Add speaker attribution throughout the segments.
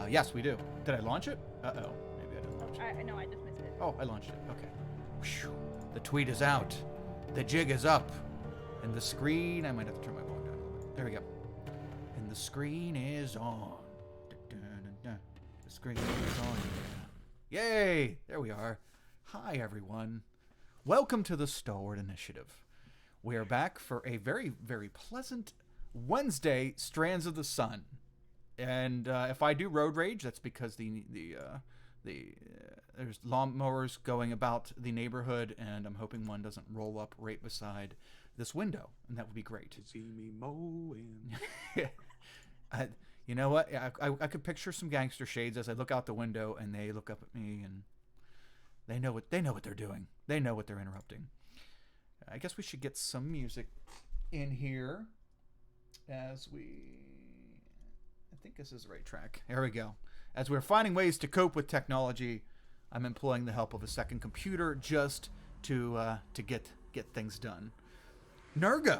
Speaker 1: Yes, we do. Did I launch it? Uh-oh. Maybe I didn't launch it.
Speaker 2: No, I just missed it.
Speaker 1: Oh, I launched it. Okay. Whew. The tweet is out. The jig is up. And the screen... I might have to turn my volume down a little bit. There we go. And the screen is on. The screen is on. Yay! There we are. Hi, everyone. Welcome to the Stalwart Initiative. We are back for a very, very pleasant Wednesday Strands of the Sun. And if I do road rage, that's because there's lawnmowers going about the neighborhood, and I'm hoping one doesn't roll up right beside this window, and that would be great.
Speaker 3: See me mowing.
Speaker 1: You know what? I could picture some gangster shades as I look out the window, and they look up at me, and they know what they're doing. They know what they're interrupting. I guess we should get some music in here as we... I think this is the right track. There we go. As we're finding ways to cope with technology, I'm employing the help of a second computer just to get things done. Nergo,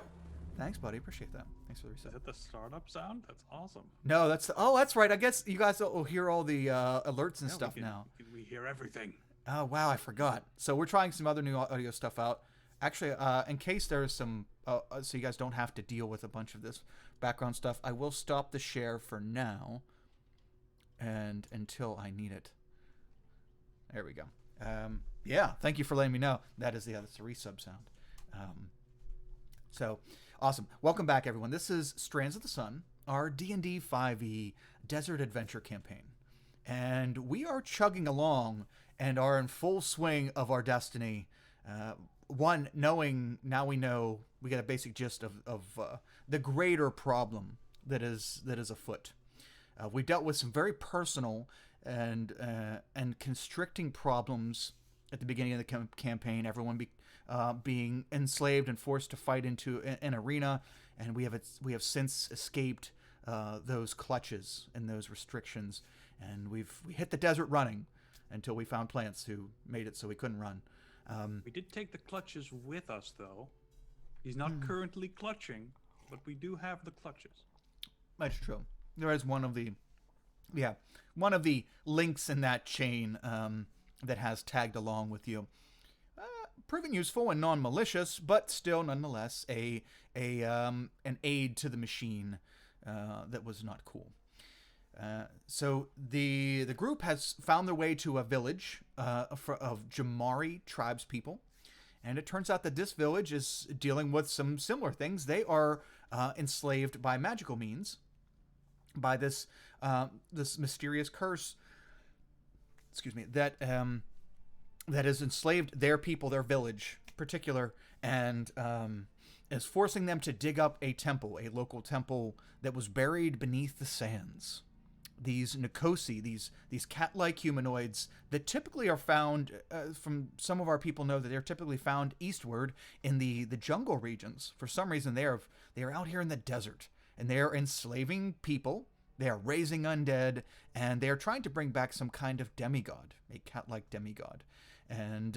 Speaker 1: thanks, buddy. Appreciate that. Thanks for the reset.
Speaker 3: Is that the startup sound? That's awesome.
Speaker 1: No, that's right. I guess you guys will hear all the alerts and stuff now.
Speaker 3: We hear everything.
Speaker 1: Oh wow, I forgot. So we're trying some other new audio stuff out. Actually, in case there's some, so you guys don't have to deal with a bunch of this background stuff, I will stop the share for now, and until I need it. There we go. Yeah, thank you for letting me know. That's the resub sound. So awesome. Welcome back, everyone. This is Strands of the Sun, our D&D 5e Desert Adventure campaign, and we are chugging along and are in full swing of our destiny. Now we know, we get a basic gist of the greater problem that is afoot. We dealt with some very personal and constricting problems at the beginning of the campaign. Everyone being enslaved and forced to fight into an arena, and we have since escaped those clutches and those restrictions, and we hit the desert running until we found plants who made it so we couldn't run.
Speaker 3: We did take the clutches with us, though. He's not currently clutching, but we do have the clutches.
Speaker 1: That's true. There is one of the links in that chain that has tagged along with you. Proving useful and non-malicious, but still nonetheless an aid to the machine that was not cool. So the group has found their way to a village of Jamari tribes people, and it turns out that this village is dealing with some similar things. They are enslaved by magical means, by this mysterious curse. Excuse me. That has enslaved their people, their village in particular, and is forcing them to dig up a local temple that was buried beneath the sands. These Nikosi, these cat-like humanoids that typically are found, from some of our people know that they're typically found eastward in the jungle regions. For some reason, they are out here in the desert, and they are enslaving people. They are raising undead, and they are trying to bring back some kind of demigod, a cat-like demigod. And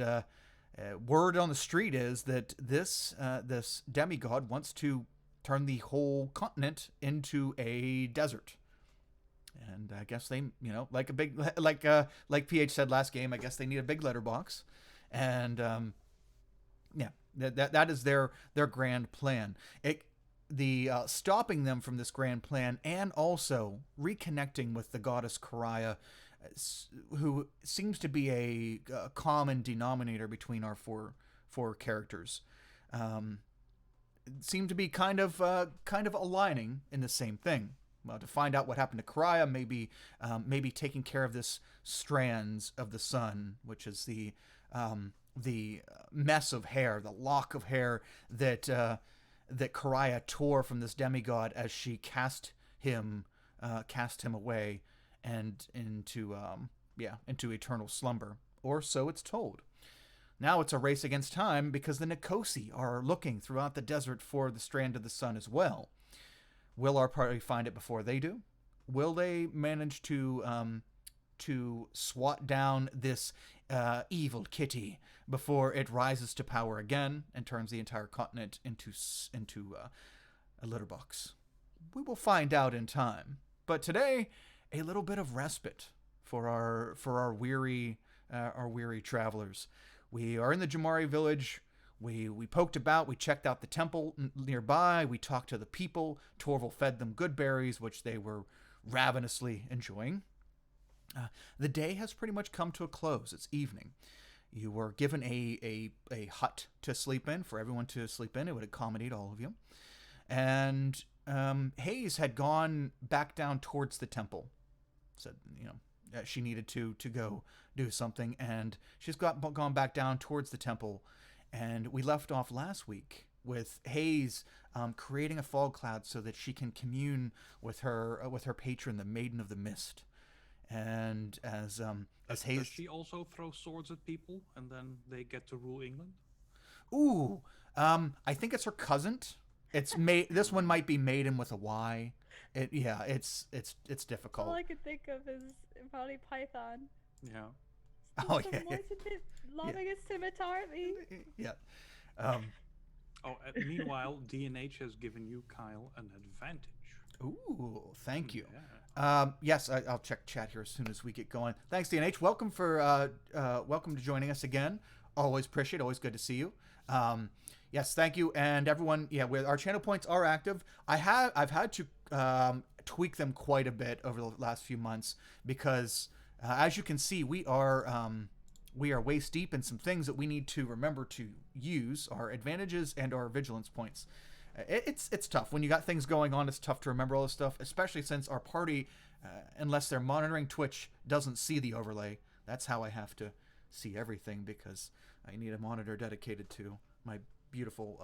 Speaker 1: word on the street is that this demigod wants to turn the whole continent into a desert. And I guess they, like PH said last game, I guess they need a big letterbox. And that is their grand plan. Stopping them from this grand plan, and also reconnecting with the goddess Karaya, who seems to be a common denominator between our four characters, seem to be kind of aligning in the same thing. Well, to find out what happened to Karaya, maybe taking care of this Strands of the Sun, which is the mess of hair, the lock of hair that Karaya tore from this demigod as she cast him away and into eternal slumber, or so it's told. Now it's a race against time because the Nikosi are looking throughout the desert for the Strand of the Sun as well. Will our party find it before they do? Will they manage to swat down this evil kitty before it rises to power again and turns the entire continent into a litter box? We will find out in time. But today, a little bit of respite for our weary travelers. We are in the Jamari village. We poked about. We checked out the temple nearby. We talked to the people. Torval fed them good berries, which they were ravenously enjoying. The day has pretty much come to a close. It's evening. You were given a hut to sleep in, for everyone to sleep in. It would accommodate all of you. And Hayes had gone back down towards the temple. Said, she needed to go do something, and she's gone back down towards the temple. And we left off last week with Hayes creating a fog cloud so that she can commune with her patron, the Maiden of the Mist. And as Hayes,
Speaker 3: does she also throw swords at people, and then they get to rule England?
Speaker 1: Ooh, I think it's her cousin. It's This one might be Maiden with a Y. It's difficult.
Speaker 2: All I could think of is Monty Python.
Speaker 3: Yeah.
Speaker 1: Oh yeah.
Speaker 2: Lobbing a scimitar at me.
Speaker 1: Yeah.
Speaker 3: Meanwhile, D&H has given you, Kyle, an advantage.
Speaker 1: Ooh, thank you.
Speaker 3: Yeah.
Speaker 1: Yes, I'll check chat here as soon as we get going. Thanks, D&H. Welcome to joining us again. Always appreciate. Always good to see you. Yes, thank you, and everyone. Yeah, our channel points are active. I've had to tweak them quite a bit over the last few months because, as you can see, we are waist deep in some things that we need to remember to use, our advantages and our vigilance points. It's tough when you got things going on. It's tough to remember all this stuff, especially since our party, unless they're monitoring Twitch, doesn't see the overlay. That's how I have to see everything, because I need a monitor dedicated to my beautiful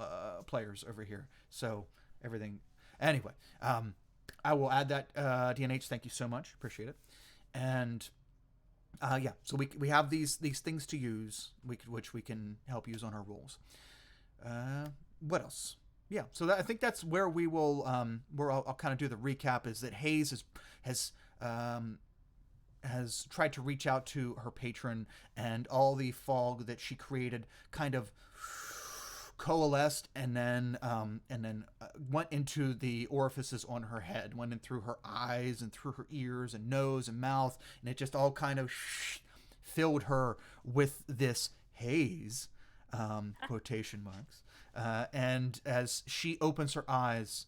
Speaker 1: players over here. So everything. Anyway, I will add that. DNH, thank you so much. Appreciate it. And so we have these things to use, which we can help use on our rolls. What else? Yeah, so I think that's where we will. Where I'll kind of do the recap is that Hayes has tried to reach out to her patron, and all the fog that she created kind of coalesced and then went into the orifices on her head, went in through her eyes and through her ears and nose and mouth, and it just all kind of filled her with this haze, quotation marks. And as she opens her eyes,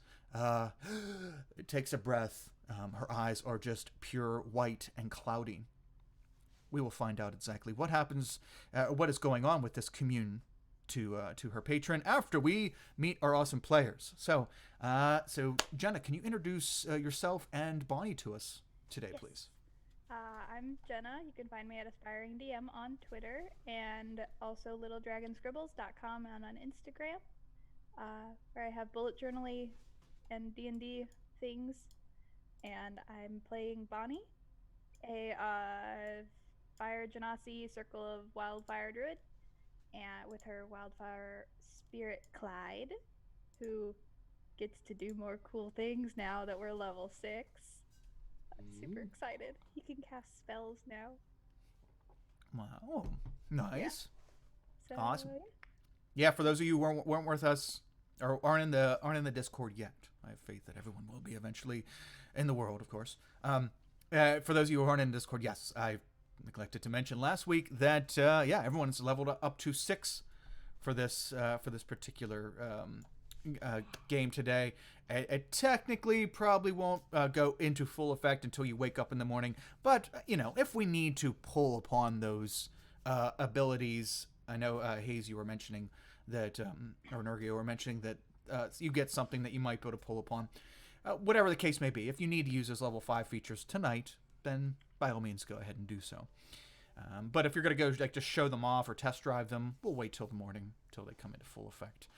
Speaker 1: takes a breath, her eyes are just pure white and cloudy. We will find out exactly what happens, what is going on with this commune to her patron after we meet our awesome players. So Jenna, can you introduce yourself and Bonnie to us today,
Speaker 2: Yes.
Speaker 1: please?
Speaker 2: I'm Jenna. You can find me at Aspiring DM on Twitter, and also littledragonscribbles.com and on Instagram, where I have bullet journaling and D&D things. And I'm playing Bonnie, a Fire Genasi Circle of Wildfire Druid, and with her wildfire spirit Clyde, who gets to do more cool things now that we're level 6. I'm super excited. He can cast spells now.
Speaker 1: Wow, nice,
Speaker 2: So,
Speaker 1: awesome. Yeah, for those of you who weren't with us or aren't in the Discord yet, I have faith that everyone will be eventually in the world, of course. For those of you who aren't in Discord, yes, I neglected to mention last week that everyone's leveled up to 6 for this particular game today. It technically probably won't go into full effect until you wake up in the morning, but if we need to pull upon those abilities, I know Hayes, you were mentioning that, or Nergio were mentioning that you get something that you might be able to pull upon. Whatever the case may be, if you need to use those level 5 features tonight, then by all means go ahead and do so. But if you're going to go just show them off or test drive them, we'll wait till the morning till they come into full effect.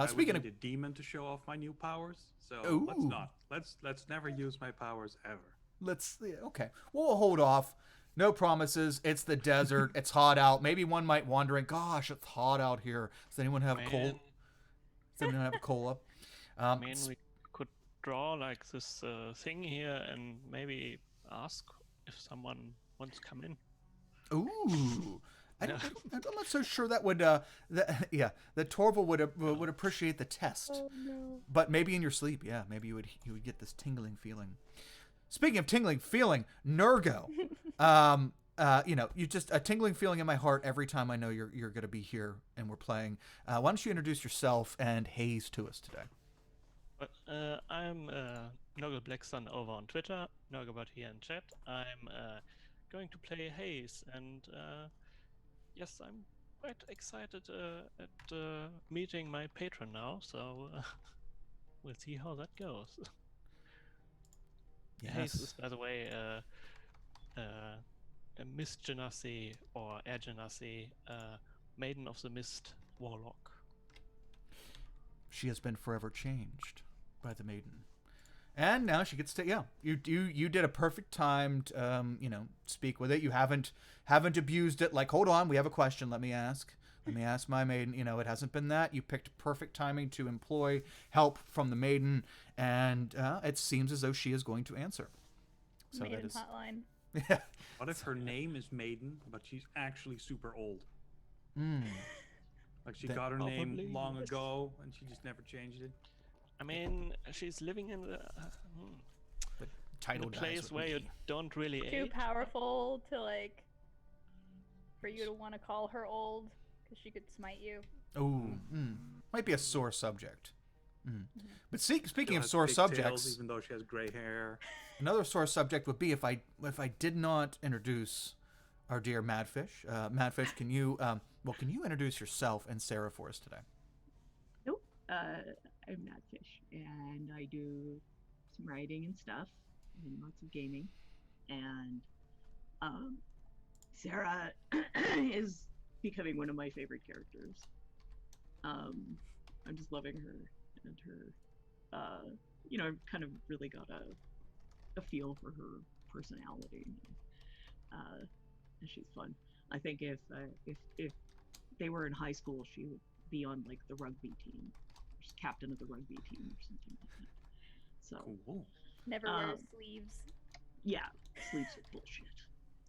Speaker 1: Speaking of
Speaker 3: a demon to show off my new powers, so
Speaker 1: Ooh.
Speaker 3: let's not. Let's never use my powers ever.
Speaker 1: Okay, we'll hold off. No promises. It's the desert. It's hot out. Maybe one might wondering, gosh, it's hot out here. Does anyone have a cold? Does anyone have a cola?
Speaker 4: We could draw like this thing here and maybe ask if someone wants to come in.
Speaker 1: Ooh. I'm not so sure that would that Torval would appreciate the test.
Speaker 2: Oh no.
Speaker 1: But maybe in your sleep, maybe you would get this tingling feeling. Speaking of tingling feeling, Nurgo. You just a tingling feeling in my heart every time I know you're going to be here and we're playing. Why don't you introduce yourself and Haze to us today?
Speaker 4: But I'm Noggle Blacksun over on Twitter, Nogglebot here in chat. I'm going to play Haze, and yes, I'm quite excited at meeting my patron now, so we'll see how that goes.
Speaker 1: Yes.
Speaker 4: Haze is, by the way, a Mist Genasi or Air Genasi, Maiden of the Mist Warlock.
Speaker 1: She has been forever changed by the maiden, and now she gets to You did a perfect timed speak with it. You haven't abused it. Like, hold on, we have a question. Let me ask my maiden. It hasn't been that. You picked perfect timing to employ help from the maiden, and it seems as though she is going to answer. So
Speaker 2: Maiden
Speaker 1: that is
Speaker 2: hotline.
Speaker 1: Yeah.
Speaker 3: What if her name is Maiden, but she's actually super old? Like she
Speaker 1: Then
Speaker 3: got her name
Speaker 4: probably
Speaker 3: long
Speaker 4: yes.
Speaker 3: ago and she just never changed it.
Speaker 4: I mean, she's living in the
Speaker 1: Title dies
Speaker 4: place
Speaker 1: with
Speaker 4: where
Speaker 1: me.
Speaker 4: you don't really
Speaker 2: Too
Speaker 4: age.
Speaker 2: powerful to for you to want to call her old because she could smite you.
Speaker 1: Oh, might be a sore subject. But speaking
Speaker 3: Still
Speaker 1: of
Speaker 3: has
Speaker 1: sore
Speaker 3: pigtails,
Speaker 1: subjects,
Speaker 3: even though she has gray hair.
Speaker 1: another sore subject would be if I did not introduce our dear Madfish. Madfish, can you introduce yourself and Sarah for us today?
Speaker 5: Nope. I'm Nadfish, and I do some writing and stuff, and lots of gaming. And Sarah is becoming one of my favorite characters. I'm just loving her and her. I've kind of really got a feel for her personality, and she's fun. I think if they were in high school, she would be on like the rugby team, she's captain of the rugby team or something like that. So
Speaker 3: Cool.
Speaker 2: Never wears sleeves.
Speaker 5: yeah, sleeves are bullshit.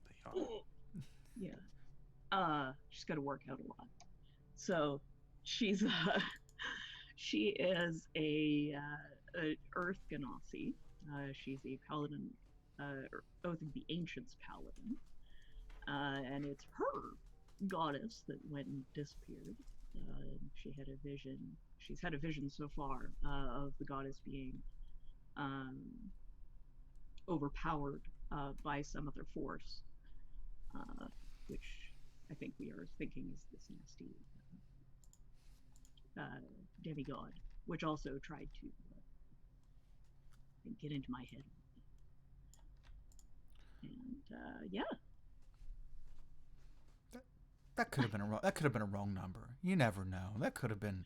Speaker 3: They are.
Speaker 5: Yeah. She's got to work out a lot. So she's she is a Earth Ganassi. She's a paladin, Oath of the Ancients paladin, and it's her goddess that went and disappeared. She had a vision. She's had a vision so far of the goddess being overpowered by some other force, which I think we are thinking is this nasty demigod, which also tried to get into my head. And yeah.
Speaker 1: That could have been a wrong number. You never know. That could have been,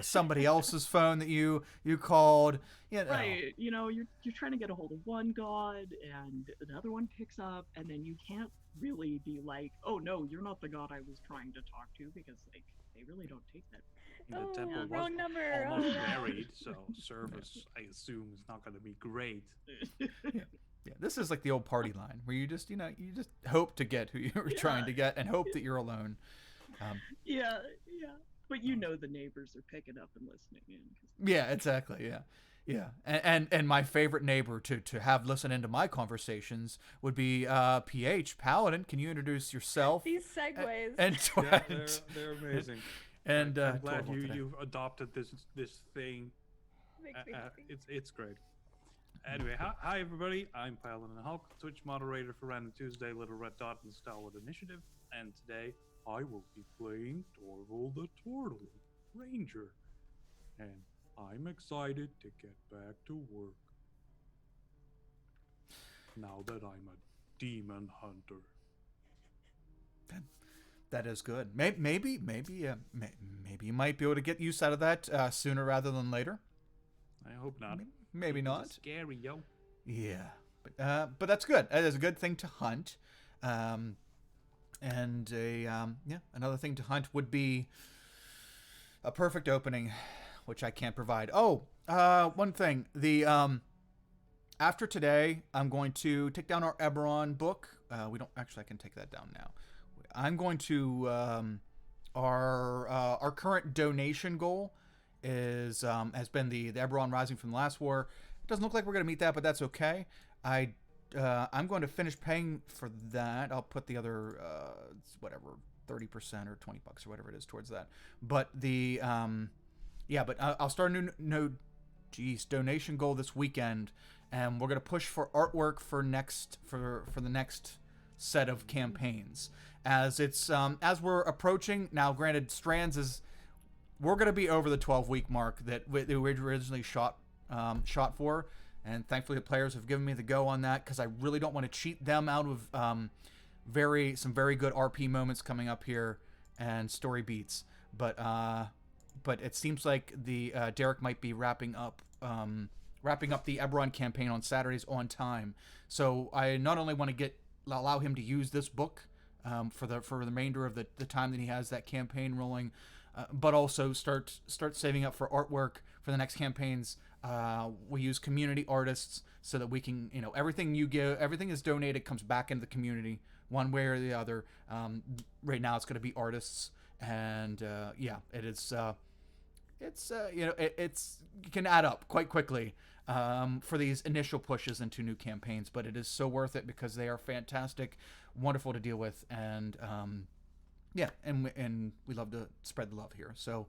Speaker 1: somebody else's phone that you called.
Speaker 5: Right. You're trying to get a hold of one god and another one picks up, and then you can't really be like, oh no, you're not the god I was trying to talk to, because like they really don't take that.
Speaker 3: The temple was
Speaker 2: wrong number.
Speaker 3: almost
Speaker 2: Oh, no.
Speaker 3: buried, so service, I assume, is not going to be great.
Speaker 1: Yeah, this is like the old party line where you just hope to get who you're trying to get and hope that you're alone.
Speaker 5: Yeah. But the neighbors are picking up and listening in.
Speaker 1: Yeah, exactly. Yeah. And my favorite neighbor to have listen into my conversations would be PH Paladin. Can you introduce yourself?
Speaker 2: These segues.
Speaker 1: And
Speaker 3: Yeah, they're amazing.
Speaker 1: And
Speaker 3: I'm glad
Speaker 1: Torvald today.
Speaker 3: you've adopted this thing.
Speaker 2: Makes me happy.
Speaker 3: It's great. Anyway, hi everybody. I'm Paladin Hulk, Twitch moderator for Random Tuesday, Little Red Dot, and Stalwart Initiative. And today I will be playing Torvald the Turtle Ranger, and I'm excited to get back to work now that I'm a demon hunter.
Speaker 1: That is good. Maybe you might be able to get use out of that sooner rather than later.
Speaker 3: I hope not.
Speaker 1: Maybe not.
Speaker 3: It's scary, yo.
Speaker 1: Yeah, but that's good. That is a good thing to hunt. And another thing to hunt would be a perfect opening, which I can't provide. Oh, one thing. The after today, I'm going to take down our Eberron book. I can take that down now. I'm going to our current donation goal is has been the Eberron Rising from the last war. It doesn't look like we're going to meet that, but that's okay. I'm going to finish paying for that. I'll put the other whatever 30% or $20 or whatever it is towards that. But I'll start a new donation goal this weekend, and we're gonna push for artwork for the next set of campaigns. As we're approaching now. Granted, Strands we're gonna be over the 12-week mark that we originally shot for. And thankfully, the players have given me the go on that, because I really don't want to cheat them out of some very good RP moments coming up here and story beats. But it seems like the Derek might be wrapping up the Eberron campaign on Saturdays on time. So I not only want to allow him to use this book for the remainder of the time that he has that campaign rolling, but also start saving up for artwork for the next campaigns. We use community artists so that we can, everything is donated, comes back into the community one way or the other. Right now it's going to be artists, and it is. It can add up quite quickly for these initial pushes into new campaigns, but it is so worth it because they are fantastic, wonderful to deal with, and and we love to spread the love here. So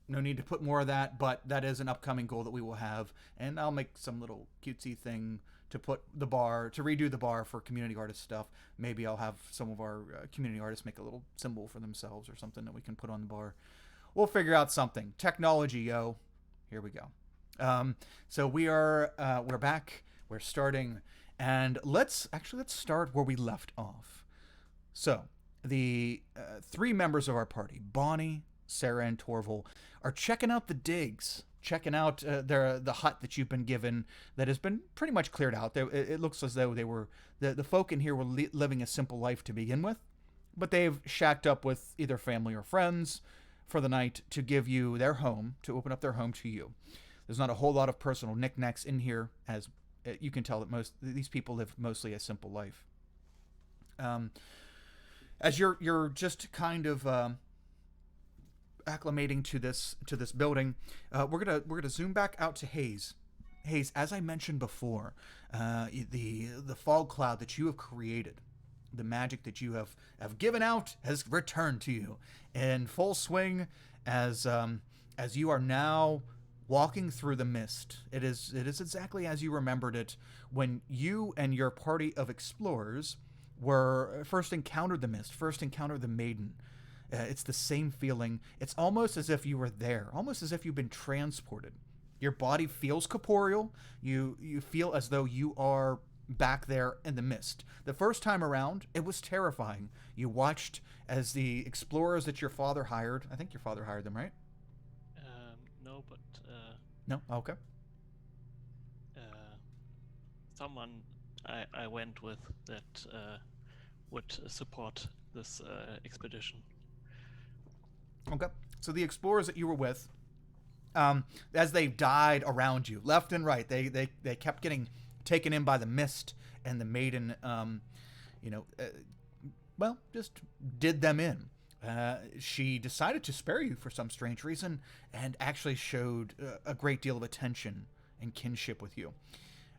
Speaker 1: no need to put more of that, but that is an upcoming goal that we will have, and I'll make some little cutesy thing to redo the bar for community artist stuff. Maybe I'll have some of our community artists make a little symbol for themselves or something that we can put on the bar. We'll figure out something. Technology, yo. Here we go. So we're back. We're starting, and let's start where we left off. So the three members of our party, Bonnie, Sarah, and Torval, are checking out the digs, checking out the hut that you've been given that has been pretty much cleared out. It looks as though the folk in here were living a simple life to begin with, but they've shacked up with either family or friends for the night to give you their home, to open up their home to you. There's not a whole lot of personal knickknacks in here, as you can tell that these people live mostly a simple life. As you're just kind of acclimating to this building, we're gonna zoom back out to Hayes. Hayes, as I mentioned before, the fog cloud that you have created, the magic that you have given out, has returned to you in full swing as you are now walking through the mist. It is exactly as you remembered it when you and your party of explorers first encountered the mist, first encountered the maiden. It's the same feeling. It's almost as if you were there, almost as if you've been transported. Your body feels corporeal. You feel as though you are back there in the mist. The first time around, it was terrifying. You watched as the explorers that your father hired, I think your father hired them, right?
Speaker 4: No, but...
Speaker 1: No? Okay.
Speaker 4: Someone I went with that would support this expedition.
Speaker 1: Okay. So the explorers that you were with, as they died around you, left and right, they kept getting taken in by the mist, and the maiden, just did them in. She decided to spare you for some strange reason, and actually showed a great deal of attention and kinship with you.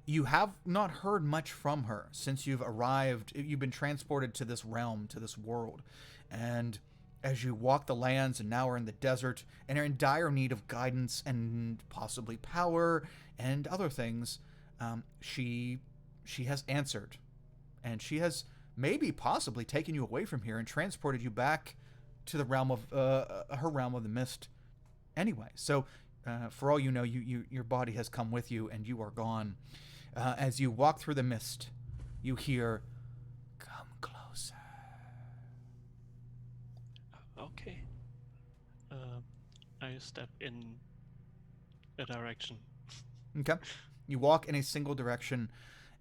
Speaker 1: You have not heard much from her since you've arrived. You've been transported to this realm, to this world, and as you walk the lands and now are in the desert and are in dire need of guidance and possibly power and other things, she has answered, and she has maybe possibly taken you away from here and transported you back to the realm of her realm of the mist anyway. So for all you know, your body has come with you and you are gone. As you walk through the mist, you hear, "Come closer."
Speaker 4: Okay. I step in a direction.
Speaker 1: Okay. You walk in a single direction,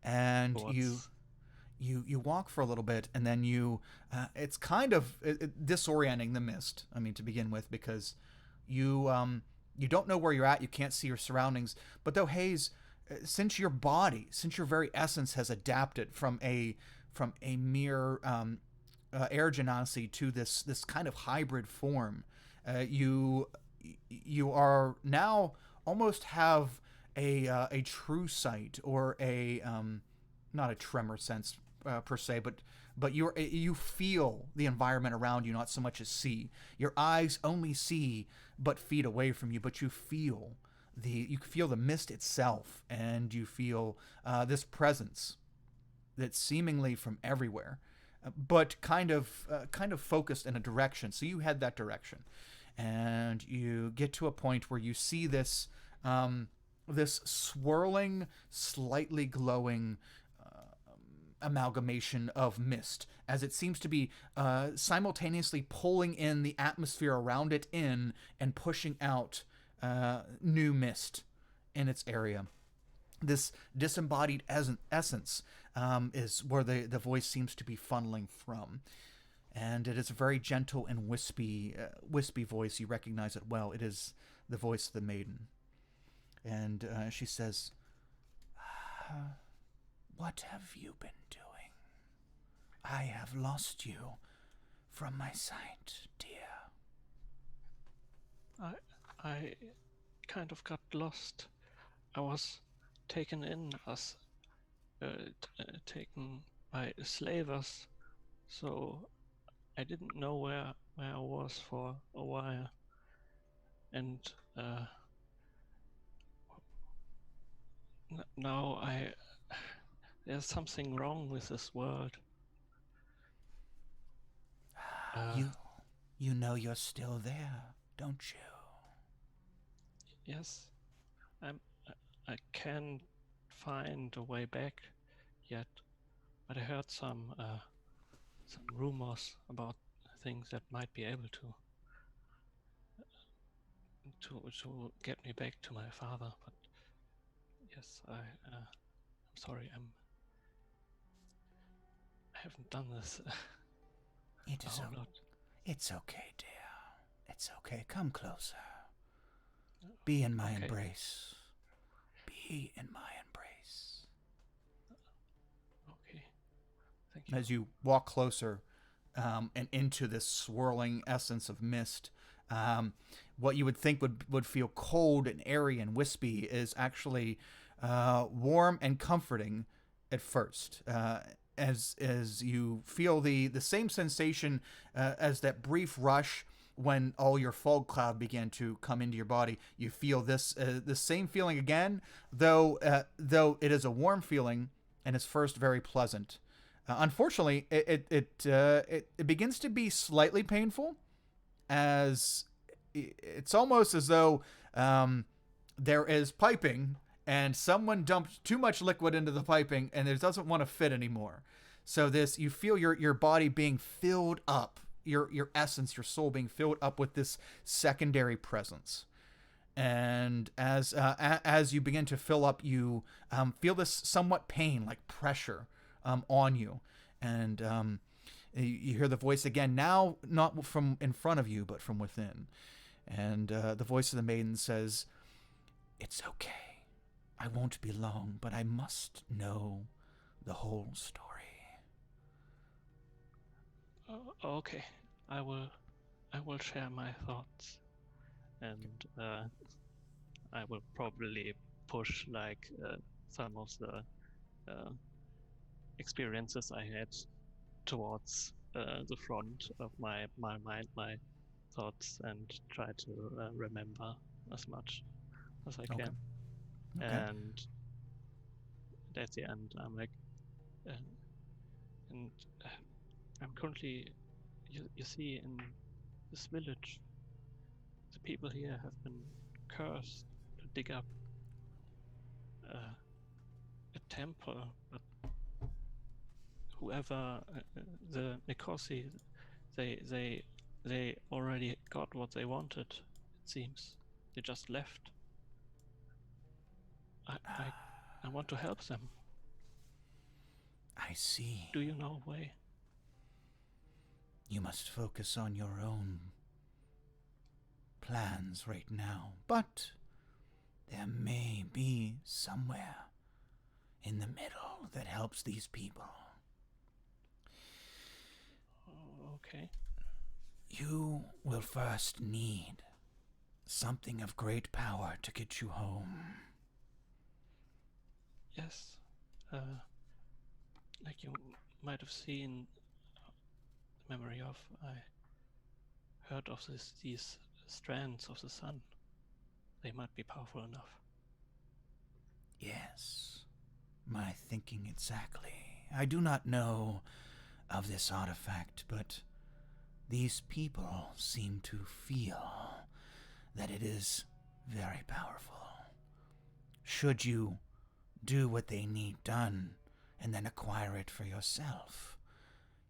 Speaker 1: and you walk for a little bit, and then it's kind of disorienting, the mist. I mean, to begin with, because you don't know where you're at. You can't see your surroundings. But though, Hayes, since your very essence has adapted from a mere air genasi to this kind of hybrid form, you are now almost have a true sight or a not a tremor sense per se, but you feel the environment around you, not so much as see. Your eyes only see but feet away from you, but you feel the mist itself, and you feel this presence that's seemingly from everywhere, but kind of focused in a direction. So you head that direction, and you get to a point where you see this this swirling, slightly glowing amalgamation of mist, as it seems to be simultaneously pulling in the atmosphere around it in and pushing out new mist in its area. This disembodied essence is where the voice seems to be funneling from. And it is a very gentle and wispy voice. You recognize it well. It is the voice of the maiden. And she says, "What have you been doing? I have lost you from my sight, dear."
Speaker 4: I kind of got lost. I was taken in as taken by slavers, so I didn't know where I was for a while, and now there's something wrong with this world.
Speaker 1: You know you're still there, don't you?
Speaker 4: Yes, I can't find a way back yet, but I heard some rumors about things that might be able to get me back to my father. But yes, I'm sorry, I haven't done this.
Speaker 1: It's okay, dear. It's okay. Come closer. Be in my embrace. Be in my embrace.
Speaker 4: Okay. Thank you.
Speaker 1: As you walk closer and into this swirling essence of mist, what you would think would feel cold and airy and wispy is actually warm and comforting at first. As you feel the same sensation as that brief rush when all your fog cloud began to come into your body. You feel the same feeling again, though it is a warm feeling and is first very pleasant. Unfortunately, it begins to be slightly painful, as it's almost as though there is piping and someone dumped too much liquid into the piping and it doesn't want to fit anymore. So you feel your body being filled up, your essence, your soul being filled up with this secondary presence. And as you begin to fill up, you feel this somewhat pain, like pressure on you. And you hear the voice again, now not from in front of you, but from within. And the voice of the maiden says, "It's okay. I won't be long, but I must know the whole story."
Speaker 4: Okay, I will share my thoughts, and I will probably push like some of the experiences I had towards the front of my mind, my thoughts, and try to remember as much as I can.
Speaker 1: Okay.
Speaker 4: And at the end, I'm like, and I'm currently, you see, in this village, the people here have been cursed to dig up a temple, but whoever the Nikosi, they already got what they wanted. It seems they just left. I want to help them.
Speaker 1: I see.
Speaker 4: Do you know a way?
Speaker 1: You must focus on your own plans right now, but there may be somewhere in the middle that helps these people.
Speaker 4: Okay.
Speaker 1: You will first need something of great power to get you home.
Speaker 4: Yes. Like you might have seen, memory of, I heard of these strands of the sun. They might be powerful enough.
Speaker 1: Yes, my thinking exactly. I do not know of this artifact, but these people seem to feel that it is very powerful. Should you do what they need done and then acquire it for yourself,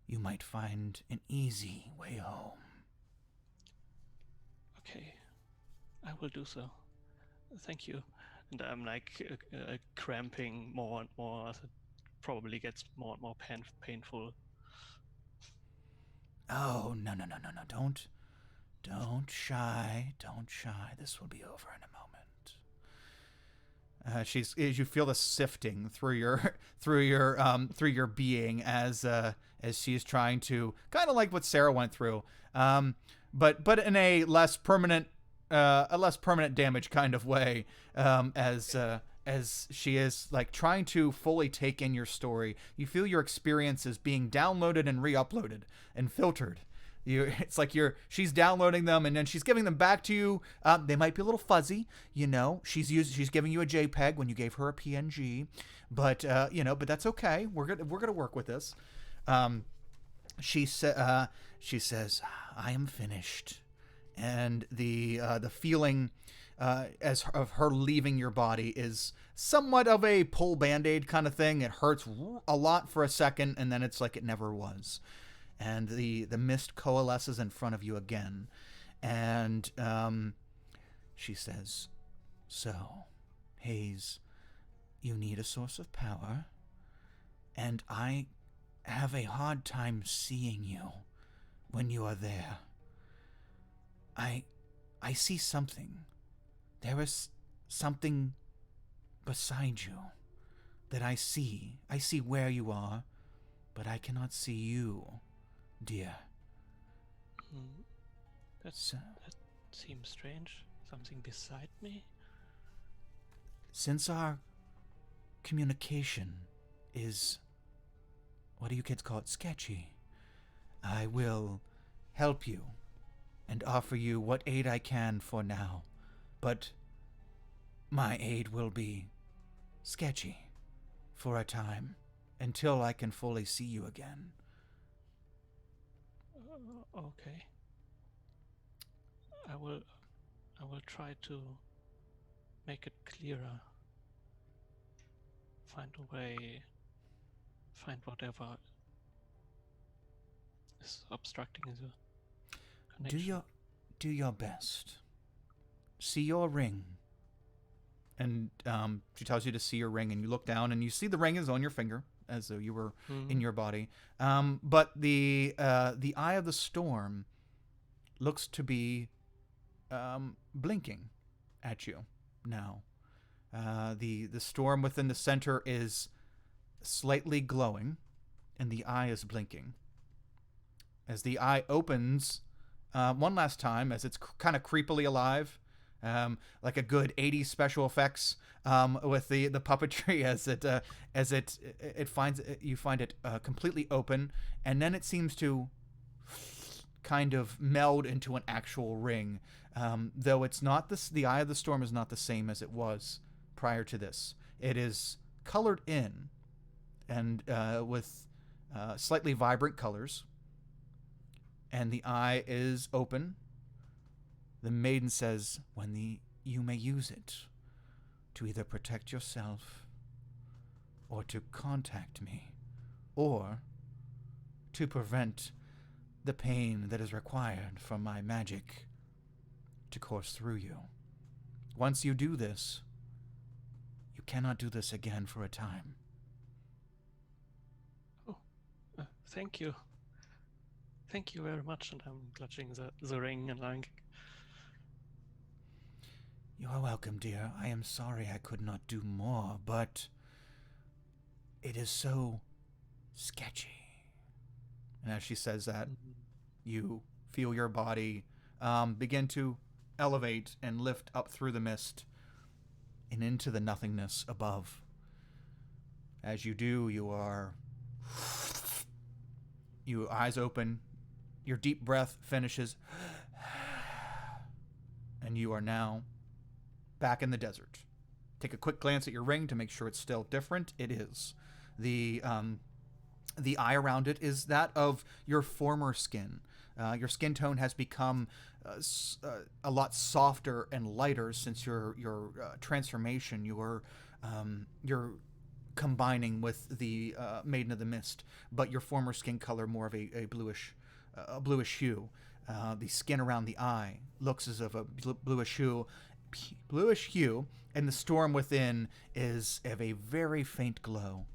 Speaker 1: you might find an easy way home.
Speaker 4: Okay, I will do so. Thank you. And I'm like cramping more and more as it probably gets more and more painful.
Speaker 1: Oh, no. Don't shy. This will be over in a moment. You feel the sifting through your being as she is trying to, kind of like what Sarah went through, but in a less permanent damage kind of way, as she is like trying to fully take in your story. You feel your experiences being downloaded and re-uploaded and filtered. It's like she's downloading them and then she's giving them back to you. They might be a little fuzzy, She's giving you a JPEG when you gave her a PNG, but but that's okay. We're gonna work with this. She says, "I am finished," and the feeling as of her leaving your body is somewhat of a pull Band-Aid kind of thing. It hurts a lot for a second, and then it's like it never was. And the mist coalesces in front of you again. And she says, "So, Hayes, you need a source of power, and I have a hard time seeing you when you are there. I see something. There is something beside you that I see. I see where you are, but I cannot see you, dear."
Speaker 4: That seems strange. Something beside me?
Speaker 1: Since our communication is, what do you kids call it, sketchy, I will help you and offer you what aid I can for now. But my aid will be sketchy for a time until I can fully see you again.
Speaker 4: Okay. I will try to make it clearer. Find a way. Find whatever is obstructing the connection.
Speaker 1: Do your best. See your ring. And she tells you to see your ring, and you look down and you see the ring is on your finger, as though you were in your body. But the eye of the storm looks to be blinking at you now. The storm within the center is slightly glowing, and the eye is blinking. As the eye opens one last time, as it's kind of creepily alive, like a good 80s special effects with the puppetry, you find it completely open, and then it seems to kind of meld into an actual ring. Though it's not the eye of the storm is not the same as it was prior to this. It is colored in, and with slightly vibrant colors. And the eye is open. The maiden says, you may use it to either protect yourself, or to contact me, or to prevent the pain that is required from my magic to course through you. Once you do this, you cannot do this again for a time.
Speaker 4: Oh, thank you. Thank you very much, and I'm clutching the ring and like...
Speaker 1: You are welcome, dear. I am sorry I could not do more, but it is so sketchy. And as she says that, you feel your body begin to elevate and lift up through the mist and into the nothingness above. As you do, your eyes open, your deep breath finishes, and you are now back in the desert. Take a quick glance at your ring to make sure it's still different. It is. The eye around it is that of your former skin. Your skin tone has become a lot softer and lighter since your transformation. You're combining with the Maiden of the Mist, but your former skin color more of a bluish hue. The skin around the eye looks as of a bluish hue, and the storm within is of a very faint glow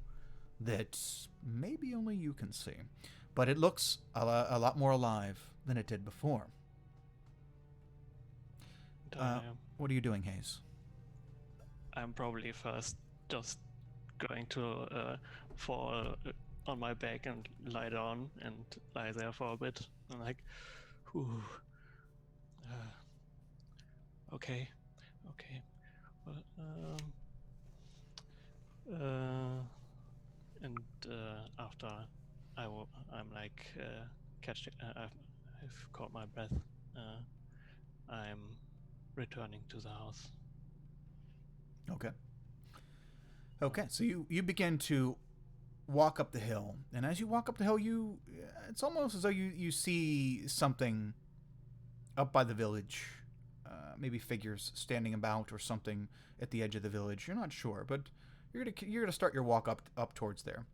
Speaker 1: that maybe only you can see, but it looks a lot more alive than it did before. What are you doing, Hayes?
Speaker 4: I'm probably first just going to fall on my back and lie down and lie there for a bit. I'm like, whew. Okay. Well, and after I'm like catching. I've caught my breath. I'm returning to the house.
Speaker 1: Okay, so you begin to walk up the hill, and as you walk up the hill, it's almost as though you see something up by the village, maybe figures standing about or something at the edge of the village. You're not sure, but you're gonna start your walk up towards there.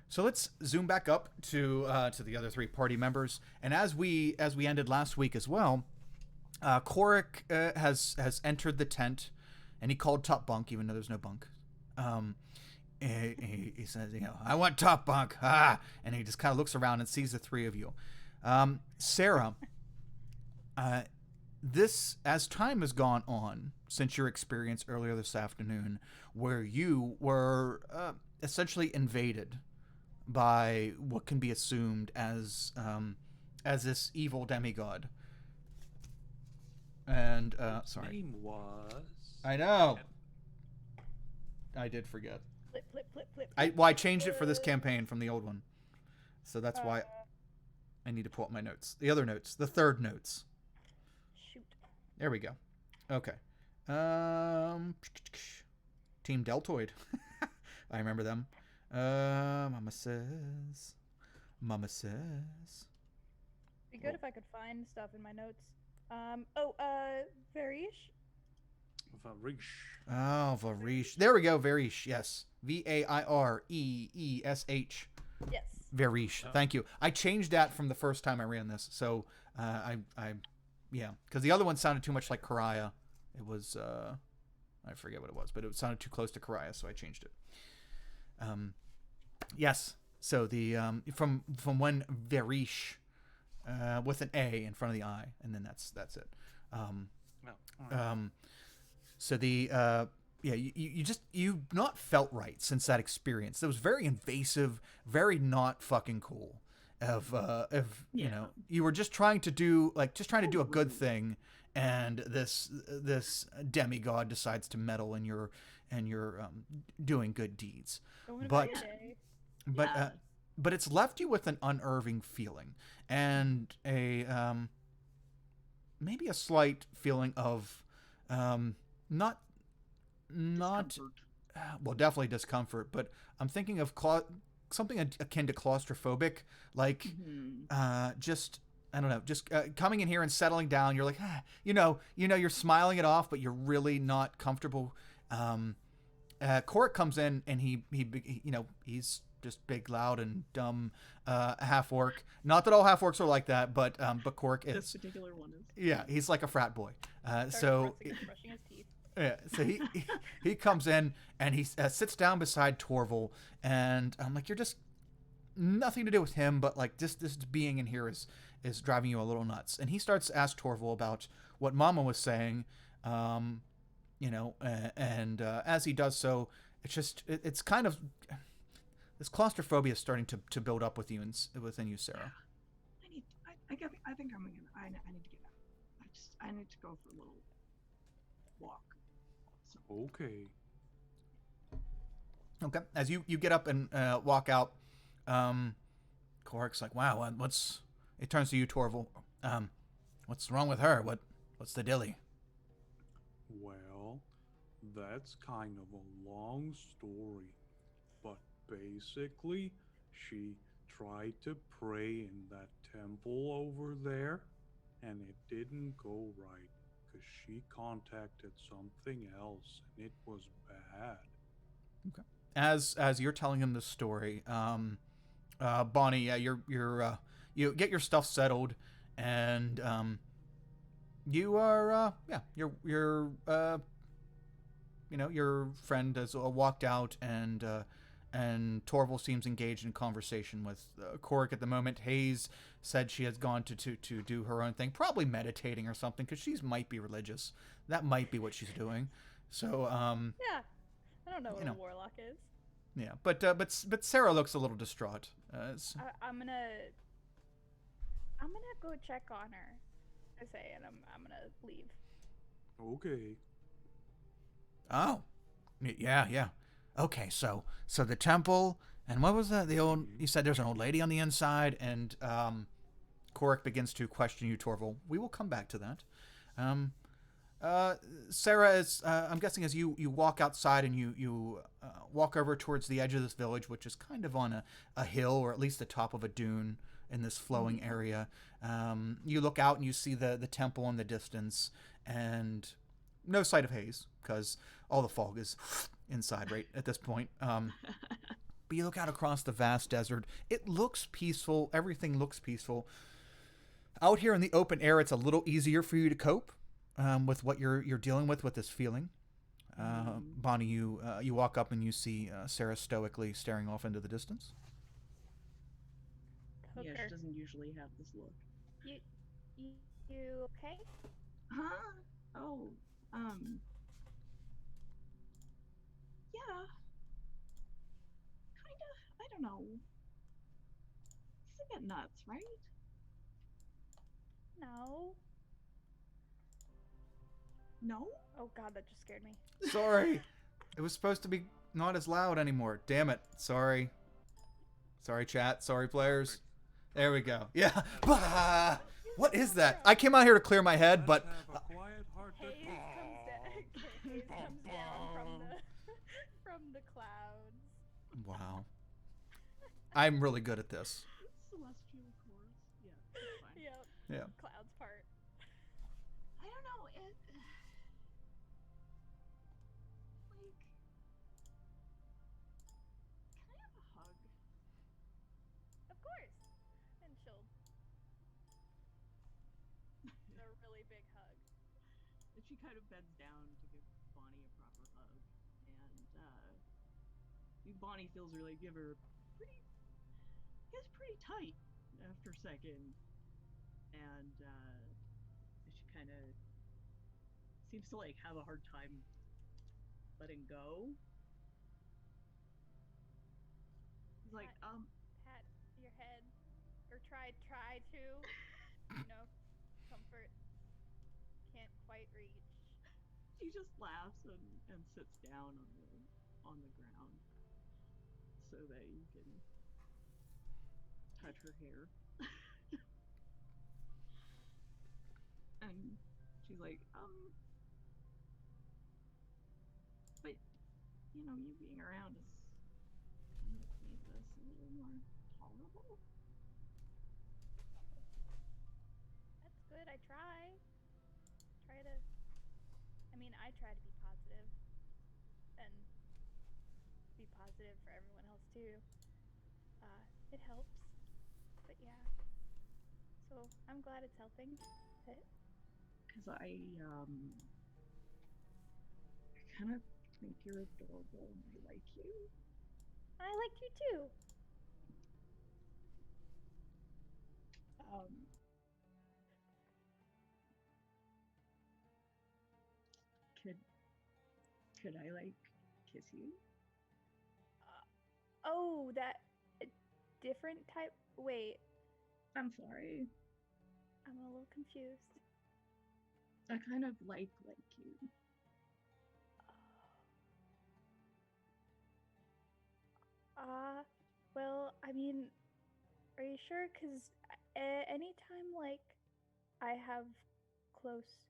Speaker 1: So let's zoom back up to the other three party members, and as we ended last week as well, Korik has entered the tent, and he called top bunk even though there's no bunk. He says, I want top bunk. And he just kind of looks around and sees the three of you. Sarah, this, as time has gone on since your experience earlier this afternoon, where you were essentially invaded by what can be assumed as this evil demigod. And sorry.
Speaker 3: His name was.
Speaker 1: I know. I did forget.
Speaker 2: Flip.
Speaker 1: I changed it for this campaign from the old one, so that's why I need to pull up my notes. The other notes, the third notes.
Speaker 2: Shoot.
Speaker 1: There we go. Okay. Team Deltoid. I remember them. Mama says.
Speaker 2: Be good if I could find stuff in my notes. Varish.
Speaker 3: Varish.
Speaker 1: Oh, Varish. There we go, Varish. Yes. Vairieesh.
Speaker 2: Yes.
Speaker 1: Varish. Thank you. I changed that from the first time I ran this. So, yeah, because the other one sounded too much like Karaya. It was, I forget what it was, but it sounded too close to Karaya, so I changed it. Yes. So the from when Varish, with an A in front of the I, and then that's it. So the you've not felt right since that experience. That was very invasive, very not fucking cool. You know, you were just trying to do a good thing, and this demigod decides to meddle in your doing good deeds. But it's left you with an unnerving feeling and a maybe a slight feeling of not well, definitely discomfort, but I'm thinking of something akin to claustrophobic, like just I don't know, just coming in here and settling down. You're like, you're smiling it off, but you're really not comfortable. Korik comes in and he he's just big, loud, and dumb half orc. Not that all half orcs are like that, but Korik is.
Speaker 5: This particular one is.
Speaker 1: Yeah, he's like a frat boy.
Speaker 2: Brushing his teeth.
Speaker 1: Yeah, so he comes in and he sits down beside Torval, and I'm like, you're just nothing to do with him, but like this being in here is driving you a little nuts. And he starts to ask Torval about what Mama was saying, and as he does so, it's kind of this claustrophobia is starting to build up within you, Sarah.
Speaker 5: I think I need to get out. I need to go for a little walk. So.
Speaker 1: Okay. As you get up and walk out, Cork's like, "Wow, what's?" It turns to you, Torval. What's wrong with her? What's the dilly?
Speaker 3: Well, that's kind of a long story. But basically, she tried to pray in that temple over there, and it didn't go right because she contacted something else, and it was bad.
Speaker 1: Okay. As you're telling him the story, Bonnie, yeah, you get your stuff settled, and you are yeah, your friend has walked out, and Torval seems engaged in conversation with Cork at the moment. Hayes said she has gone to do her own thing, probably meditating or something, because she might be religious. That might be what she's doing. So
Speaker 2: Yeah. I don't know
Speaker 1: you
Speaker 2: what a
Speaker 1: know,
Speaker 2: warlock is.
Speaker 1: yeah, but Sarah looks a little distraught.
Speaker 2: I'm gonna go check on her. I say, and I'm gonna leave.
Speaker 3: Okay.
Speaker 1: Oh, yeah, yeah. Okay, so the temple, and what was that? The old, you said there's an old lady on the inside, and Korik begins to question you, Torval. We will come back to that. Um, Sarah, is I'm guessing as you walk outside and you walk over towards the edge of this village, which is kind of on a hill or at least the top of a dune in this flowing area. You look out and you see the temple in the distance, and no sight of Hayes because all the fog is inside right at this point. But you look out across the vast desert. It looks peaceful. Everything looks peaceful. Out here in the open air, it's a little easier for you to cope with what you're dealing with this feeling. Bonnie, you walk up and you see Sarah stoically staring off into the distance.
Speaker 5: Yeah,
Speaker 2: Hooker.
Speaker 5: she doesn't usually have this look.
Speaker 2: You, you, you okay?
Speaker 5: Huh? Oh, yeah, kinda. I don't know. He's a bit nuts, right?
Speaker 2: No.
Speaker 5: No?
Speaker 2: Oh God, that just scared me.
Speaker 1: Sorry, it was supposed to be not as loud anymore. Damn it. Sorry. Sorry, chat. Sorry, players. There we go. Yeah. Bah! What is that? I came out here to clear my head, but
Speaker 3: Let's have a quiet heart to
Speaker 2: Hayes comes down from the clouds.
Speaker 1: wow. I'm really good at this.
Speaker 5: Celestial chorus. Yeah, that's fine.
Speaker 2: Yep.
Speaker 1: Yeah.
Speaker 2: Clouds part.
Speaker 5: I don't know. It like. Can I have a hug?
Speaker 2: Of course. And she'll a really big hug.
Speaker 5: And she kind of bends down to give Bonnie a proper hug, and Bonnie feels really give her pretty. Gets pretty tight after a second, and she kind of seems to like have a hard time letting go. He's like,
Speaker 2: Pat your head, or try to, comfort. Can't quite reach.
Speaker 5: she just laughs and sits down on the ground so that you can touch her hair. And she's like, but you being around is kind of made this a little more tolerable.
Speaker 2: That's good. I try. Try to. I mean, I try to be positive and be positive for everyone else too. It helps. But yeah. So I'm glad it's helping. But
Speaker 5: Because I kind of think you're adorable and I like you.
Speaker 2: I like you too.
Speaker 5: Um, could I like kiss you?
Speaker 2: Oh, that different type. Wait,
Speaker 5: I'm sorry.
Speaker 2: I'm a little confused.
Speaker 5: I kind of like you.
Speaker 2: Well, I mean, are you sure? Because anytime, like, I have close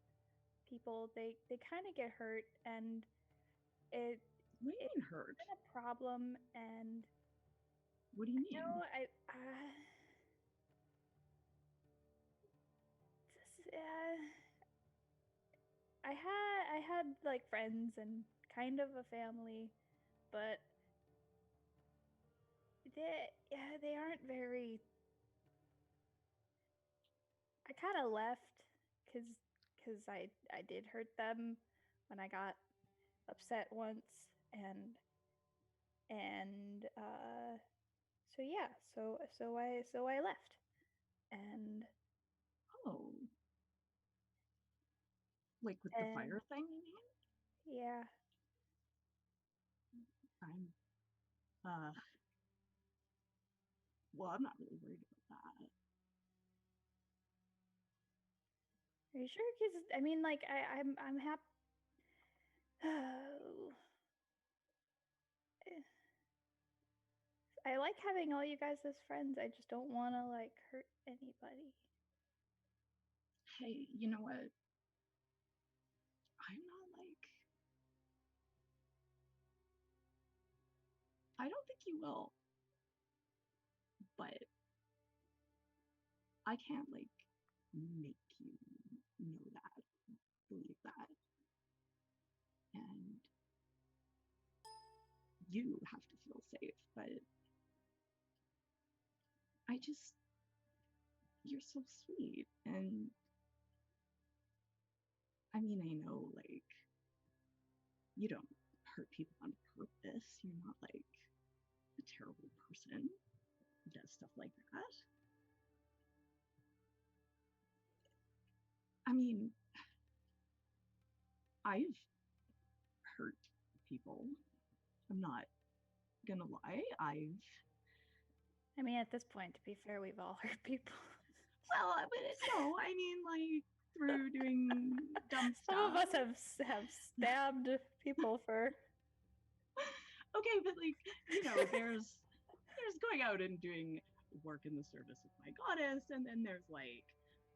Speaker 2: people, they kind of get hurt, and it
Speaker 5: What do you
Speaker 2: it's
Speaker 5: mean hurt?
Speaker 2: been a problem, and
Speaker 5: What do you
Speaker 2: you
Speaker 5: mean?
Speaker 2: know, I had like friends and kind of a family, but they aren't very. I kind of left because I did hurt them when I got upset once, and so yeah, so I left, and
Speaker 5: Oh, like with the
Speaker 2: and
Speaker 5: fire thing, you mean?
Speaker 2: yeah.
Speaker 5: I'm, well, I'm not really worried about that.
Speaker 2: Are you sure? Because I mean, like I'm happy. I like having all you guys as friends. I just don't want to like hurt anybody.
Speaker 5: Hey, you know what? I'm not like, I don't think you will, but I can't like make you know that, believe that. And you have to feel safe, but I just, you're so sweet. And I mean, I know like you don't hurt people on purpose. You're not like a terrible person who does stuff like that. I mean, I've hurt people. I'm not gonna lie.
Speaker 2: I mean, at this point, to be fair, we've all hurt people.
Speaker 5: Well, but no, I mean like through doing dumb stuff.
Speaker 2: Some of us have stabbed people for.
Speaker 5: Okay, but like, you know, there's going out and doing work in the service of my goddess, and then there's like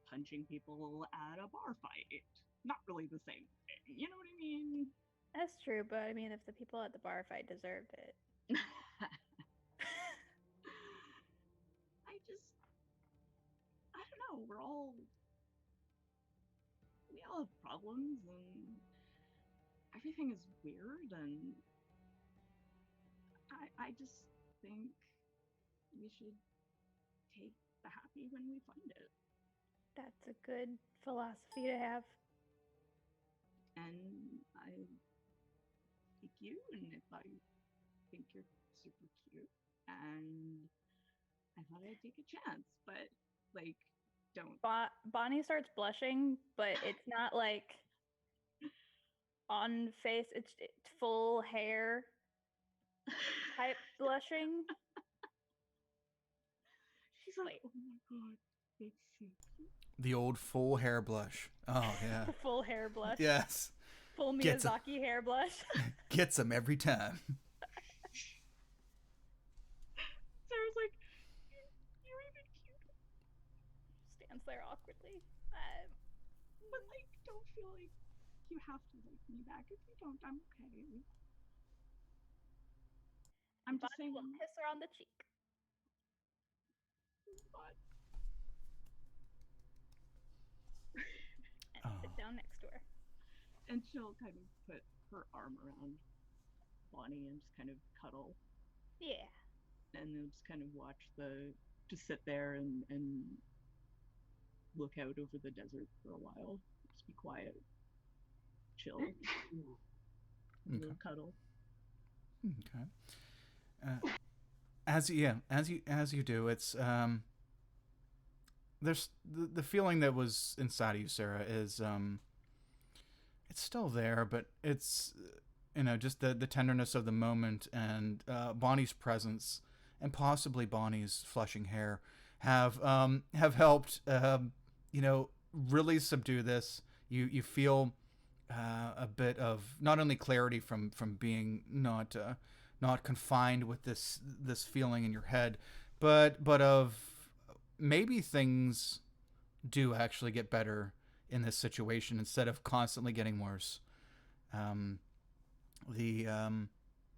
Speaker 5: punching people at a bar fight. Not really the same thing. You know what I mean?
Speaker 2: That's true, but I mean, if the people at the bar fight deserved it.
Speaker 5: I don't know. We all have problems, and everything is weird, and I just think we should take the happy when we find it.
Speaker 2: That's a good philosophy to have.
Speaker 5: And I like you, and if I think you're super cute, and I thought I'd take a chance, but like, don't.
Speaker 2: Bonnie starts blushing, but it's not like on face. It's full hair type blushing.
Speaker 5: She's like,
Speaker 2: Wait.
Speaker 5: oh my god, it's so cute.
Speaker 1: The old full hair blush. Oh yeah.
Speaker 2: Full hair blush.
Speaker 1: Yes.
Speaker 2: Full
Speaker 1: Gets
Speaker 2: Miyazaki hair blush.
Speaker 1: Gets them every time.
Speaker 5: Sarah's like, you're even cute.
Speaker 2: Stands there awkwardly.
Speaker 5: But like, don't feel like you have to like me back. If you don't, I'm okay. I'm just
Speaker 2: Bonnie
Speaker 5: saying.
Speaker 2: will kiss her on the cheek
Speaker 5: But
Speaker 2: and sit down next to her.
Speaker 5: and she'll kind of put her arm around Bonnie and just kind of cuddle.
Speaker 2: Yeah.
Speaker 5: And then just kind of just sit there and look out over the desert for a while. Just be quiet, chill,
Speaker 1: Okay.
Speaker 5: cuddle.
Speaker 1: Okay. As you do, it's there's the feeling that was inside of you, Sarah, is it's still there, but it's just the tenderness of the moment and Bonnie's presence and possibly Bonnie's flushing hair have helped really subdue this. You feel a bit of not only clarity from being not confined with this feeling in your head, but of maybe things do actually get better in this situation instead of constantly getting worse. Um, the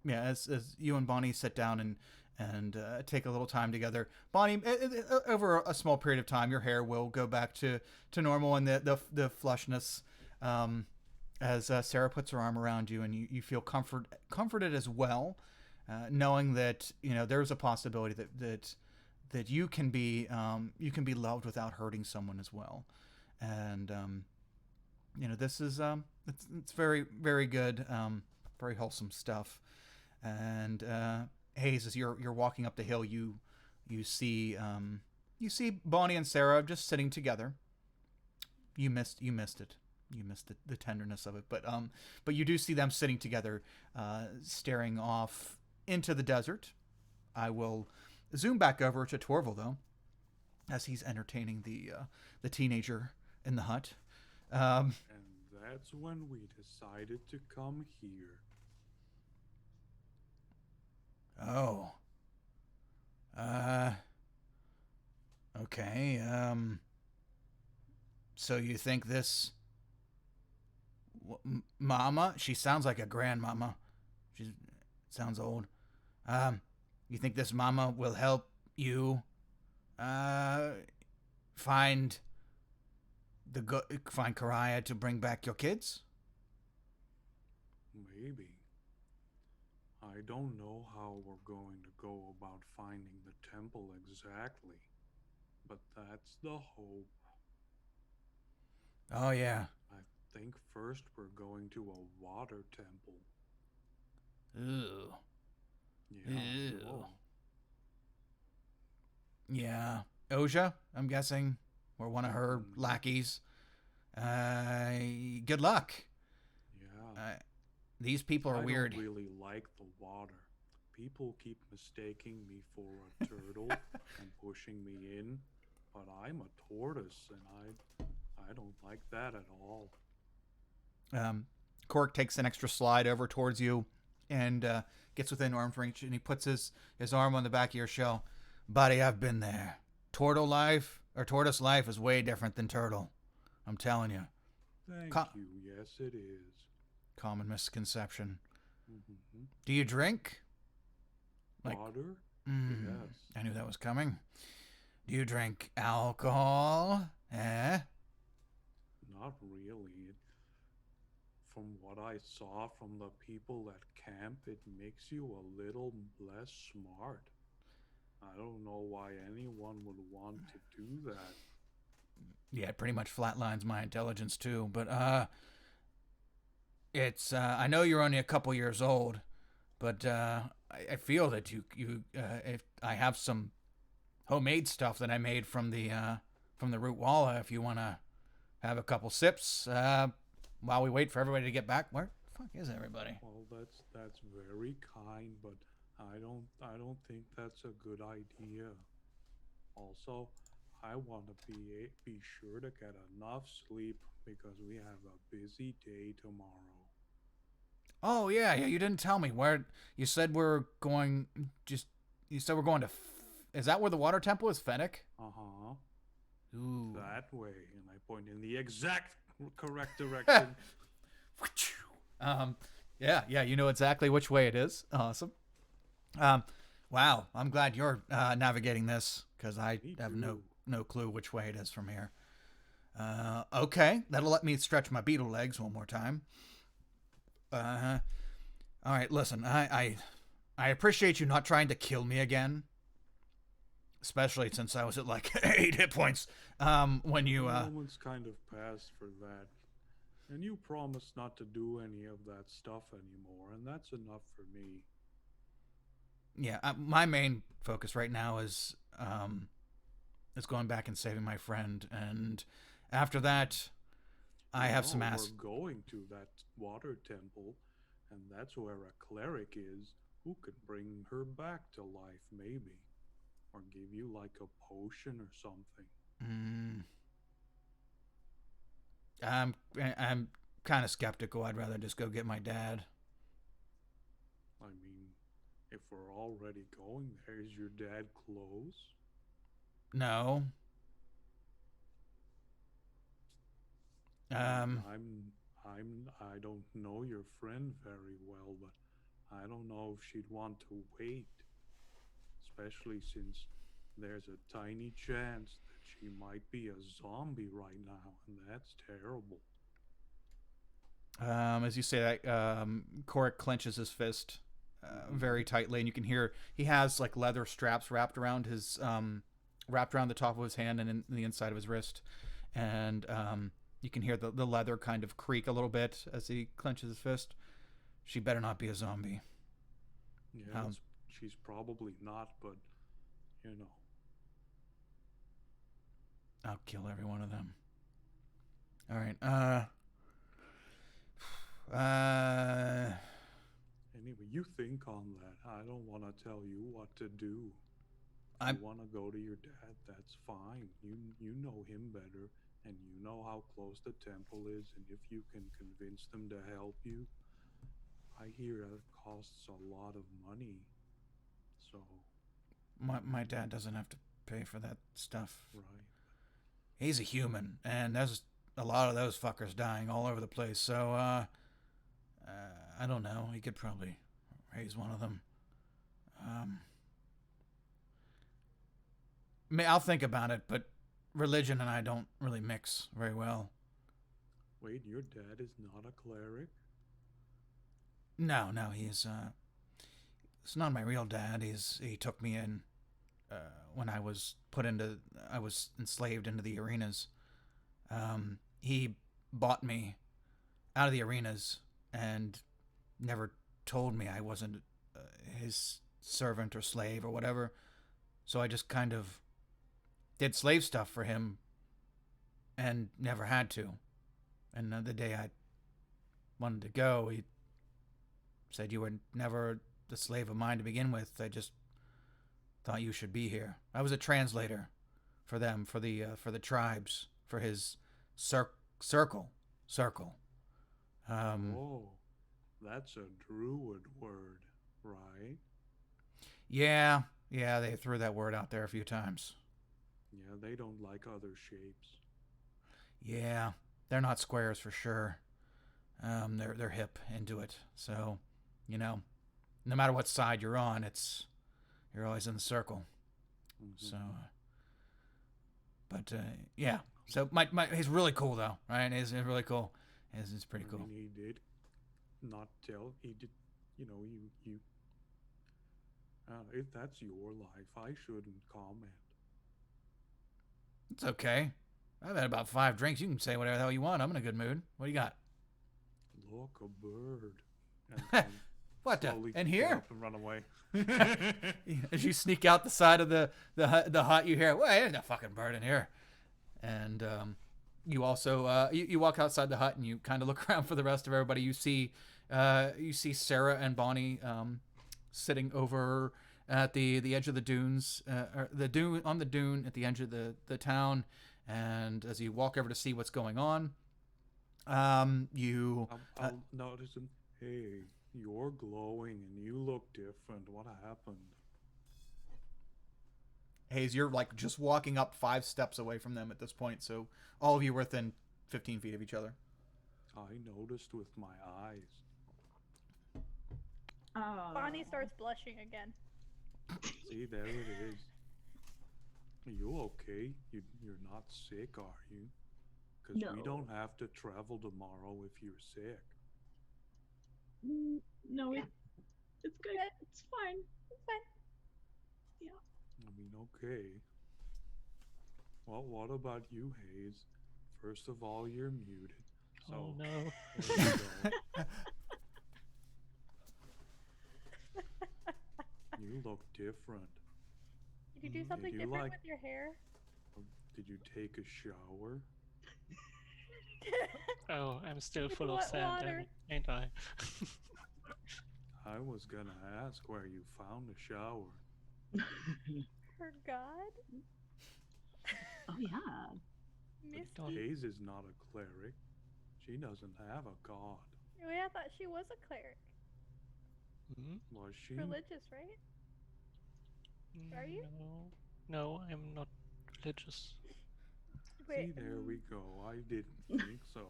Speaker 1: yeah, as you and Bonnie sit down and take a little time together, Bonnie, over a small period of time, your hair will go back to normal, and the flushness. As Sarah puts her arm around you, and you feel comforted as well, knowing that there's a possibility that you can be loved without hurting someone as well, and this is it's very very good, very wholesome stuff. And Hayes, as you're walking up the hill, you see Bonnie and Sarah just sitting together. You missed it. You missed the tenderness of it, but you do see them sitting together, staring off into the desert. I will zoom back over to Torval though, as he's entertaining the teenager in the hut.
Speaker 3: And that's when we decided to come here.
Speaker 1: Oh. Okay. So you think this mama? She sounds like a grandmama. She sounds old. You think this mama will help you find find Karaya to bring back your kids?
Speaker 3: Maybe. I don't know how we're going to go about finding the temple exactly, but that's the hope.
Speaker 1: Oh yeah.
Speaker 3: I think first we're going to a water temple.
Speaker 1: Ew.
Speaker 3: Yeah.
Speaker 1: Ew.
Speaker 3: Whoa.
Speaker 1: Yeah. Oja, I'm guessing, or one of her lackeys. Good luck.
Speaker 3: Yeah.
Speaker 1: These people are
Speaker 3: I
Speaker 1: weird.
Speaker 3: don't really like the water. People keep mistaking me for a turtle and pushing me in, but I'm a tortoise and I don't like that at all.
Speaker 1: Cork takes an extra slide over towards you and gets within arm's reach, and he puts his arm on the back of your shell. Buddy, I've been there. Tortoise life is way different than turtle. I'm telling you.
Speaker 3: Thank you. Yes, it is.
Speaker 1: Common misconception.
Speaker 3: Mm-hmm.
Speaker 1: Do you drink?
Speaker 3: Water?
Speaker 1: Yes. I knew that was coming. Do you drink alcohol? Eh?
Speaker 3: Not really. From what I saw from the people at camp, it makes you a little less smart. I don't know why anyone would want to do that.
Speaker 1: Yeah, it pretty much flatlines my intelligence too, but it's I know you're only a couple years old, but I feel that you if I have some homemade stuff that I made from the root walla, if you want to have a couple sips while we wait for everybody to get back. Where the fuck is everybody?
Speaker 3: Well, that's very kind, but I don't think that's a good idea. Also, I want to be sure to get enough sleep because we have a busy day tomorrow.
Speaker 1: Oh yeah, you didn't tell me where you said we're going. You said we're going to. Is that where the water temple is, Fennec?
Speaker 3: Uh-huh.
Speaker 1: Ooh.
Speaker 3: That way, and I point in the exact correct direction.
Speaker 1: Yeah, you know exactly which way it is. Awesome. Wow, I'm glad you're navigating this because I have no clue which way it is from here. Okay, that'll let me stretch my beetle legs one more time. All right, listen, I appreciate you not trying to kill me again. Especially since I was at like 8 hit points when you...
Speaker 3: The moment's kind of passed for that. And you promised not to do any of that stuff anymore, and that's enough for me.
Speaker 1: Yeah, my main focus right now is going back and saving my friend, and after that, I have some ass.
Speaker 3: We're going to that water temple, and that's where a cleric is who could bring her back to life, maybe. Or give you like a potion or something.
Speaker 1: I'm kind of skeptical. I'd rather just go get my dad.
Speaker 3: I mean, If we're already going there, is your dad close?
Speaker 1: No. Um,
Speaker 3: I don't know your friend very well, but I don't know if she'd want to wait, especially since there's a tiny chance that she might be a zombie right now, and that's terrible.
Speaker 1: as you say that, Korik clenches his fist very tightly, and you can hear he has like leather straps wrapped around wrapped around the top of his hand and in the inside of his wrist, and you can hear the leather kind of creak a little bit as he clenches his fist. She better not be a zombie.
Speaker 3: Yeah, she's probably not, but you know.
Speaker 1: I'll kill every one of them. All right.
Speaker 3: Anyway, you think on that. I don't want to tell you what to do.
Speaker 1: I
Speaker 3: You want to go to your dad, that's fine. You know him better, and you know how close the temple is, and if you can convince them to help you, I hear it costs a lot of money. So,
Speaker 1: my dad doesn't have to pay for that stuff.
Speaker 3: right.
Speaker 1: He's a human, and there's a lot of those fuckers dying all over the place. So, I don't know. He could probably raise one of them. I'll think about it, but religion and I don't really mix very well.
Speaker 3: Wait, your dad is not a cleric?
Speaker 1: No, he's it's not my real dad. He took me in when I was enslaved into the arenas. He bought me out of the arenas and never told me I wasn't his servant or slave or whatever. So I just kind of did slave stuff for him and never had to. And the day I wanted to go, he said, "You were never the slave of mine to begin with. I just thought you should be here." I was a translator for them, for the tribes, for his circle.
Speaker 3: Oh, that's a druid word, right?
Speaker 1: Yeah, they threw that word out there a few times.
Speaker 3: Yeah, they don't like other shapes.
Speaker 1: Yeah, they're not squares for sure. They're hip into it. So, no matter what side you're on, you're always in the circle.
Speaker 3: Mm-hmm.
Speaker 1: So, but yeah. So he's really cool though, right? He's really cool. It's pretty cool.
Speaker 3: I mean, he did not tell. He did, you. If that's your life, I shouldn't comment.
Speaker 1: It's okay. I've had about 5 drinks. You can say whatever the hell you want. I'm in a good mood. What do you got?
Speaker 3: Look, a bird. And
Speaker 1: What the?
Speaker 3: slowly
Speaker 1: In
Speaker 3: get
Speaker 1: here?
Speaker 3: up and run away.
Speaker 1: As you sneak out the side of the hut, you hear, "Well, there's a fucking bird in here." And you also you walk outside the hut and you kind of look around for the rest of everybody. You see Sarah and Bonnie sitting over at the edge of the dunes, or the dune on the dune at the edge of the town. And as you walk over to see what's going on, you
Speaker 3: I'll notice him. Hey, you're glowing and you look different. What happened?
Speaker 1: Hayes, you're like just walking up 5 steps away from them at this point, so all of you are within 15 feet of each other.
Speaker 3: I noticed with my eyes.
Speaker 2: Bonnie starts blushing again.
Speaker 3: See, there it is. Are you okay? You're not sick, are you? Because we
Speaker 5: No.
Speaker 3: don't have to travel tomorrow if you're sick.
Speaker 5: No, it's good. It's fine.
Speaker 2: It's fine.
Speaker 3: I mean, okay. Well, what about you, Hayes? First of all, you're muted. So,
Speaker 4: Oh no.
Speaker 3: there you go. You look different.
Speaker 2: Did you do something
Speaker 3: you
Speaker 2: different
Speaker 3: like-
Speaker 2: with your hair?
Speaker 3: Did you take a shower?
Speaker 4: Oh, I'm still
Speaker 2: With
Speaker 4: full of
Speaker 2: what
Speaker 4: sand,
Speaker 2: water?
Speaker 4: ain't I?
Speaker 3: I was gonna ask where you found the shower.
Speaker 2: For God?
Speaker 5: Oh yeah.
Speaker 2: Misty?
Speaker 3: Hayes is not a cleric. She doesn't have a god.
Speaker 2: Wait, I thought she was a cleric.
Speaker 3: Was she?
Speaker 2: Religious, right? Are you?
Speaker 4: No, I'm not religious.
Speaker 2: Wait.
Speaker 3: See, there we go. I didn't think so.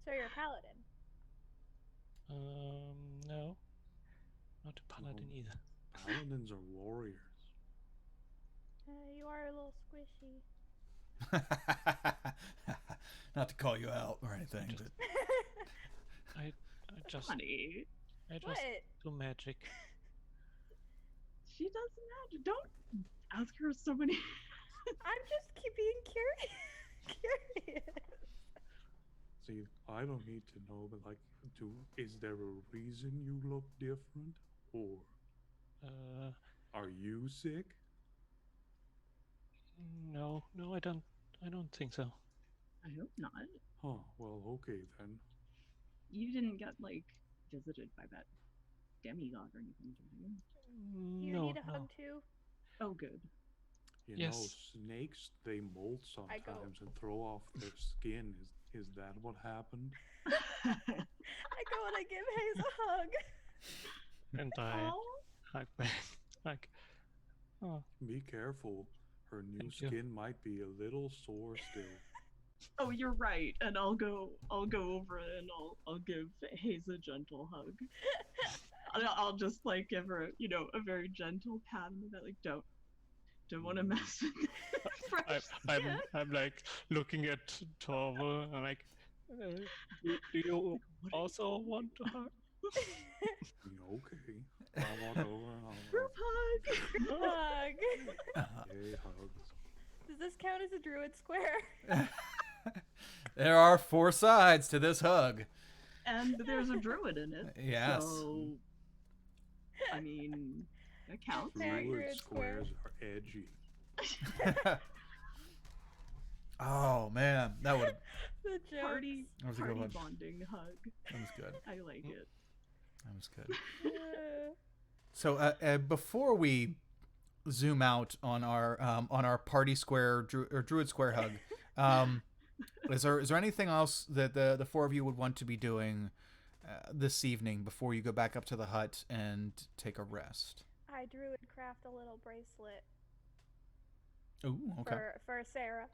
Speaker 2: So you're a paladin.
Speaker 4: No, not a paladin
Speaker 3: No.
Speaker 4: either.
Speaker 3: Paladins are warriors.
Speaker 2: You are a little squishy.
Speaker 1: Not to call you out or anything,
Speaker 4: Just-
Speaker 1: but
Speaker 4: I just
Speaker 5: Funny.
Speaker 2: What?
Speaker 4: do magic.
Speaker 5: She does magic. Don't ask her so many.
Speaker 2: I'm just being curious.
Speaker 3: See, I don't need to know, but like, is there a reason you look different, or are you sick?
Speaker 4: No, I don't think so.
Speaker 5: I hope not.
Speaker 3: Oh, well, okay then.
Speaker 5: You didn't get like visited by that demigod or anything, did you?
Speaker 2: Do you
Speaker 4: No,
Speaker 2: need a
Speaker 4: no.
Speaker 2: hug too?
Speaker 5: Oh, good.
Speaker 3: You
Speaker 4: Yes.
Speaker 3: know, snakes, they molt
Speaker 2: I go.
Speaker 3: sometimes and throw off their skin. Is that what happened?
Speaker 2: I go and I give Hayes a hug.
Speaker 4: And I
Speaker 5: Aw.
Speaker 4: hug back. Like, oh,
Speaker 3: Be careful. Her new
Speaker 4: Thank you.
Speaker 3: skin might be a little sore still.
Speaker 5: Oh, you're right. And I'll go over and I'll give Hayes a gentle hug. I'll just like give her, a very gentle pat on the back, like don't want to mess with fresh skin.
Speaker 4: I'm like looking at Torval and like, do you also want to hug?
Speaker 3: Okay. I'll walk over and I'll
Speaker 5: Group hug.
Speaker 2: Hug.
Speaker 3: hey, hugs.
Speaker 2: Does this count as a druid square?
Speaker 1: there are 4 sides to this hug.
Speaker 5: And there's a druid in it.
Speaker 1: Yes.
Speaker 5: So, I mean, that counts.
Speaker 2: Very
Speaker 3: Druid
Speaker 2: druid square.
Speaker 3: squares are edgy.
Speaker 1: Oh man, that would
Speaker 2: The jokes.
Speaker 5: Party
Speaker 1: That was a good one.
Speaker 5: bonding hug.
Speaker 1: that was good.
Speaker 5: I like it.
Speaker 1: That was good.
Speaker 2: Uh,
Speaker 1: So before we zoom out on our party square or druid square hug, is there anything else that the 4 of you would want to be doing this evening before you go back up to the hut and take a rest?
Speaker 2: I druid craft a little bracelet
Speaker 1: Ooh, okay.
Speaker 2: for Sarah.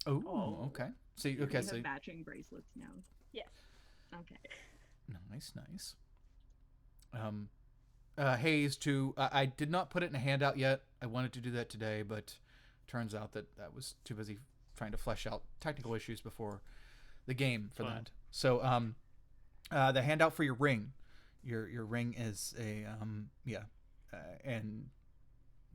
Speaker 1: Ooh,
Speaker 5: Oh.
Speaker 1: okay. So
Speaker 5: We
Speaker 1: okay,
Speaker 5: have
Speaker 1: so
Speaker 5: matching bracelets now.
Speaker 2: Yes.
Speaker 5: Okay.
Speaker 1: nice. Hayes, I did not put it in a handout yet. I wanted to do that today, but turns out that was too busy trying to flesh out technical issues before the game for
Speaker 4: Fine.
Speaker 1: that. So the handout for your ring, your ring is a and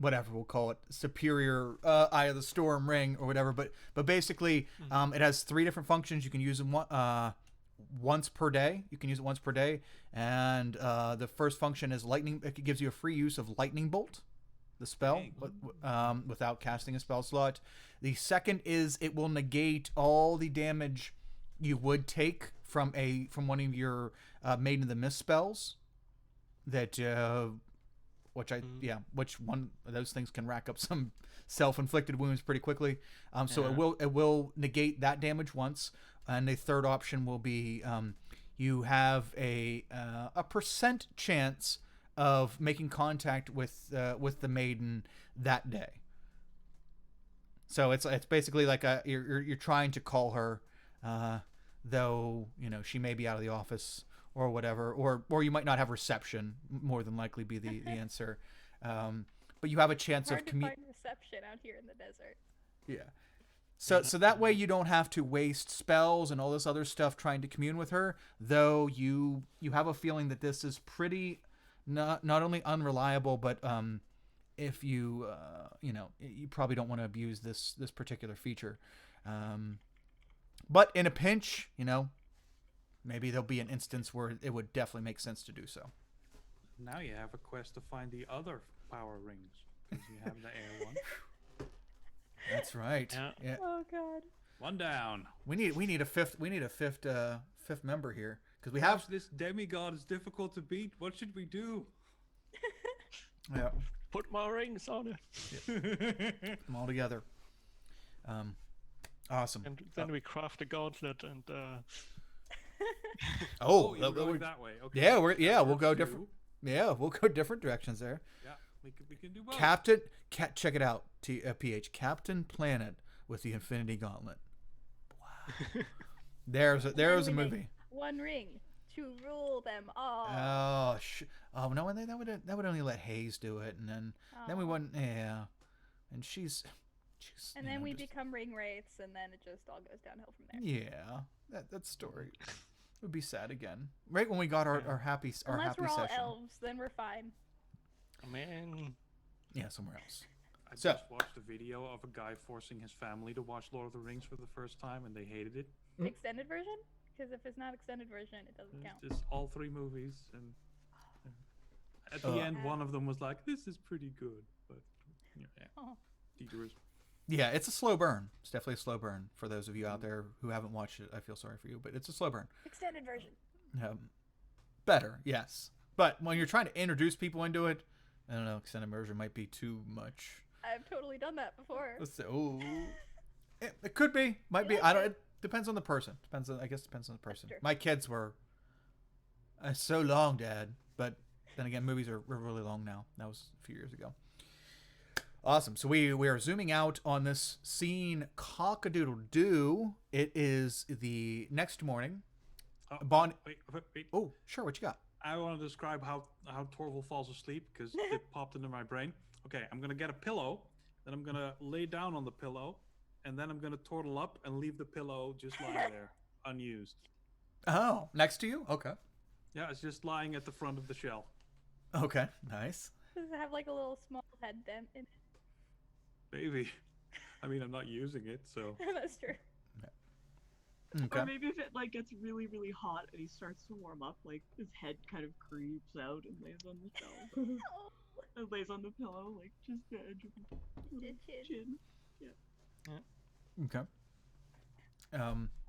Speaker 1: whatever we'll call it, superior Eye of the Storm ring or whatever. But basically, it has 3 different functions. You can use them once per day. You can use it once per day, and the first function is lightning. It gives you a free use of lightning bolt, the spell, without casting a spell slot. The second is it will negate all the damage you would take from one of your Maiden of the Mist spells. That which one of those things can rack up some self-inflicted wounds pretty quickly. So it will negate that damage once. And the third option will be you have a % chance of making contact with the maiden that day. So it's basically like you're trying to call her, though she may be out of the office or whatever, or you might not have reception. More than likely be the answer. But you have a chance
Speaker 2: Hard
Speaker 1: of
Speaker 2: to find reception out here in the desert.
Speaker 1: Yeah. So that way you don't have to waste spells and all this other stuff trying to commune with her, though you have a feeling that this is pretty not only unreliable, but if you probably don't want to abuse this particular feature. But in a pinch, maybe there'll be an instance where it would definitely make sense to do so.
Speaker 3: Now you have a quest to find the other power rings. Because you have the air one.
Speaker 1: That's right. Yeah.
Speaker 2: Oh God.
Speaker 3: One down.
Speaker 1: We need a fifth member here because we have
Speaker 3: This demigod is difficult to beat. What should we do?
Speaker 1: yeah
Speaker 4: Put more rings on it.
Speaker 1: them all together. Awesome.
Speaker 4: And then we craft a gauntlet and
Speaker 1: Oh,
Speaker 3: you're going that way. Okay.
Speaker 1: yeah,
Speaker 3: That
Speaker 1: we'll go
Speaker 3: works
Speaker 1: different.
Speaker 3: too.
Speaker 1: Yeah, we'll go different directions there.
Speaker 3: Yeah, we can do both.
Speaker 1: Check it out. PH Captain Planet with the Infinity Gauntlet. Wow. There's a
Speaker 2: we make
Speaker 1: movie.
Speaker 2: One Ring to rule them all.
Speaker 1: Oh no, and that would only let Hayes do it, and then we
Speaker 2: Aw.
Speaker 1: wouldn't. Yeah, and she's.
Speaker 2: And
Speaker 1: you
Speaker 2: then
Speaker 1: know,
Speaker 2: we
Speaker 1: just-
Speaker 2: become ring wraiths, and then it just all goes downhill from there.
Speaker 1: Yeah, that story would be sad again. Right when we got our happy
Speaker 2: Unless
Speaker 1: happy
Speaker 2: we're all
Speaker 1: session.
Speaker 2: elves, then we're fine.
Speaker 4: Man.
Speaker 1: Yeah, somewhere else.
Speaker 3: I
Speaker 1: So-
Speaker 3: just watched a video of a guy forcing his family to watch Lord of the Rings for the first time, and they hated it.
Speaker 2: Extended version? Because if it's not extended version, it doesn't count.
Speaker 3: Just all 3 movies, and at the end, one of them was like, "This is pretty good," but yeah,
Speaker 2: Oh.
Speaker 3: detours.
Speaker 1: Yeah, it's a slow burn. It's definitely a slow burn for those of you out there who haven't watched it. I feel sorry for you, but it's a slow burn.
Speaker 2: Extended version.
Speaker 1: Better, yes. But when you're trying to introduce people into it, I don't know, extended version might be too much.
Speaker 2: I've totally done that before.
Speaker 1: Let's say, oh, it could be, might be.
Speaker 2: like
Speaker 1: I don't.
Speaker 2: it?
Speaker 1: It depends on the person. I guess it depends on the person.
Speaker 2: true.
Speaker 1: My kids were so long, Dad. But then again, movies are really long now. That was a few years ago. Awesome. So we are zooming out on this scene. Cock-a-doodle-doo. It is the next morning.
Speaker 3: Oh,
Speaker 1: Bond.
Speaker 3: wait.
Speaker 1: Oh, sure. What you got?
Speaker 3: I want to describe how Torval falls asleep because it popped into my brain. Okay, I'm gonna get a pillow, then I'm gonna lay down on the pillow, and then I'm gonna turtle up and leave the pillow just lying there, unused.
Speaker 1: Oh, next to you? Okay.
Speaker 3: Yeah, it's just lying at the front of the shell.
Speaker 1: Okay. Nice.
Speaker 2: Does it have like a little small head dent in it?
Speaker 3: Maybe. I mean, I'm not using it, so.
Speaker 2: That's true.
Speaker 1: Okay.
Speaker 5: Or maybe if it like gets really, really hot and he starts to warm up, like his head kind of creeps out and lays on the pillow.
Speaker 2: Oh,
Speaker 5: And lays on the pillow, like just the edge of his
Speaker 2: chin.
Speaker 5: chin.
Speaker 1: Okay.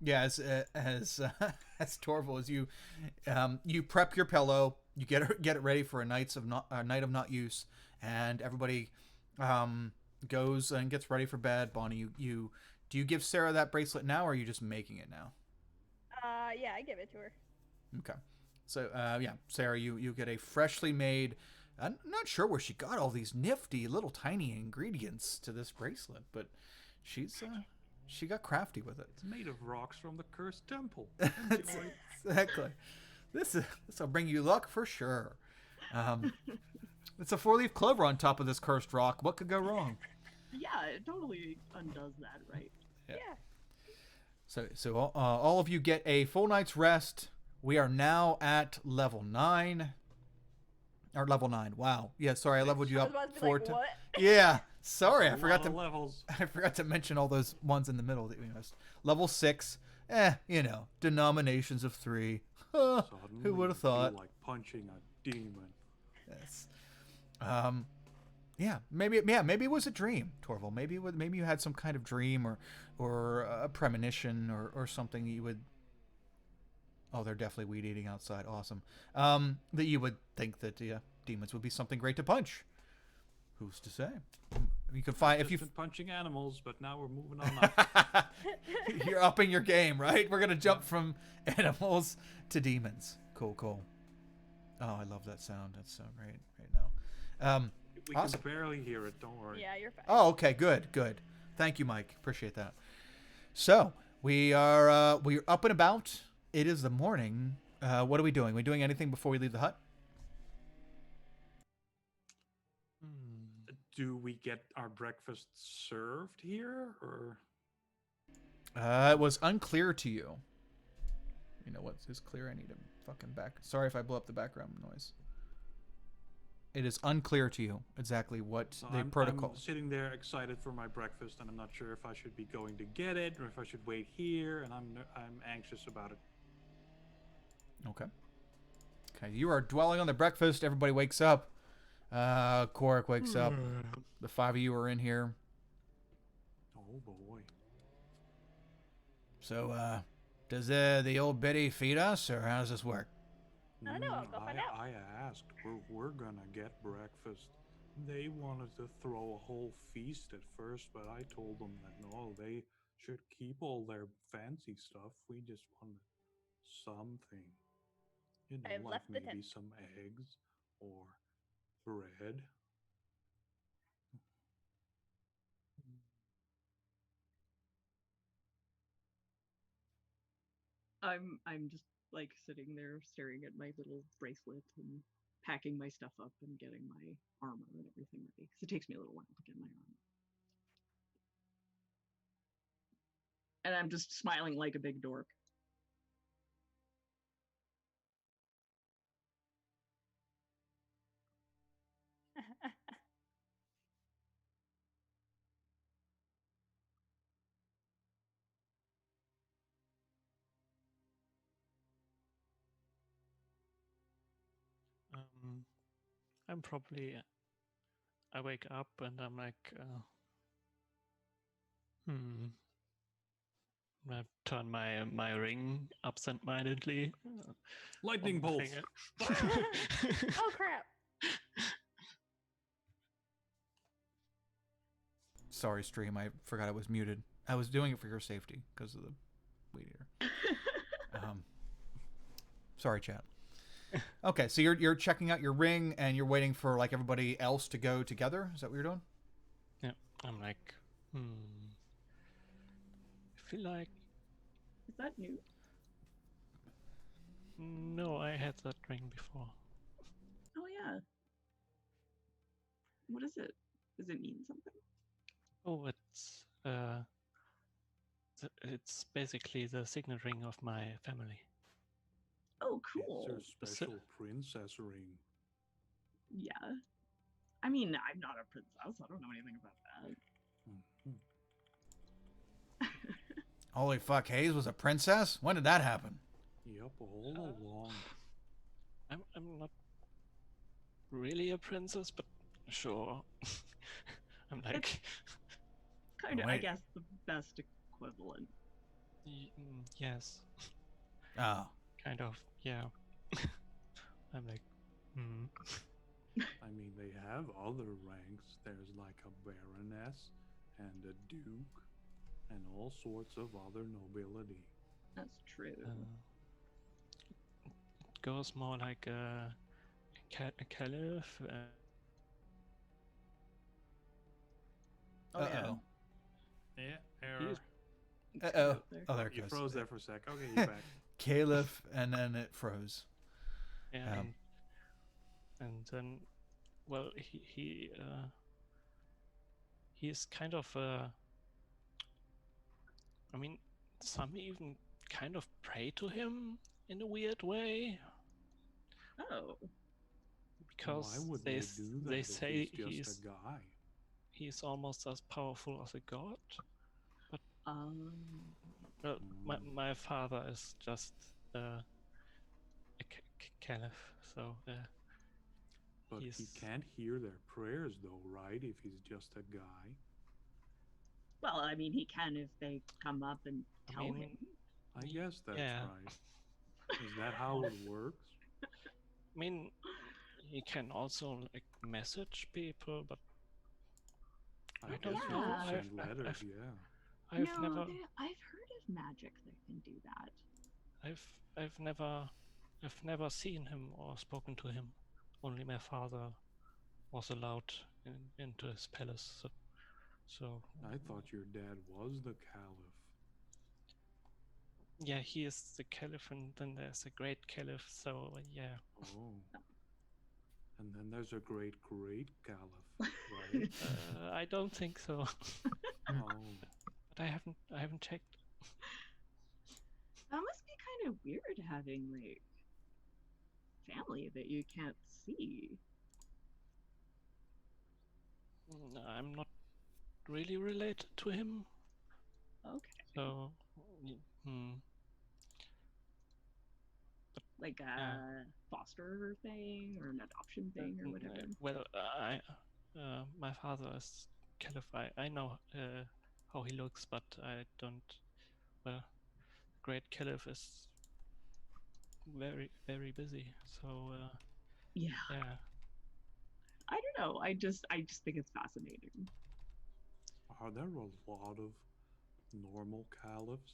Speaker 1: Yeah, as Torval, as you prep your pillow, you get it ready for a night of not use, and everybody goes and gets ready for bed. Bonnie, you do you give Sarah that bracelet now, or are you just making it now?
Speaker 2: Yeah, I give it to her.
Speaker 1: Okay. So yeah, Sarah, you get a freshly made. I'm not sure where she got all these nifty little tiny ingredients to this bracelet, but she got crafty with it.
Speaker 3: It's made of rocks from the cursed temple.
Speaker 1: Exactly. This will bring you luck for sure. It's a 4-leaf clover on top of this cursed rock. What could go wrong?
Speaker 5: Yeah, it totally undoes that, right?
Speaker 1: Yeah.
Speaker 2: Yeah.
Speaker 1: So all of you get a full night's rest. We are now at level 9. Or level 9. Wow. Yeah, sorry, I leveled you
Speaker 2: I
Speaker 1: up
Speaker 2: was about to be
Speaker 1: 4
Speaker 2: like,
Speaker 1: times.
Speaker 2: what?
Speaker 1: Yeah. Sorry, I
Speaker 3: A
Speaker 1: forgot
Speaker 3: lot
Speaker 1: to
Speaker 3: of levels.
Speaker 1: I forgot to mention all those ones in the middle that we missed. Level 6. Denominations of 3. Who
Speaker 3: Suddenly
Speaker 1: would have
Speaker 3: you feel
Speaker 1: thought?
Speaker 3: like punching a demon.
Speaker 1: Yes. Maybe it was a dream, Torval. Maybe you had some kind of dream or a premonition or something that you would. Oh, they're definitely weed eating outside. Awesome. That you would think that demons would be something great to punch. Who's to say? You can find if you.
Speaker 3: Been punching animals, but now we're moving on up.
Speaker 1: You're upping your game, right? We're gonna jump from animals to demons. Cool. Oh, I love that sound. That's so great right now.
Speaker 3: We
Speaker 1: Awesome.
Speaker 3: can barely hear it. Don't worry.
Speaker 2: Yeah, you're fine.
Speaker 1: Oh, okay, good. Thank you, Mike. Appreciate that. So we're up and about. It is the morning. What are we doing? Are we doing anything before we leave the hut?
Speaker 3: Do we get our breakfast served here, or?
Speaker 1: It was unclear to you. You know what's clear? I need a fucking back. Sorry if I blow up the background noise. It is unclear to you exactly what
Speaker 3: So
Speaker 1: the protocol.
Speaker 3: I'm sitting there excited for my breakfast, and I'm not sure if I should be going to get it or if I should wait here, and I'm anxious about it.
Speaker 1: Okay. You are dwelling on the breakfast. Everybody wakes up. Korik wakes up. The 5 of you are in here.
Speaker 3: Oh boy.
Speaker 1: So, does the old biddy feed us, or how does this work?
Speaker 2: I don't know, I'll go find out.
Speaker 3: I asked. We're gonna get breakfast. They wanted to throw a whole feast at first, but I told them that no, they should keep all their fancy stuff. We just want to something. You know,
Speaker 2: I've
Speaker 3: like
Speaker 2: left the
Speaker 3: maybe
Speaker 2: tent.
Speaker 3: some eggs or bread.
Speaker 5: I'm just like sitting there staring at my little bracelet and packing my stuff up and getting my armor and everything ready. Because it takes me a little while to get my armor. And I'm just smiling like a big dork.
Speaker 4: I'm probably. I wake up and I'm like, I turn my ring absent-mindedly.
Speaker 3: Lightning
Speaker 4: on my
Speaker 3: bolts.
Speaker 4: finger.
Speaker 2: Oh crap!
Speaker 1: Sorry, stream. I forgot I was muted. I was doing it for your safety because of the weed eater. Sorry, chat. Okay, so you're checking out your ring and you're waiting for like everybody else to go together. Is that what you're doing?
Speaker 4: Yeah, I'm like, I feel like
Speaker 5: Is that new?
Speaker 4: no, I had that ring before.
Speaker 5: Oh yeah. What is it? Does it mean something?
Speaker 4: Oh, it's basically the signet ring of my family.
Speaker 5: Oh,
Speaker 3: It's
Speaker 5: cool.
Speaker 3: her special princess ring.
Speaker 5: Yeah. I mean, I'm not a princess. I don't know anything about that.
Speaker 1: Holy fuck, Hayes was a princess? When did that happen?
Speaker 3: Yep, all along.
Speaker 4: I'm not really a princess, but sure. I'm like,
Speaker 5: Kind of, I
Speaker 1: Wait.
Speaker 5: guess, the best equivalent.
Speaker 4: yes,
Speaker 1: Oh.
Speaker 4: kind of, yeah. I'm like,
Speaker 3: I mean, they have other ranks. There's like a baroness and a duke and all sorts of other nobility.
Speaker 5: That's true.
Speaker 4: It goes more like a caliph.
Speaker 5: Oh yeah.
Speaker 1: Uh-oh.
Speaker 3: Yeah,
Speaker 4: He's
Speaker 1: Uh-oh.
Speaker 5: There.
Speaker 1: Oh, there it
Speaker 3: you
Speaker 1: goes.
Speaker 3: froze there for a sec. Okay, you're back.
Speaker 1: Caliph, and then it froze.
Speaker 4: yeah, and then, well, he's kind of I mean, some even kind of pray to him in a weird way
Speaker 5: Oh.
Speaker 4: because
Speaker 3: Why would
Speaker 4: they
Speaker 3: they do that
Speaker 4: they
Speaker 3: if
Speaker 4: say
Speaker 3: he's just a guy?
Speaker 4: he's almost as powerful as a god.
Speaker 5: Um.
Speaker 4: Well, my father is just a caliph, so
Speaker 3: But he can't hear their prayers, though, right? If he's just a guy.
Speaker 5: Well, I mean, he can if they come up and
Speaker 4: I
Speaker 5: tell
Speaker 4: mean,
Speaker 5: him.
Speaker 3: I guess that's
Speaker 4: yeah.
Speaker 3: right. Is that how it works?
Speaker 4: I mean, he can also like message people, but
Speaker 3: I
Speaker 4: don't
Speaker 3: guess
Speaker 4: know.
Speaker 3: you could send letters, yeah.
Speaker 4: I've
Speaker 5: No,
Speaker 4: never,
Speaker 5: I've heard of magic that can do that.
Speaker 4: I've never seen him or spoken to him. Only my father was allowed into his palace. So
Speaker 3: I thought your dad was the caliph.
Speaker 4: yeah, he is the caliph, and then there's a great caliph. So yeah.
Speaker 3: Oh. And then there's a great caliph, right?
Speaker 4: I don't think so.
Speaker 3: Oh.
Speaker 4: But I haven't checked.
Speaker 5: That must be kind of weird having like family that you can't see.
Speaker 4: I'm not really related to him.
Speaker 5: Okay.
Speaker 4: So,
Speaker 5: Like a foster thing or an adoption thing or whatever.
Speaker 4: Well, my father is caliph. I know how he looks, but I don't. Well, great caliph is very busy. So
Speaker 5: Yeah.
Speaker 4: yeah.
Speaker 5: I don't know. I just think it's fascinating.
Speaker 3: Are there a lot of normal caliphs?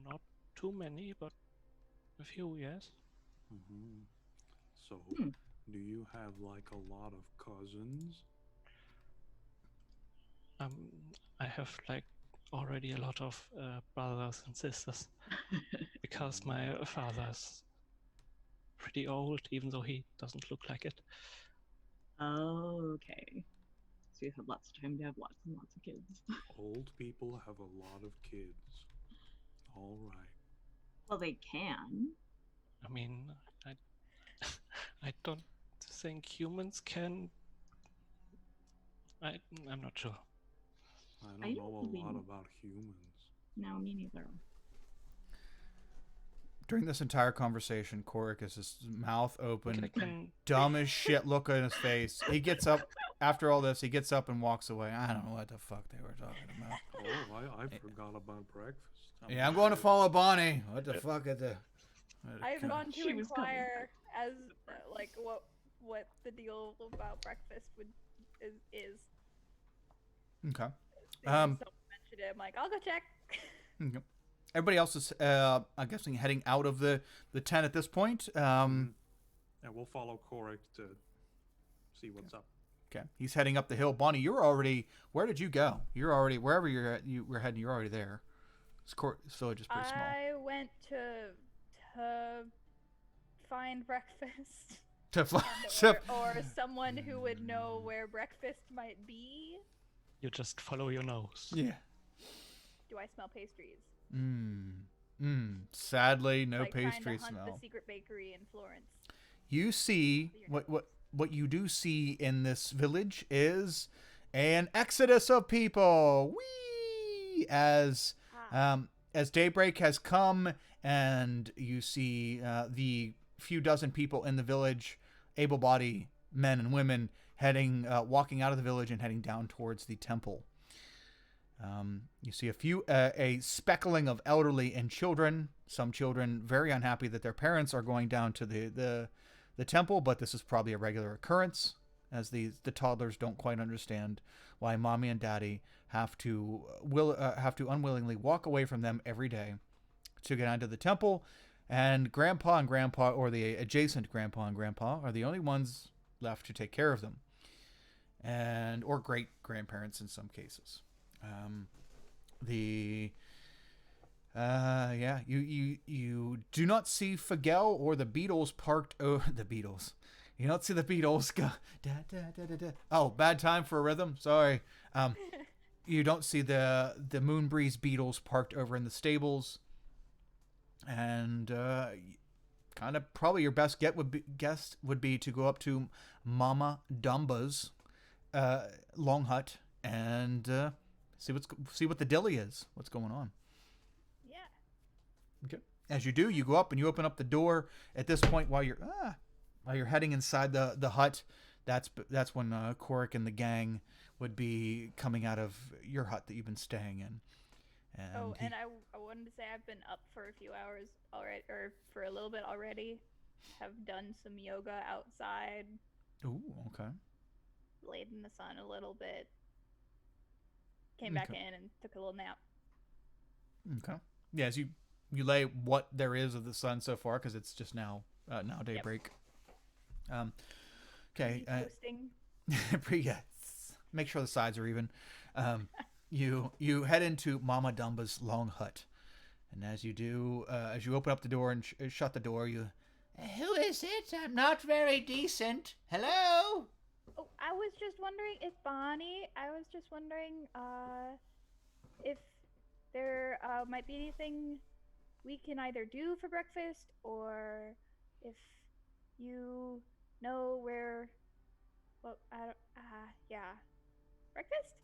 Speaker 4: Not too many, but a few, yes.
Speaker 3: Mm-hmm. So,
Speaker 5: Hmm.
Speaker 3: do you have like a lot of cousins?
Speaker 4: I have like already a lot of brothers and sisters because my father's pretty old, even though he doesn't look like it.
Speaker 5: Okay. So you have lots of time to have lots and lots of kids.
Speaker 3: Old people have a lot of kids. All right.
Speaker 5: Well, they can.
Speaker 4: I mean, I, I don't think humans can. I'm not sure.
Speaker 3: I
Speaker 5: I
Speaker 3: don't know a
Speaker 5: believe-
Speaker 3: lot about humans.
Speaker 5: No, me neither.
Speaker 1: During this entire conversation, Korik is his mouth open,
Speaker 4: Can
Speaker 1: dumb as shit look on his face. He gets up after all this. He gets up and walks away. I don't know what the fuck they were talking about.
Speaker 3: Oh, I forgot about breakfast.
Speaker 1: Yeah, I'm going to follow Bonnie. What the fuck is the?
Speaker 2: I've gone to
Speaker 5: She was coming
Speaker 2: inquire as like what the deal about breakfast is.
Speaker 1: Okay.
Speaker 2: Someone mentioned it. I'm like, I'll go check.
Speaker 1: Okay. Everybody else is, I'm guessing, heading out of the tent at this point.
Speaker 3: And we'll follow Korik to see what's up.
Speaker 1: Okay. He's heading up the hill. Bonnie, you're already. Where did you go? You're already wherever you were heading. You're already there. This village is pretty small.
Speaker 2: I went to find breakfast. Or someone who would know where breakfast might be.
Speaker 4: you just follow your nose?
Speaker 1: Yeah.
Speaker 2: Do I smell pastries?
Speaker 1: Sadly, no
Speaker 2: like
Speaker 1: pastry
Speaker 2: trying to hunt
Speaker 1: smell.
Speaker 2: the secret bakery in Florence.
Speaker 1: You see what you do see in this village is an exodus of people. Whee! As daybreak has come, and you see the few dozen people in the village, able-bodied men and women, walking out of the village and heading down towards the temple. You see a speckling of elderly and children. Some children very unhappy that their parents are going down to the temple, but this is probably a regular occurrence, as the toddlers don't quite understand why mommy and daddy have to unwillingly walk away from them every day to get onto the temple, and grandpa and grandpa, or the adjacent grandpa and grandpa, are the only ones left to take care of them, or great grandparents in some cases. You do not see Fagel or the Beatles parked. Oh, the Beatles. You don't see the Beatles go. Da, da, da, da, da. Oh, bad time for a rhythm. Sorry. You don't see the Moonbreeze Beatles parked over in the stables, and kind of probably your best guess would be to go up to Mama Dumba's long hut and see what the dilly is. What's going on?
Speaker 2: Yeah.
Speaker 1: Okay. As you do, you go up and you open up the door. At this point, while you're heading inside the hut, that's when Korik and the gang would be coming out of your hut that you've been staying in. And
Speaker 2: I wanted to say I've been up for a few hours already, or for a little bit already. Have done some yoga outside.
Speaker 1: Ooh, okay.
Speaker 2: Laid in the sun a little bit. Came back in and took a little nap.
Speaker 1: Okay. Yeah, as you lay what there is of the sun so far, because it's just now daybreak.
Speaker 2: Yep.
Speaker 1: Okay.
Speaker 2: Toasting.
Speaker 1: Yeah. Make sure the sides are even. You head into Mama Dumba's long hut, and as you do, as you open up the door and shut the door, who is it? I'm not very decent. Hello.
Speaker 2: Oh, I was just wondering if if there might be anything we can either do for breakfast, or if you know where. Well, yeah, breakfast.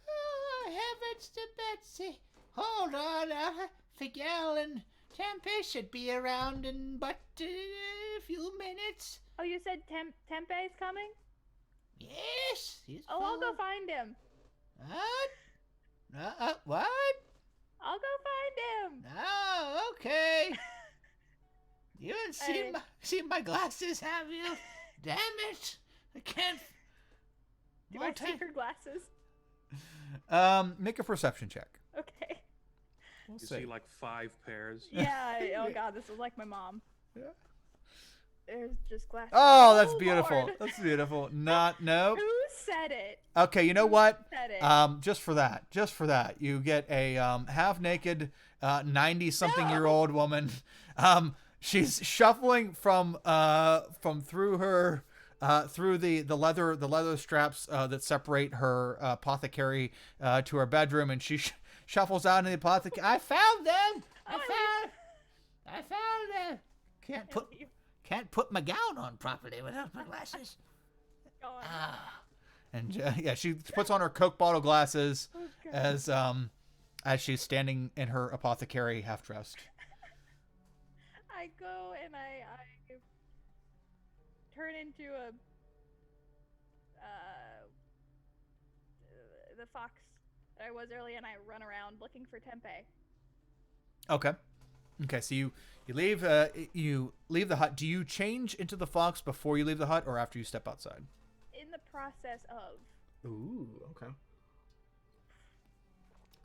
Speaker 1: Oh, heavens to Betsy! Hold on, Figel and Tempe should be around in but a few minutes.
Speaker 2: Oh, you said Tempe's coming?
Speaker 1: Yes.
Speaker 2: I'll go find him.
Speaker 1: What? What?
Speaker 2: I'll go find him.
Speaker 1: Oh, okay. You haven't seen my glasses, have you? Damn it! I can't.
Speaker 2: Do I see your glasses?
Speaker 1: Make a perception check.
Speaker 2: Okay.
Speaker 1: We'll
Speaker 3: You
Speaker 1: see.
Speaker 3: see like 5 pairs.
Speaker 2: Yeah. Oh God, this is like my mom.
Speaker 1: Yeah.
Speaker 2: There's just glass.
Speaker 1: Oh, that's beautiful.
Speaker 2: Lord.
Speaker 1: That's beautiful. Not no.
Speaker 2: Who said it?
Speaker 1: Okay, you know
Speaker 2: Who
Speaker 1: what?
Speaker 2: said it?
Speaker 1: Just for that, you get a half-naked, 90-something-year-old woman. She's shuffling from through her through the leather straps that separate her apothecary to her bedroom, and she shuffles out into the apothecary. I found them. I found them. Can't put my gown on properly without my glasses.
Speaker 2: God.
Speaker 1: And yeah, she puts on her Coke bottle glasses
Speaker 2: Oh, God.
Speaker 1: as she's standing in her apothecary, half dressed.
Speaker 2: I go and I turn into the fox that I was earlier, and I run around looking for Tempe.
Speaker 1: Okay. So you leave the hut. Do you change into the fox before you leave the hut, or after you step outside?
Speaker 2: In the process of.
Speaker 1: Ooh, okay.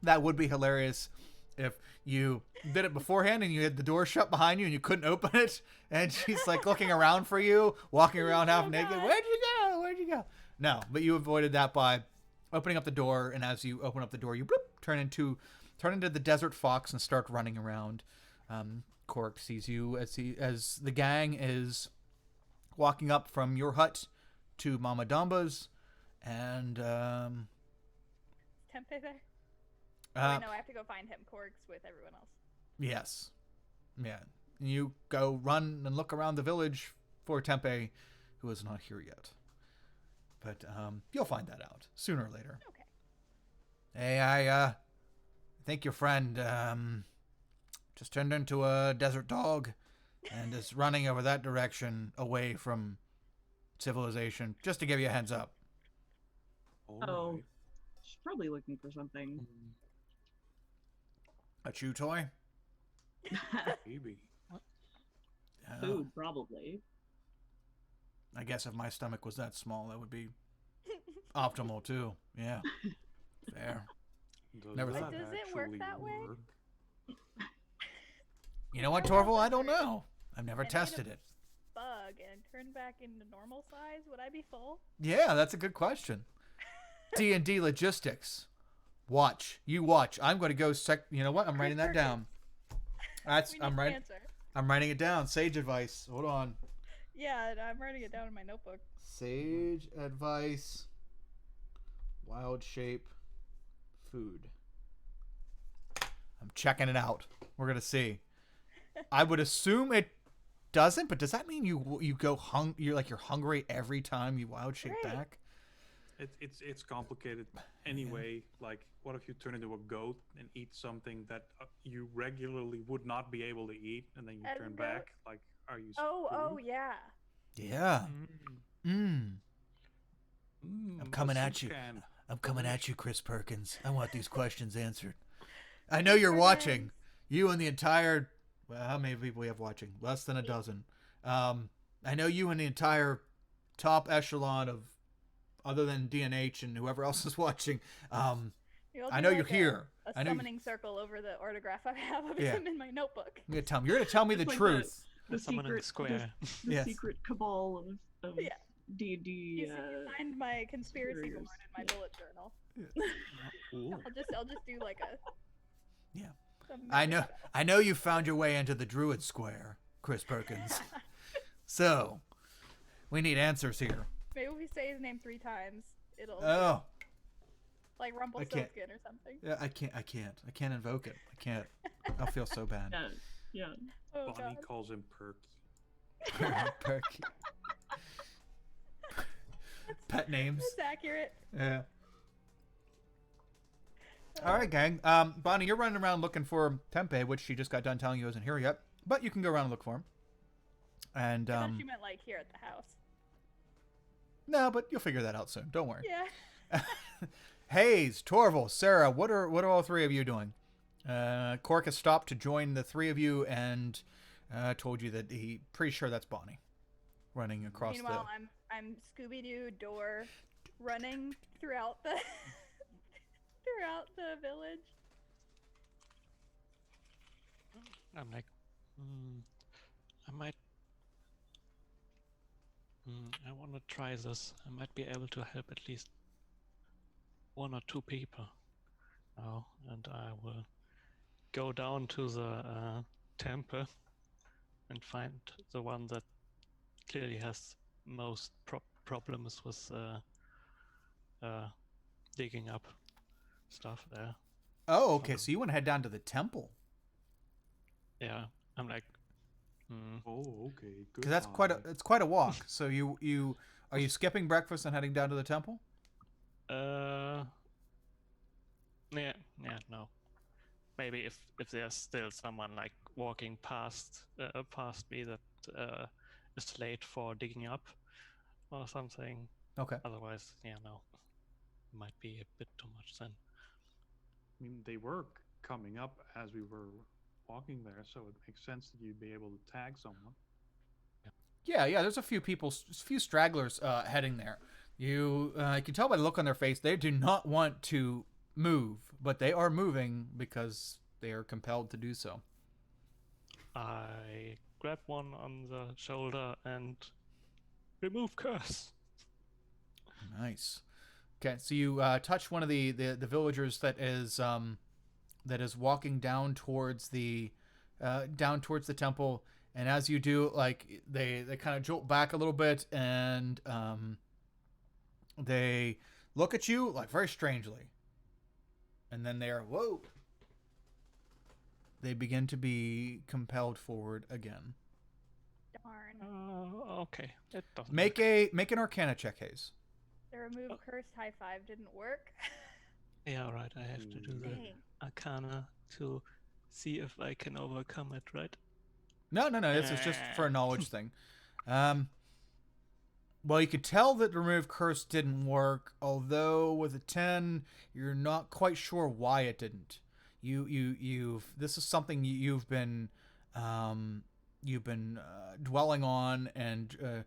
Speaker 1: That would be hilarious if you did it beforehand and you had the door shut behind you and you couldn't open it, and she's like looking around for you, walking around half naked.
Speaker 2: God.
Speaker 1: Where'd you go? No, but you avoided that by opening up the door, and as you open up the door, you turn into the desert fox and start running around. Cork sees you as the gang is walking up from your hut to Mama Dumba's, and
Speaker 2: Tempe there? Wait, no, I have to go find him. Corks with everyone else.
Speaker 1: yes, yeah. You go run and look around the village for Tempe, who is not here yet, but you'll find that out sooner or later.
Speaker 2: Okay.
Speaker 1: Hey, I think your friend just turned into a desert dog and is running over that direction away from civilization. Just to give you a heads up.
Speaker 5: Oh.
Speaker 3: Alright.
Speaker 5: She's probably looking for something.
Speaker 1: A chew toy?
Speaker 3: Maybe.
Speaker 5: Food, probably.
Speaker 1: I guess if my stomach was that small, that would be optimal too. Yeah. Fair. Never thought.
Speaker 2: Does it work
Speaker 3: actually
Speaker 2: that way?
Speaker 3: work?
Speaker 1: You know what, Torval? I don't know. I've never
Speaker 2: And I
Speaker 1: tested it.
Speaker 2: Bug and turn back into normal size. Would I be full?
Speaker 1: Yeah, that's a good question. D&D logistics. Watch. You watch. I'm going to go You know what? I'm writing that down.
Speaker 2: We need an answer.
Speaker 1: I'm writing it down. Sage advice. Hold on.
Speaker 2: Yeah, I'm writing it down in my notebook.
Speaker 1: Sage advice. Wild shape. Food. I'm checking it out. We're going to see. I would assume it doesn't, but does that mean you go you're hungry every time you wild shape
Speaker 2: Right.
Speaker 1: back?
Speaker 3: It's complicated anyway. Like, what if you turn into a goat and eat something that you regularly would not be able to eat, and then you
Speaker 2: As a
Speaker 3: turn
Speaker 2: goat?
Speaker 3: back? Like, are you?
Speaker 2: Oh,
Speaker 3: screwed?
Speaker 2: yeah.
Speaker 1: Yeah. I'm
Speaker 3: A
Speaker 1: coming
Speaker 3: soup
Speaker 1: at you.
Speaker 3: can.
Speaker 1: I'm coming at you, Chris Perkins. I want these questions answered. I know you're watching. You and the entire... Well, how many people we have watching? Less than a dozen. I know you and the entire top echelon of... Other than DNH and whoever else is watching.
Speaker 2: You'll
Speaker 1: I
Speaker 2: do
Speaker 1: know
Speaker 2: like
Speaker 1: you're here.
Speaker 2: A
Speaker 1: I know
Speaker 2: summoning circle over the autograph I have of
Speaker 1: Yeah.
Speaker 2: him in my notebook.
Speaker 1: You're going to tell me the
Speaker 5: It's like
Speaker 1: truth.
Speaker 5: The
Speaker 4: Someone in the square.
Speaker 5: The
Speaker 1: Yes.
Speaker 5: secret cabal of
Speaker 2: Yeah.
Speaker 5: D&D.
Speaker 2: You find my conspiracy board
Speaker 5: Warriors.
Speaker 2: in my bullet journal.
Speaker 3: Ooh.
Speaker 2: I'll just do like a.
Speaker 1: Yeah.
Speaker 2: some
Speaker 1: I know you found your way into the Druid Square, Chris Perkins. So, we need answers here.
Speaker 2: Maybe if we say his name 3 times, it'll
Speaker 1: Oh,
Speaker 2: like Rumpelstiltskin or something.
Speaker 1: yeah, I can't invoke it. I can't. I'll feel so bad.
Speaker 5: Yeah.
Speaker 2: Oh
Speaker 3: Bonnie
Speaker 2: god.
Speaker 3: calls him Perky.
Speaker 1: Perky. Pet names.
Speaker 2: That's accurate.
Speaker 1: Yeah. All right, gang. Bonnie, you're running around looking for Tempe, which she just got done telling you isn't here yet. But you can go around and look for him. And
Speaker 2: I thought she meant like here at the house.
Speaker 1: no, but you'll figure that out soon. Don't worry.
Speaker 2: Yeah.
Speaker 1: Hayes, Torval, Sarah, what are all 3 of you doing? Cork has stopped to join the 3 of you and told you that he pretty sure that's Bonnie running across
Speaker 2: Meanwhile, I'm Scooby Doo door running throughout the throughout the village.
Speaker 4: I'm like, I might. I want to try this. I might be able to help at least one or two people now, and I will go down to the temple and find the one that clearly has most problems with digging up stuff there.
Speaker 1: Oh, okay. So you want to head down to the temple?
Speaker 4: Yeah, I'm like,
Speaker 3: Oh, okay. Good.
Speaker 1: Because that's quite a walk. So you are you skipping breakfast and heading down to the temple?
Speaker 4: yeah, no. Maybe if there's still someone like walking past me that is late for digging up or something.
Speaker 1: Okay.
Speaker 4: Otherwise, yeah, no, might be a bit too much then.
Speaker 3: I mean, they were coming up as we were walking there, so it makes sense that you'd be able to tag someone.
Speaker 1: Yeah. There's a few stragglers heading there. You can tell by the look on their face they do not want to move, but they are moving because they are compelled to do so.
Speaker 4: I grab one on the shoulder and remove curse.
Speaker 1: Nice. Okay, so you touch one of the villagers that is walking down towards the temple, and as you do, like they kind of jolt back a little bit, and they look at you like very strangely, and then they are whoa. They begin to be compelled forward again.
Speaker 2: Darn.
Speaker 4: Okay, it doesn't
Speaker 1: Make an Arcana check, Hayes.
Speaker 2: The remove cursed high five didn't work.
Speaker 4: Yeah, right. I have to do the
Speaker 2: Dang.
Speaker 4: Arcana to see if I can overcome it, right?
Speaker 1: No. This is just for a knowledge thing. Well, you could tell that the remove curse didn't work, although with a 10, you're not quite sure why it didn't. This is something you've been dwelling on and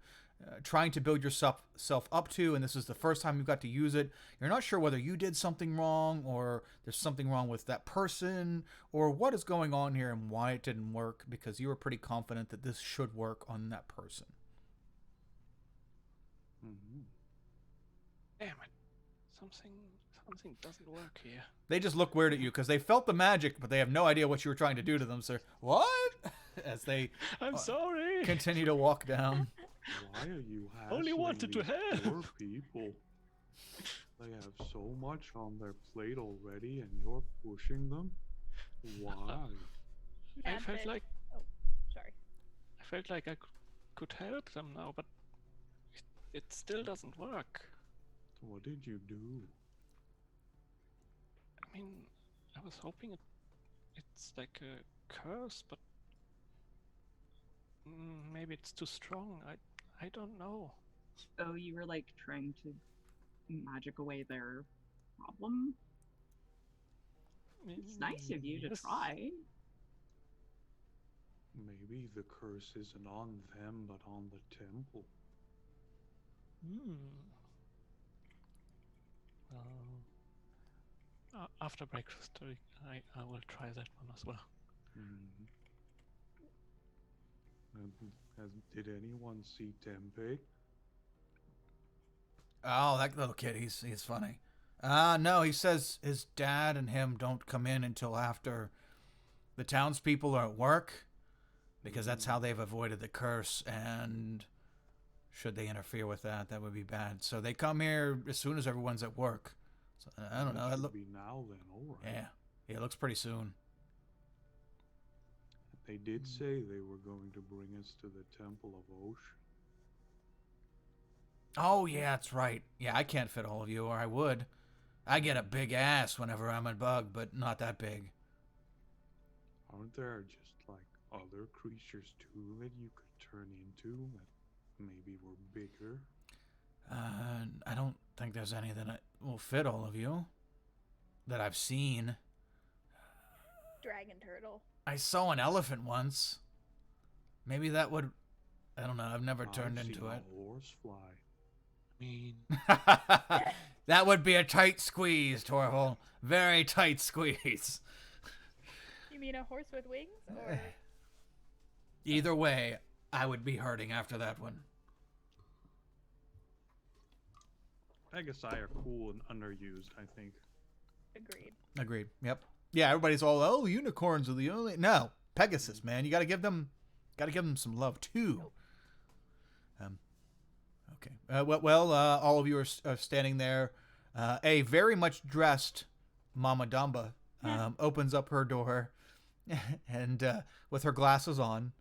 Speaker 1: trying to build yourself up to, and this is the first time you've got to use it. You're not sure whether you did something wrong or there's something wrong with that person or what is going on here and why it didn't work, because you were pretty confident that this should work on that person.
Speaker 4: Damn it. Something doesn't work here.
Speaker 1: They just look weird at you because they felt the magic, but they have no idea what you were trying to do to them. So what? As they
Speaker 4: I'm sorry.
Speaker 1: continue to walk down.
Speaker 3: Why are you hassling
Speaker 4: Only wanted to
Speaker 3: these
Speaker 4: help.
Speaker 3: poor people? They have so much on their plate already, and you're pushing them. Why?
Speaker 4: I
Speaker 2: Mad
Speaker 4: felt
Speaker 2: bitch.
Speaker 4: like
Speaker 2: Oh, sorry.
Speaker 4: I could help them now, but it still doesn't work.
Speaker 3: What did you do?
Speaker 4: I mean, I was hoping it's like a curse, but maybe it's too strong. I don't know.
Speaker 5: Oh, you were like trying to magic away their problem? It's nice of you to
Speaker 4: Yes.
Speaker 5: try.
Speaker 3: Maybe the curse isn't on them, but on the temple.
Speaker 4: Well, after breakfast, I will try that one as well.
Speaker 3: Did anyone see Tempe?
Speaker 1: Oh, that little kid, he's funny. No, he says his dad and him don't come in until after the townspeople are at work, because that's how they've avoided the curse, and should they interfere with that, that would be bad. So they come here as soon as everyone's at work. So, I don't know.
Speaker 3: That
Speaker 1: That
Speaker 3: should be now then, alright.
Speaker 1: Yeah, it looks pretty soon.
Speaker 3: They did say they were going to bring us to the Temple of Ocean.
Speaker 1: Oh, yeah, that's right. Yeah, I can't fit all of you, or I would. I get a big ass whenever I'm a bug, but not that big.
Speaker 3: Aren't there just like other creatures too that you could turn into that maybe were bigger?
Speaker 1: I don't think there's any that will fit all of you that I've seen.
Speaker 2: Dragon turtle.
Speaker 1: I saw an elephant once. Maybe that would... I don't know. I've never turned
Speaker 3: I've
Speaker 1: into
Speaker 3: seen
Speaker 1: it.
Speaker 3: A horsefly.
Speaker 4: I mean,
Speaker 1: That would be a tight squeeze, Torval. Very tight squeeze.
Speaker 2: You mean a horse with wings? Or
Speaker 1: Either way, I would be hurting after that one.
Speaker 3: Pegasi are cool and underused, I think.
Speaker 2: agreed.
Speaker 1: Agreed. Yep. Yeah, everybody's all, oh, unicorns are the only. No, Pegasus, man. You got to give them some love too. Okay. All of you are standing there. A very much dressed Mama Damba opens up her door, and with her glasses on,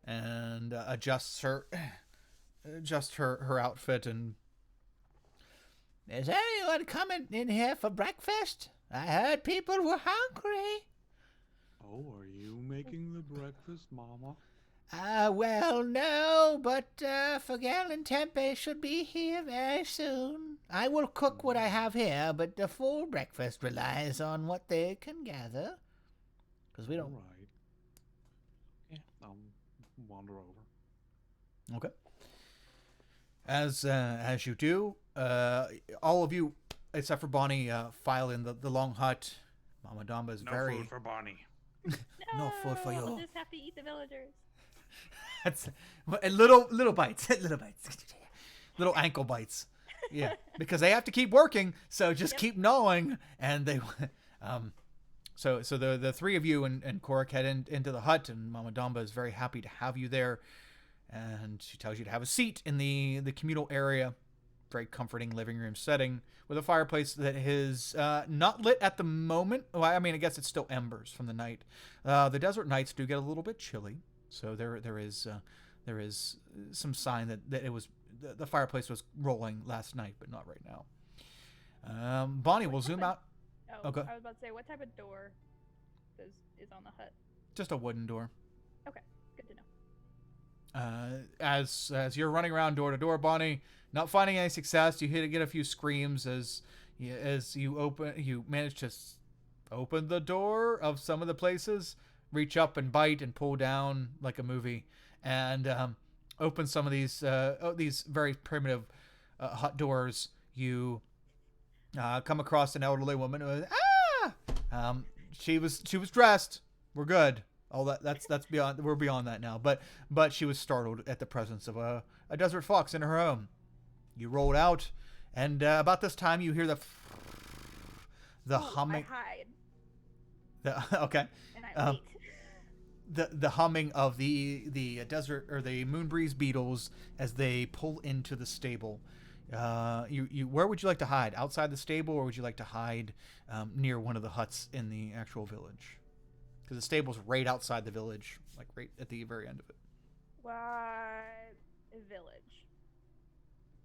Speaker 1: and adjusts her outfit. And is anyone coming in here for breakfast? I heard people were hungry.
Speaker 3: Oh, are you making the breakfast, Mama?
Speaker 1: Well, no, but Fagel and Tempe should be here very soon. I will cook what I have here, but the full breakfast relies on what they can gather. Because we don't...
Speaker 3: All right. Yeah, I'll wander over.
Speaker 1: Okay. As you do, all of you, except for Bonnie, file in the long hut. Mama Damba is
Speaker 3: No
Speaker 1: very...
Speaker 3: food for Bonnie.
Speaker 1: No food for you.
Speaker 2: We'll just have to eat the villagers.
Speaker 1: That's little bites, little ankle bites. Yeah, because they have to keep working, so just keep gnawing. And they, so the three of you and Korak head into the hut, and Mama Damba is very happy to have you there, and she tells you to have a seat in the communal area, very comforting living room setting with a fireplace that is not lit at the moment. Well, I mean, I guess it's still embers from the night. The desert nights do get a little bit chilly. So there is some sign that it was the fireplace was rolling last night, but not right now. Bonnie will zoom out.
Speaker 2: Oh,
Speaker 1: Okay.
Speaker 2: I was about to say, what type of door is on the hut?
Speaker 1: Just a wooden door.
Speaker 2: Okay, good to know.
Speaker 1: As you're running around door to door, Bonnie, not finding any success, you get a few screams as you manage to open the door of some of the places. Reach up and bite and pull down like a movie, and open some of these very primitive hut doors. You come across an elderly woman who was, she was dressed. We're good. All that's beyond. We're beyond that now. But she was startled at the presence of a desert fox in her home. You rolled out, and about this time you hear the humming.
Speaker 2: I hide.
Speaker 1: Okay.
Speaker 2: And I wait.
Speaker 1: The humming of the desert or the moonbreeze beetles as they pull into the stable. Where would you like to hide? Outside the stable, or would you like to hide near one of the huts in the actual village? Because the stable's right outside the village, like right at the very end of it.
Speaker 2: Village.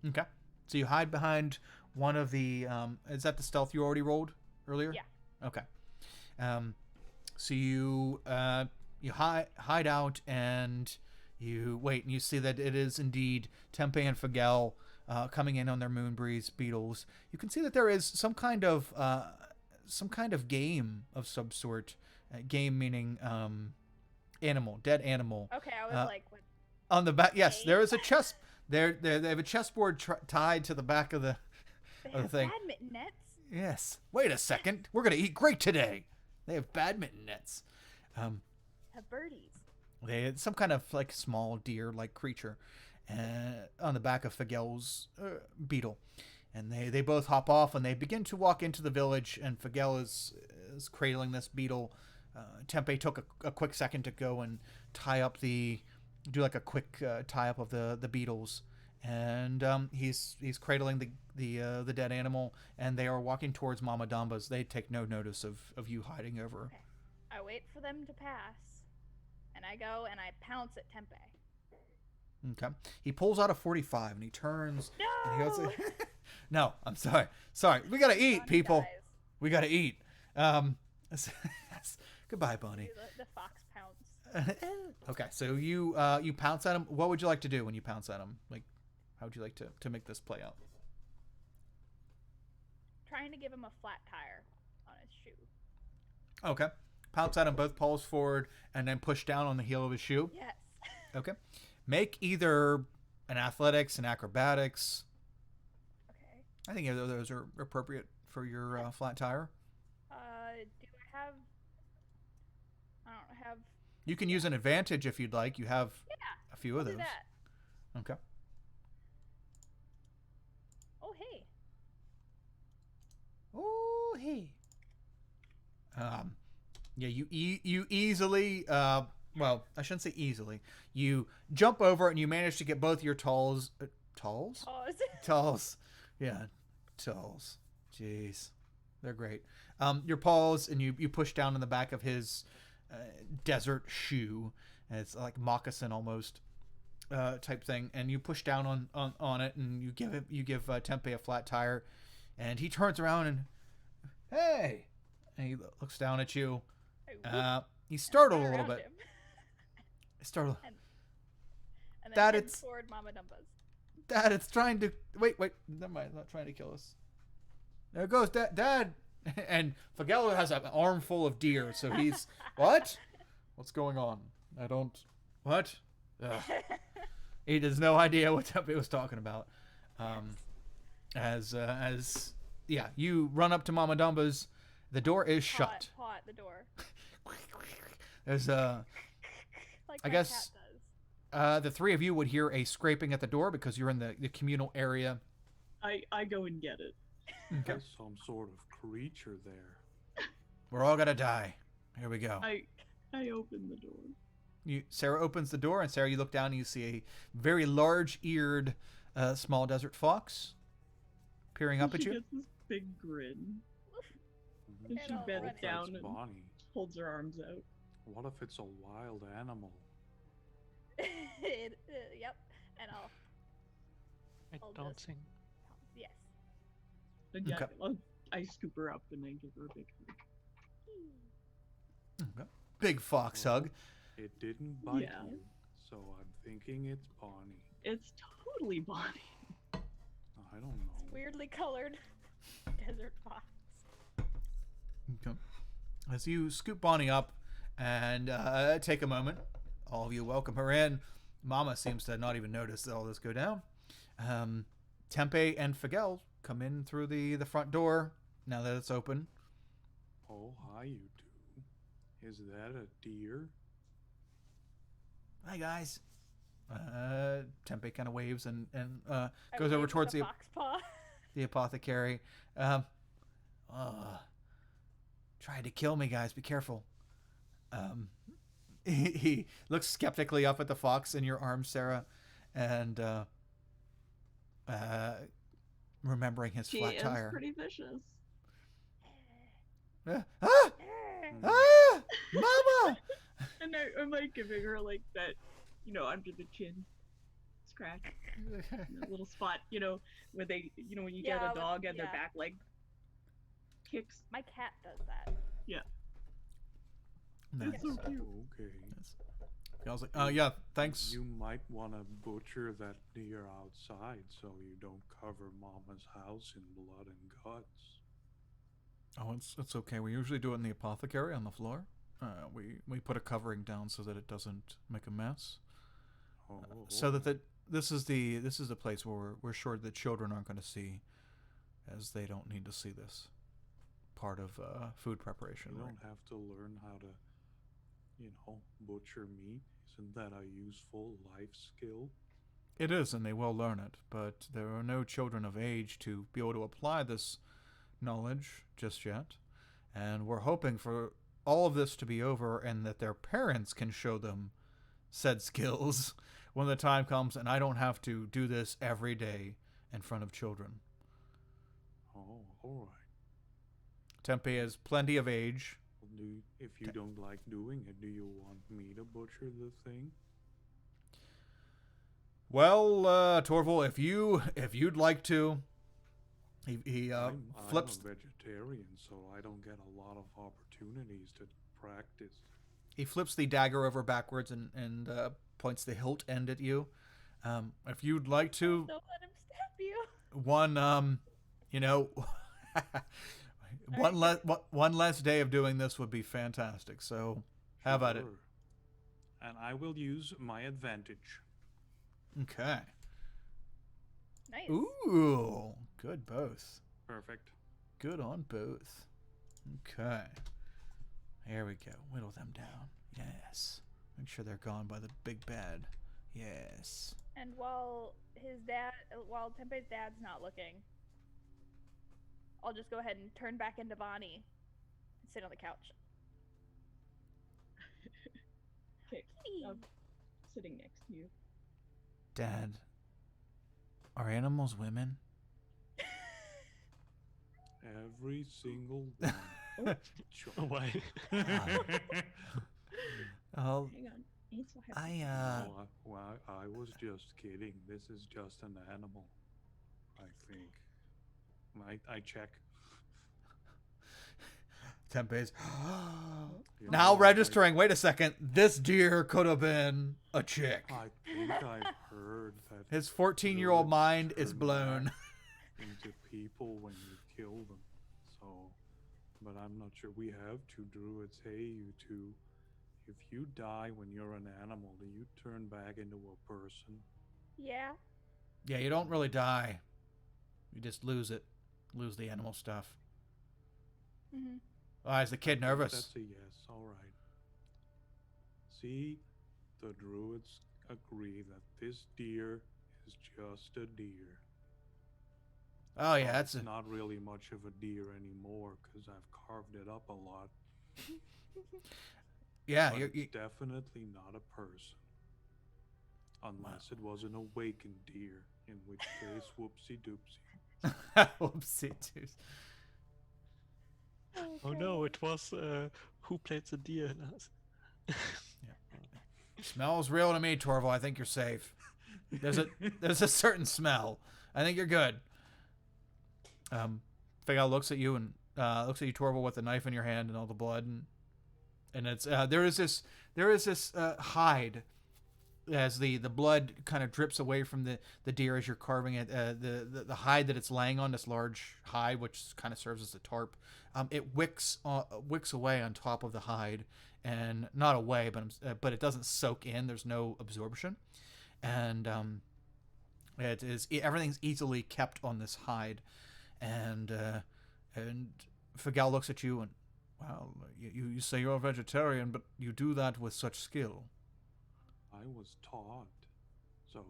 Speaker 1: Okay. So you hide behind one of the. Is that the stealth you already rolled earlier?
Speaker 2: Yeah.
Speaker 1: Okay. So you hide out, and you wait, and you see that it is indeed Tempe and Fagel coming in on their Moonbreeze beetles. You can see that there is some kind of game of some sort. Game meaning animal, dead animal.
Speaker 2: Okay, I was like, what?
Speaker 1: On the back, yes, there is a chest. They have a chessboard tied to the back of the thing.
Speaker 2: Badminton nets.
Speaker 1: Yes. Wait a second. We're gonna eat great today. They have badminton nets.
Speaker 2: Have birdies.
Speaker 1: They had some kind of like small deer-like creature on the back of Fagel's beetle, and they both hop off and they begin to walk into the village. And Fagel is cradling this beetle. Tempe took a quick second to go and do like a quick tie up of the beetles, and he's cradling the dead animal, and they are walking towards Mama Damba's. They take no notice of you hiding over.
Speaker 2: Okay. I wait for them to pass, and I go and I pounce at Tempe.
Speaker 1: Okay. He pulls out a 45 and he turns.
Speaker 2: No.
Speaker 1: And he goes, no, I'm sorry. Sorry. We gotta eat, people.
Speaker 2: Dies.
Speaker 1: We gotta eat. Goodbye, Bonnie.
Speaker 2: The fox pounce.
Speaker 1: Okay, so you pounce at him. What would you like to do when you pounce at him? Like, how would you like to make this play out?
Speaker 2: Trying to give him a flat tire on his shoe.
Speaker 1: Okay. Pounce at him, both paws forward, and then push down on the heel of his shoe.
Speaker 2: Yes.
Speaker 1: Okay. Make either an athletics, an acrobatics.
Speaker 2: Okay.
Speaker 1: I think either of those are appropriate for your flat tire.
Speaker 2: Do I have have.
Speaker 1: You can use an advantage if you'd like. You have
Speaker 2: Yeah.
Speaker 1: a few of
Speaker 2: Do
Speaker 1: those.
Speaker 2: that.
Speaker 1: Okay.
Speaker 2: Oh hey.
Speaker 1: Oh, hey. Yeah, you easily, well, I shouldn't say easily. You jump over and you manage to get both your talls. Talls?
Speaker 2: Pause.
Speaker 1: Talls. Yeah, talls. Jeez. They're great. Your paws, and you push down in the back of his desert shoe. And it's like moccasin almost type thing. And you push down on it, and you give Tempe a flat tire. And he turns around and, hey! And he looks down at you. He's startled a little bit. Startled.
Speaker 2: And then
Speaker 1: That
Speaker 2: head
Speaker 1: it's-
Speaker 2: toward Mama Dumba's.
Speaker 1: Dad, it's trying to... Wait. Never mind. It's not trying to kill us. There it goes. Dad. And Fagello has an armful of deer, so he's... What? What's going on? I don't... What? Ugh. He has no idea what Tempe was talking about. Yeah, you run up to Mama Dumba's. The door is shut.
Speaker 2: Paw at the door.
Speaker 1: There's
Speaker 2: Like
Speaker 1: I
Speaker 2: my
Speaker 1: guess-
Speaker 2: cat does.
Speaker 1: the three of you would hear a scraping at the door because you're in the communal area.
Speaker 5: I go and get it.
Speaker 1: Okay.
Speaker 3: There's some sort of creature there.
Speaker 1: We're all gonna die. Here we go.
Speaker 5: I open the door.
Speaker 1: Sarah opens the door, and Sarah, you look down and you see a very large-eared small desert fox peering up at
Speaker 5: She
Speaker 1: you.
Speaker 5: gets this big grin.
Speaker 3: Mhm.
Speaker 5: And she
Speaker 2: What
Speaker 5: bends
Speaker 2: if
Speaker 3: It's
Speaker 5: down and
Speaker 3: Bonnie.
Speaker 5: holds her arms out.
Speaker 3: What if it's a wild animal?
Speaker 2: Yep. And I'll.
Speaker 4: I
Speaker 2: I'll
Speaker 4: don't
Speaker 2: just-
Speaker 4: think.
Speaker 2: Yes.
Speaker 5: And yeah,
Speaker 1: Okay.
Speaker 5: I scoop her up and I give her a big hug.
Speaker 1: Okay. Big fox hug.
Speaker 3: It didn't bite
Speaker 5: Yeah.
Speaker 3: you, so I'm thinking it's Bonnie.
Speaker 5: It's totally Bonnie.
Speaker 3: I don't know.
Speaker 2: Weirdly colored desert fox.
Speaker 1: Okay. As you scoop Bonnie up and take a moment, all of you welcome her in. Mama seems to not even notice all this go down. Tempe and Fagel come in through the front door now that it's open.
Speaker 3: Oh, hi, you two. Is that a deer?
Speaker 1: Hi, guys. Tempe kind of waves and
Speaker 2: I
Speaker 1: goes
Speaker 2: wave
Speaker 1: over
Speaker 2: with
Speaker 1: towards
Speaker 2: the
Speaker 1: the
Speaker 2: fox paw.
Speaker 1: the apothecary. Tried to kill me, guys. Be careful. He looks skeptically up at the fox in your arms, Sarah, and remembering his
Speaker 5: She
Speaker 1: flat
Speaker 5: is
Speaker 1: tire.
Speaker 5: pretty vicious.
Speaker 1: Mama!
Speaker 5: And I'm like giving her like that, under the chin scratch, that little spot, where they, when you get
Speaker 2: Yeah,
Speaker 5: a dog and their
Speaker 2: yeah.
Speaker 5: back leg kicks.
Speaker 2: My cat does that.
Speaker 1: Nice.
Speaker 5: It's so cute.
Speaker 3: Okay.
Speaker 1: I was like, yeah, thanks.
Speaker 3: You might want to butcher that deer outside so you don't cover Mama's house in blood and guts.
Speaker 1: Oh, it's okay. We usually do it in the apothecary on the floor. We put a covering down so that it doesn't make a mess.
Speaker 3: Oh,
Speaker 1: So that this is the place where we're sure that children aren't going to see, as they don't need to see this part of food preparation.
Speaker 3: you
Speaker 1: Right?
Speaker 3: don't have to learn how to, butcher meat. Isn't that a useful life skill?
Speaker 1: It is, and they will learn it. But there are no children of age to be able to apply this knowledge just yet, and we're hoping for all of this to be over and that their parents can show them said skills when the time comes, and I don't have to do this every day in front of children.
Speaker 3: Oh, all right.
Speaker 1: Tempe is plenty of age.
Speaker 3: If you don't like doing it, do you want me to butcher the thing?
Speaker 1: Well, Torval, if you'd like to, he
Speaker 3: I'm
Speaker 1: flips
Speaker 3: a vegetarian, so I don't get a lot of opportunities to practice.
Speaker 1: he flips the dagger over backwards and points the hilt end at you. If you'd like to,
Speaker 2: Don't let him stab you.
Speaker 1: one one less day of doing this would be fantastic. So have at it.
Speaker 3: Sure. And I will use my advantage.
Speaker 1: Okay.
Speaker 2: Nice.
Speaker 1: Ooh, good both.
Speaker 3: Perfect.
Speaker 1: Good on both. Okay. There we go. Whittle them down. Yes. Make sure they're gone by the big bad. Yes.
Speaker 2: And while Tempe's dad's not looking, I'll just go ahead and turn back into Bonnie and sit on the couch.
Speaker 5: Okay,
Speaker 2: Kitty.
Speaker 5: sitting next to you.
Speaker 1: Dad, are animals women?
Speaker 3: Every single one.
Speaker 5: Oh,
Speaker 4: Why?
Speaker 1: Oh,
Speaker 5: hang on. It's so
Speaker 1: I,
Speaker 5: happy.
Speaker 3: Well, I was just kidding. This is just an animal, I think. I check.
Speaker 1: Tempe's.
Speaker 3: You
Speaker 1: Now
Speaker 3: know,
Speaker 1: registering. Wait a second. This deer could have been a chick.
Speaker 3: I think I've heard that
Speaker 1: His 14-year-old
Speaker 3: druids
Speaker 1: mind is
Speaker 3: turn
Speaker 1: blown.
Speaker 3: back into people when you kill them. So, but I'm not sure. We have two druids. Hey, you two. If you die when you're an animal, do you turn back into a person?
Speaker 2: Yeah.
Speaker 1: Yeah, you don't really die. You just lose it. Lose the animal stuff.
Speaker 2: Mm-hmm.
Speaker 1: Oh, is the kid nervous?
Speaker 3: That's a yes. All right. See, the druids agree that this deer is just a deer.
Speaker 1: Oh, yeah, that's
Speaker 3: It's
Speaker 1: a...
Speaker 3: not really much of a deer anymore because I've carved it up a lot.
Speaker 1: Yeah,
Speaker 3: But
Speaker 1: you're...
Speaker 3: it's definitely not a person. Unless it was an awakened deer, in which case, whoopsie doopsie.
Speaker 1: Whoopsie doos.
Speaker 4: Oh no, it was who played the deer last.
Speaker 1: Smells real to me, Torval. I think you're safe. There's a certain smell. I think you're good. Figal looks at you and looks at you, Torval, with the knife in your hand and all the blood, and it's there is this hide as the blood kind of drips away from the deer as you're carving it. The hide that it's laying on, this large hide, which kind of serves as a tarp, it wicks away on top of the hide, and not away, but it doesn't soak in. There's no absorption, and everything's easily kept on this hide, and Figal looks at you and, well, you say you're a vegetarian, but you do that with such skill.
Speaker 3: I was taught. So,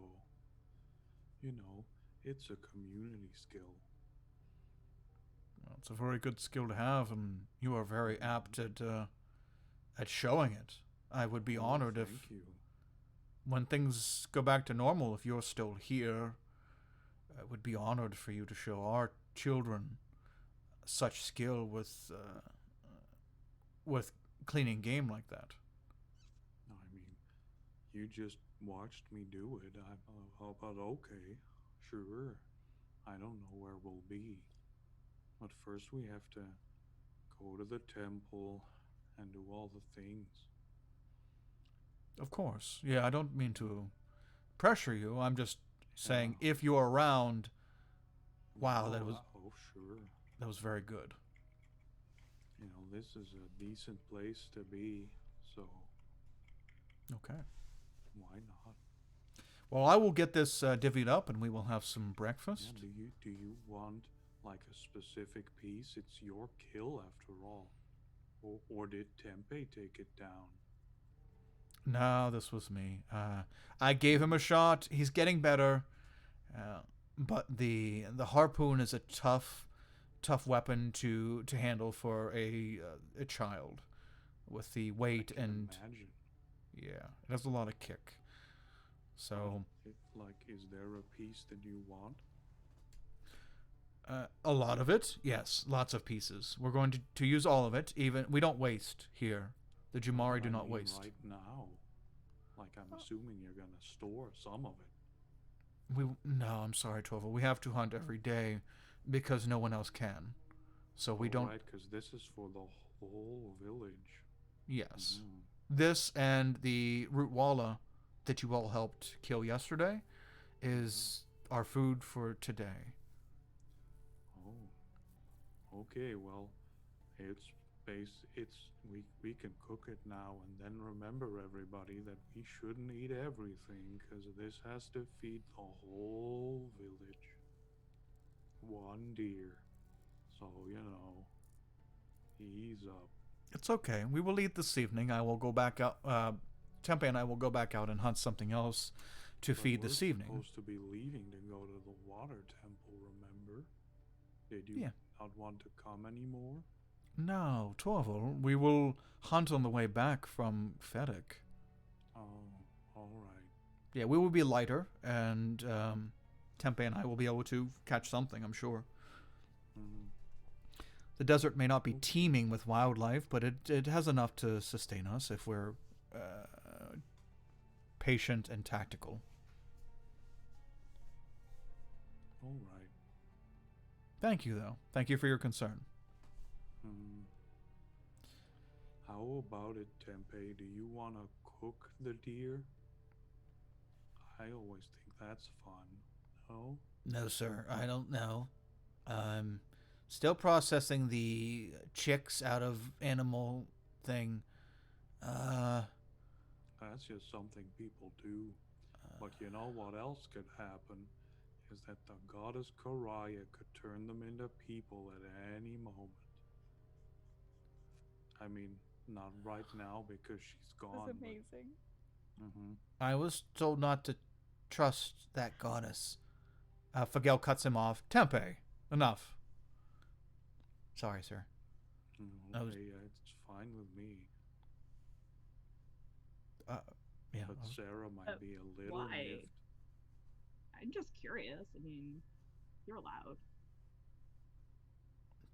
Speaker 3: it's a community skill.
Speaker 1: Well, it's a very good skill to have, and you are very apt at showing it. I would be honored if,
Speaker 3: Thank you.
Speaker 1: when things go back to normal, if you're still here, I would be honored for you to show our children such skill with cleaning game like that.
Speaker 3: I mean, you just watched me do it. How about okay? Sure. I don't know where we'll be. But first we have to go to the temple and do all the things.
Speaker 1: Of course. Yeah, I don't mean to pressure you. I'm just saying,
Speaker 3: Yeah.
Speaker 1: if you're around, wow,
Speaker 3: Oh, sure.
Speaker 1: that was very good.
Speaker 3: This is a decent place to be, so
Speaker 1: Okay.
Speaker 3: why not?
Speaker 1: Well, I will get this divvied up, and we will have some breakfast.
Speaker 3: Yeah, do you want like a specific piece? It's your kill after all. Or did Tempe take it down?
Speaker 1: No, this was me. I gave him a shot. He's getting better, but the harpoon is a tough weapon to handle for a child, with the weight
Speaker 3: I can
Speaker 1: and
Speaker 3: imagine.
Speaker 1: yeah, it has a lot of kick. So
Speaker 3: Is there a piece that you want?
Speaker 1: a lot of it, yes, lots of pieces. We're going to use all of it. Even we don't waste here. The Jumari do
Speaker 3: I
Speaker 1: not
Speaker 3: mean,
Speaker 1: waste.
Speaker 3: right now. Like, I'm assuming you're gonna store some of it.
Speaker 1: No, I'm sorry, Torval. We have to hunt every day because no one else can. So we don't.
Speaker 3: Right, because this is for the whole village.
Speaker 1: Yes.
Speaker 3: Mm.
Speaker 1: This and the root walla that you all helped kill yesterday is our food for today.
Speaker 3: Oh. Okay, well, we can cook it now, and then remember, everybody, that we shouldn't eat everything, because this has to feed the whole village. One deer. So, ease up.
Speaker 1: It's okay. We will eat this evening. I will go back out. Tempe and I will go back out and hunt something else to
Speaker 3: But
Speaker 1: feed
Speaker 3: we're
Speaker 1: this evening.
Speaker 3: supposed to be leaving to go to the water temple, remember? Did you
Speaker 1: Yeah.
Speaker 3: not want to come anymore?
Speaker 1: No, Torval. We will hunt on the way back from Fedek.
Speaker 3: Oh, alright.
Speaker 1: Yeah, we will be lighter, and Tempe and I will be able to catch something, I'm sure.
Speaker 3: Mm.
Speaker 1: The desert may not be teeming with wildlife, but it has enough to sustain us if we're patient and tactical.
Speaker 3: Alright.
Speaker 1: Thank you, though. Thank you for your concern.
Speaker 3: Mm. How about it, Tempe? Do you want to cook the deer? I always think that's fun. No?
Speaker 1: No, sir. I don't know. I'm still processing the chicks out of animal thing.
Speaker 3: That's just something people do. But you know what else could happen? Is that the goddess Karaya could turn them into people at any moment. I mean, not right now because she's gone.
Speaker 2: That's amazing.
Speaker 3: Mm-hmm.
Speaker 1: I was told not to trust that goddess. Fagel cuts him off. Tempe, enough. Sorry, sir. I
Speaker 3: Okay,
Speaker 1: was-
Speaker 3: it's fine with me.
Speaker 1: Yeah.
Speaker 3: But Sarah might be a little
Speaker 5: why?
Speaker 3: miffed.
Speaker 5: I'm just curious. I mean, you're allowed.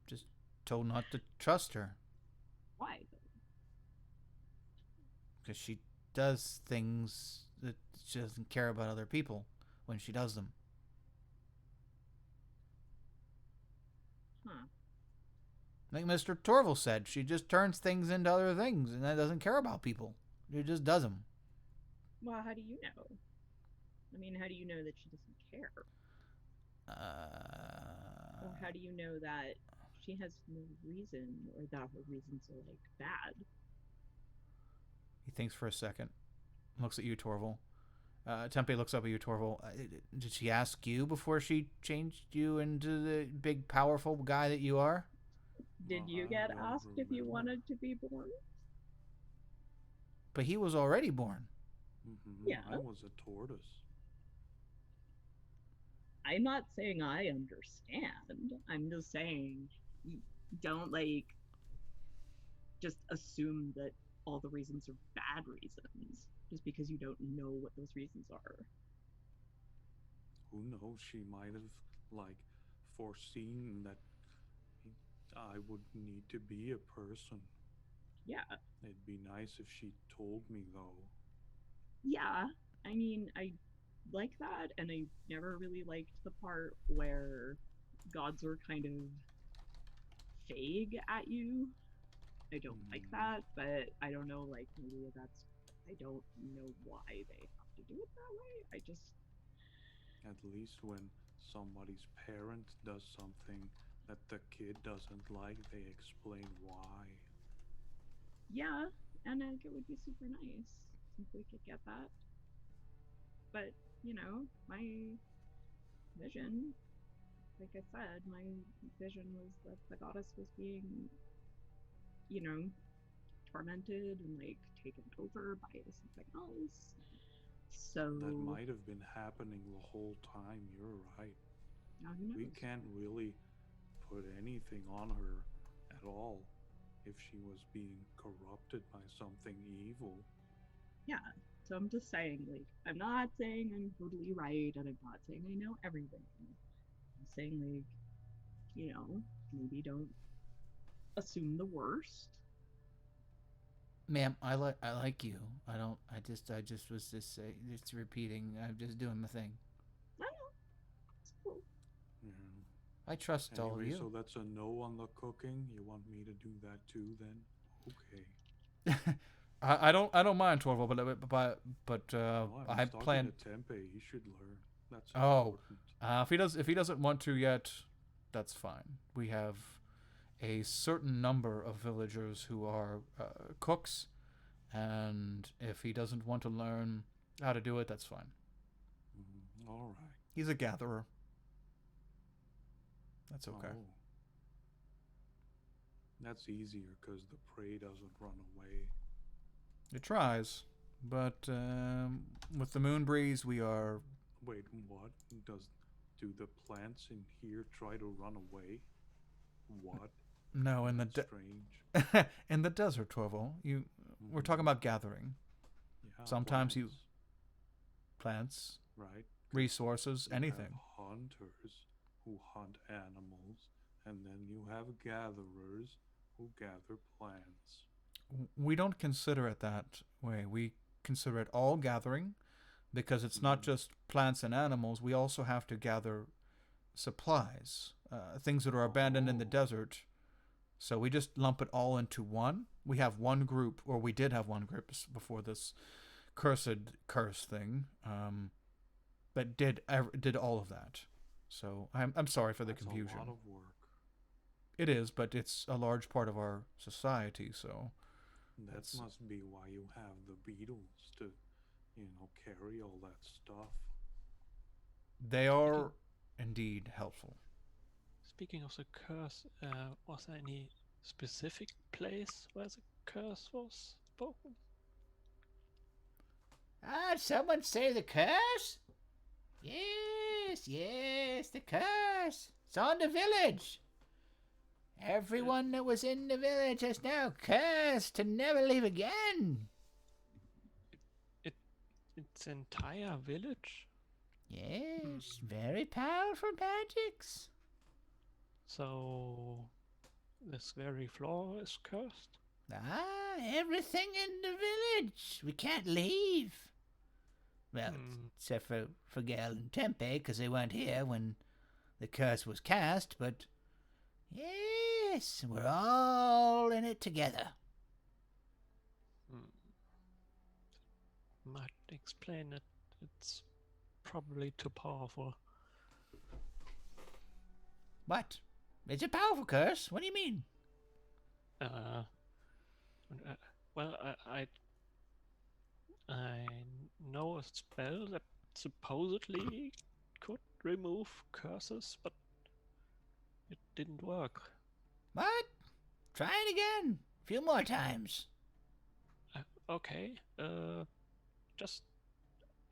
Speaker 1: Just told not to trust her
Speaker 5: Why?
Speaker 1: because she does things that she doesn't care about other people when she does them.
Speaker 5: Huh.
Speaker 1: Like Mr. Torval said, she just turns things into other things and that doesn't care about people. She just does them.
Speaker 5: Well, how do you know? I mean, how do you know that she doesn't care? Or how do you know that she has no reason or that her reasons are, like, bad?
Speaker 1: He thinks for a second, looks at you, Torval. Tempe looks up at you, Torval. Did she ask you before she changed you into the big, powerful guy that you are?
Speaker 5: Did
Speaker 3: Well,
Speaker 5: you
Speaker 3: I
Speaker 5: get
Speaker 3: don't
Speaker 5: asked if you
Speaker 3: remember.
Speaker 5: wanted to be born?
Speaker 1: But he was already born.
Speaker 3: Mm-hmm.
Speaker 5: Yeah.
Speaker 3: I was a tortoise.
Speaker 5: I'm not saying I understand. I'm just saying don't, like, just assume that all the reasons are bad reasons just because you don't know what those reasons are.
Speaker 3: Who knows? She might have, like, foreseen that I would need to be a person.
Speaker 5: Yeah.
Speaker 3: It'd be nice if she told me, though.
Speaker 5: Yeah. I mean, I like that, and I never really liked the part where gods were kind of vague at you. I don't like that, but I don't know, like, maybe that's, I don't know why they have to do it that way. I just,
Speaker 3: At least when somebody's parent does something that the kid doesn't like, they explain why.
Speaker 5: yeah, and I think it would be super nice if we could get that. But, you know, my vision, like I said, my vision was that the goddess was being, you know, tormented and, like, taken over by something else. So
Speaker 3: That might have been happening the whole time, you're right.
Speaker 5: who knows?
Speaker 3: We can't really put anything on her at all if she was being corrupted by something evil.
Speaker 5: Yeah. So I'm just saying, like, I'm not saying I'm totally right, and I'm not saying I know everything. I'm saying, like, you know, maybe don't assume the worst.
Speaker 1: Ma'am, I like you. I just was just repeating. I'm just doing my thing.
Speaker 5: I don't know. It's cool.
Speaker 3: Yeah.
Speaker 1: I trust all of
Speaker 3: Anyway,
Speaker 1: you.
Speaker 3: so that's a no on the cooking. You want me to do that too, then? Okay.
Speaker 1: I don't mind Torval, but
Speaker 3: Well, I
Speaker 1: I
Speaker 3: was talking
Speaker 1: plan.
Speaker 3: to Tempe. He should learn. That's
Speaker 1: Oh,
Speaker 3: important.
Speaker 1: if he doesn't want to yet, that's fine. We have a certain number of villagers who are cooks, and if he doesn't want to learn how to do it, that's fine.
Speaker 3: All right.
Speaker 1: He's a gatherer. That's okay.
Speaker 3: Oh. That's easier because the prey doesn't run away.
Speaker 1: It tries, but with the moon breeze, we are.
Speaker 3: Wait, what? Do the plants in here try to run away? What?
Speaker 1: No, in the
Speaker 3: That's strange.
Speaker 1: in the desert, Torval. We're talking about gathering.
Speaker 3: Yeah,
Speaker 1: Sometimes
Speaker 3: plants,
Speaker 1: you plants,
Speaker 3: right?
Speaker 1: resources,
Speaker 3: You
Speaker 1: anything.
Speaker 3: have hunters who hunt animals, and then you have gatherers who gather plants.
Speaker 1: We don't consider it that way. We consider it all gathering because it's not just plants and animals. We also have to gather supplies, things that are abandoned in the
Speaker 3: Oh.
Speaker 1: desert. So we just lump it all into one. We have one group, or we did have one group before this curse thing, that did all of that. So I'm sorry for the
Speaker 3: That's
Speaker 1: confusion.
Speaker 3: a lot of work.
Speaker 1: It is, but it's a large part of our society. So
Speaker 3: That
Speaker 1: That's-
Speaker 3: must be why you have the beetles to, carry all that stuff.
Speaker 1: they are indeed helpful.
Speaker 4: Speaking of the curse, was there any specific place where the curse was spoken?
Speaker 6: Someone say the curse? Yes, the curse. It's on the village. Everyone that was in the village is now cursed to never leave again.
Speaker 4: Its entire village?
Speaker 6: Yes, very powerful magics.
Speaker 4: So this very floor is cursed?
Speaker 6: Everything in the village. We can't leave. Well, except for Gale and Tempe, because they weren't here when the curse was cast, but yes, we're all in it together.
Speaker 4: Might explain it. It's probably too powerful.
Speaker 6: What? It's a powerful curse. What do you mean?
Speaker 4: Well, I know a spell that supposedly could remove curses, but it didn't work.
Speaker 6: What? Try it again. A few more times.
Speaker 4: Okay, just...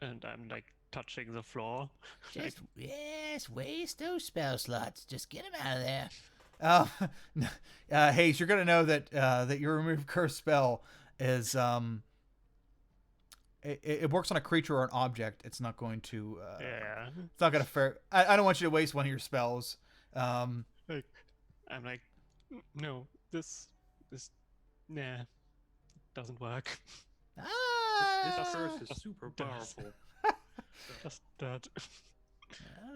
Speaker 4: And I'm like touching the floor.
Speaker 6: Just, yes, waste those spell slots. Just get them out of there.
Speaker 1: Hayes, you're gonna know that your remove curse spell is it works on a creature or an object. It's not going to
Speaker 4: Yeah.
Speaker 1: it's not gonna fair. I don't want you to waste one of your spells.
Speaker 4: I'm like, no, this, nah, doesn't work.
Speaker 3: This curse is
Speaker 4: Just
Speaker 3: super
Speaker 4: does.
Speaker 3: powerful.
Speaker 4: Just that.